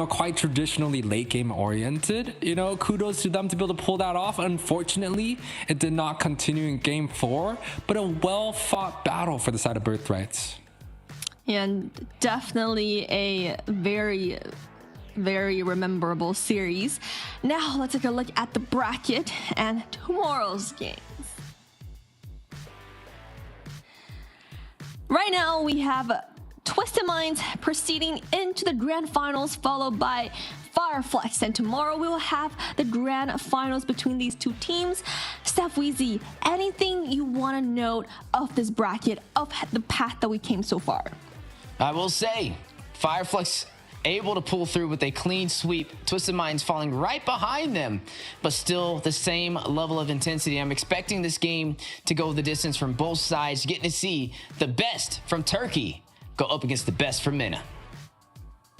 quite traditionally late game oriented. Kudos to them to be able to pull that off. Unfortunately, it did not continue in game 4, but a well fought battle for the side of Birthrights. And definitely a very rememberable series. Now let's take a look at the bracket and tomorrow's games. Right now we have Twisted Minds proceeding into the grand finals, followed by Flux, and tomorrow we will have the grand finals between these two teams. Steph, Weezy, anything you want to note of this bracket, of the path that we came so far? I will say, Flux able to pull through with a clean sweep. Twisted Minds falling right behind them, but still the same level of intensity. I'm expecting this game to go the distance from both sides, getting to see the best from Turkey go up against the best from MENA.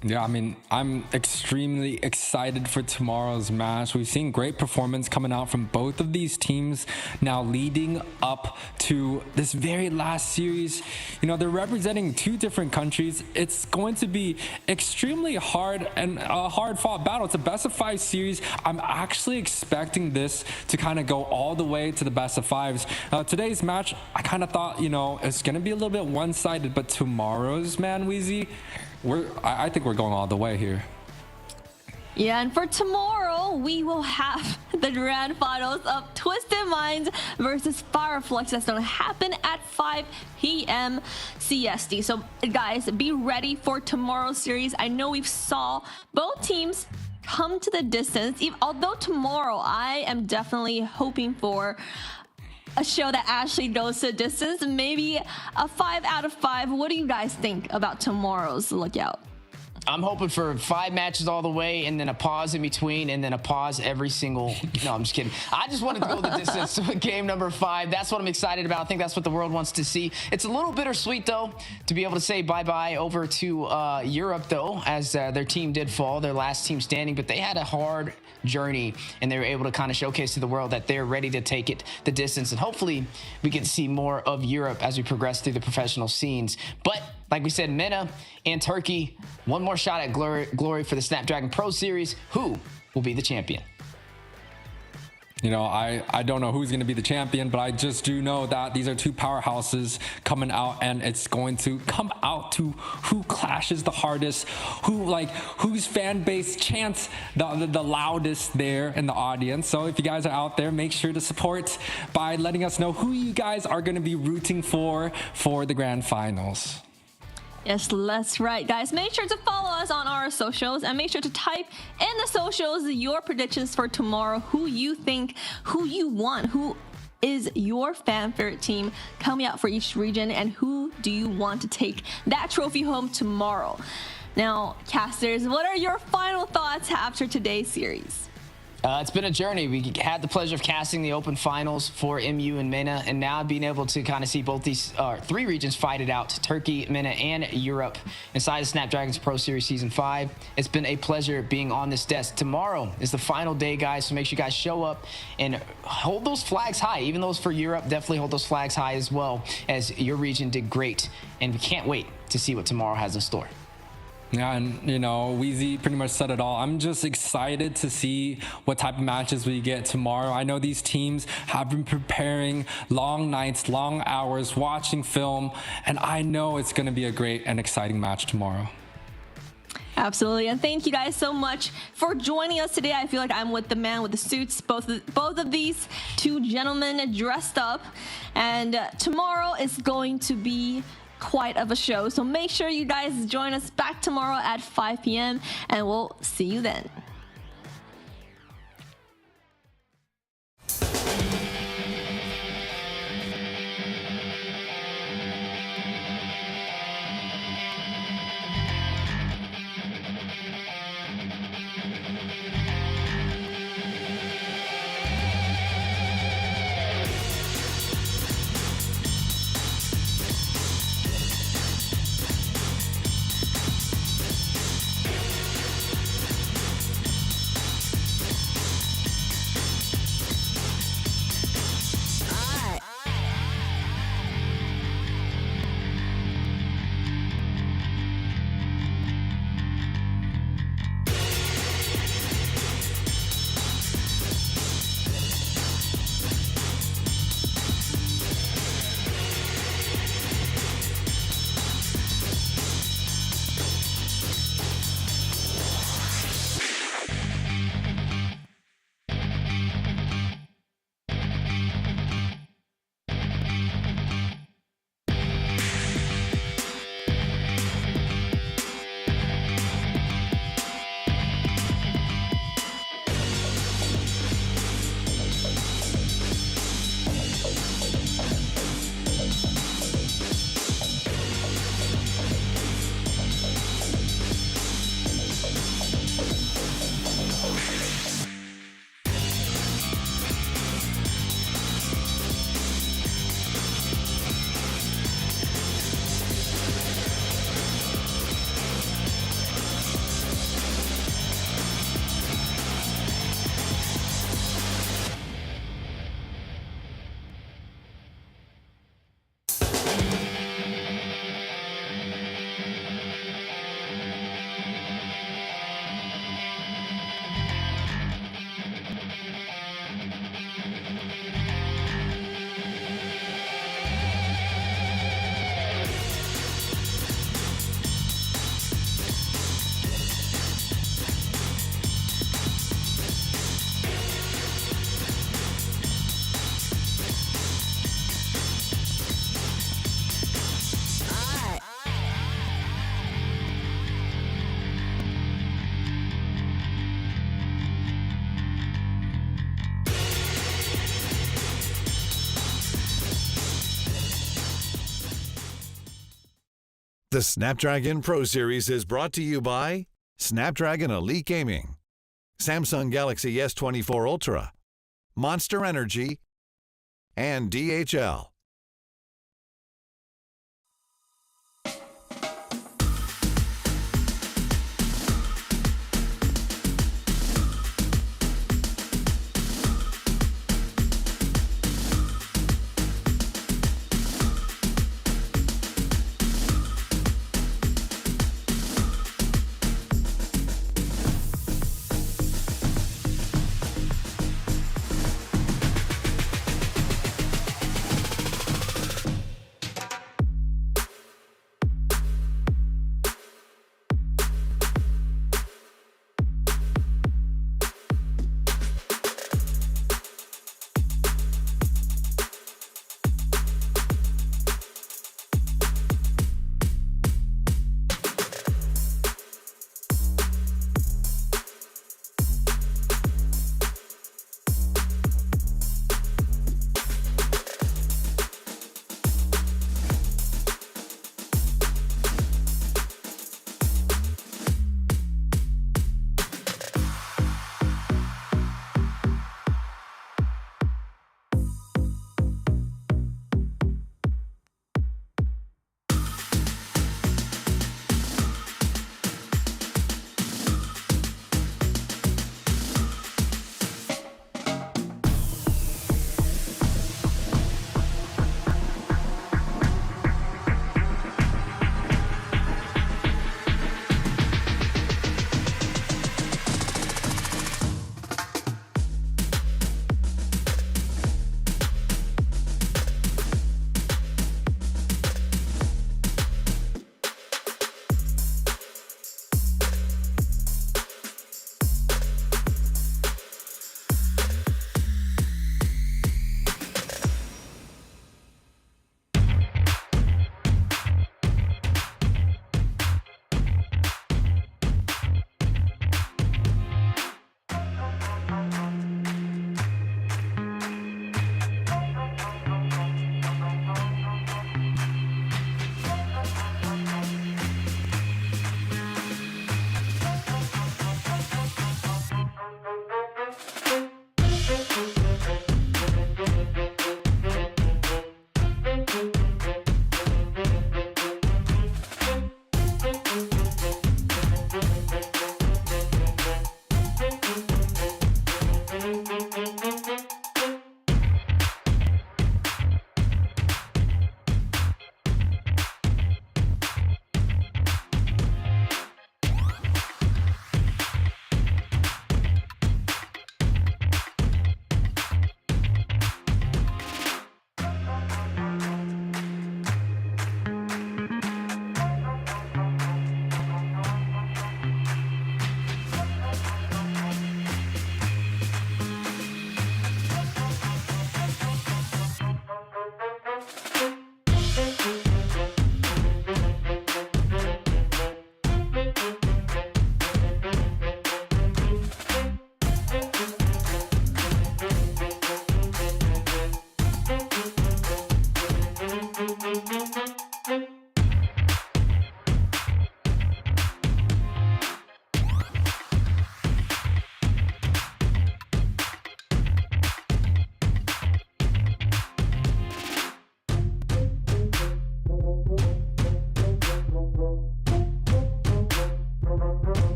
Yeah, I mean, I'm extremely excited for tomorrow's match. We've seen great performance coming out from both of these teams now leading up to this very last series. They're representing two different countries. It's going to be extremely hard and a hard-fought battle. It's a best-of-5 series. I'm actually expecting this to kind of go all the way to the best-of-5s. Today's match, I kind of thought, it's going to be a little bit one-sided, but tomorrow's, man, Weezy, I think we're going all the way here. Yeah, and for tomorrow, we will have the grand finals of Twisted Minds versus Flux. That's going to happen at 5 p.m. CST. So, guys, be ready for tomorrow's series. I know we've saw both teams come to the distance. Although tomorrow, I am definitely hoping for a show that actually goes to distance, maybe a 5 out of 5. What do you guys think about tomorrow's lookout? I'm hoping for 5 matches all the way, and then a pause in between, and then a pause every single. No, I'm just kidding. I just wanted to go the distance to game number 5. That's what I'm excited about. I think that's what the world wants to see. It's a little bittersweet, though, to be able to say bye-bye over to Europe, though, as their team did fall, their last team standing, but they had a hard journey, and they were able to kind of showcase to the world that they're ready to take it the distance, and hopefully we get to see more of Europe as we progress through the professional scenes. But like we said, MENA and Turkey, one more shot at glory for the Snapdragon Pro Series. Who will be the champion? I don't know who's going to be the champion, but I just do know that these are two powerhouses coming out, and it's going to come out to who clashes the hardest, whose fan base chants the loudest there in the audience. So if you guys are out there, make sure to support by letting us know who you guys are going to be rooting for the grand finals. Yes, that's right, guys. Make sure to follow us on our socials, and make sure to type in the socials your predictions for tomorrow, who you think, who you want, who is your fan favorite team coming out for each region, and who do you want to take that trophy home tomorrow. Now, casters, what are your final thoughts after today's series? It's been a journey. We had the pleasure of casting the Open Finals for MU and MENA, and now being able to kind of see both these 3 regions fight it out, Turkey, MENA, and Europe inside the Snapdragon's Pro Series Season 5. It's been a pleasure being on this desk. Tomorrow is the final day, guys, so make sure you guys show up and hold those flags high. Even those for Europe, definitely hold those flags high as well, as your region did great, and we can't wait to see what tomorrow has in store. Yeah, and Weezy pretty much said it all. I'm just excited to see what type of matches we get tomorrow. I know these teams have been preparing long nights, long hours, watching film, and I know it's going to be a great and exciting match tomorrow. Absolutely, and thank you guys so much for joining us today. I feel like I'm with the man with the suits, both of these two gentlemen dressed up, and tomorrow is going to be quite of a show. So make sure you guys join us back tomorrow at 5 p.m. and we'll see you then. The Snapdragon Pro Series is brought to you by Snapdragon Elite Gaming, Samsung Galaxy S24 Ultra, Monster Energy, and DHL.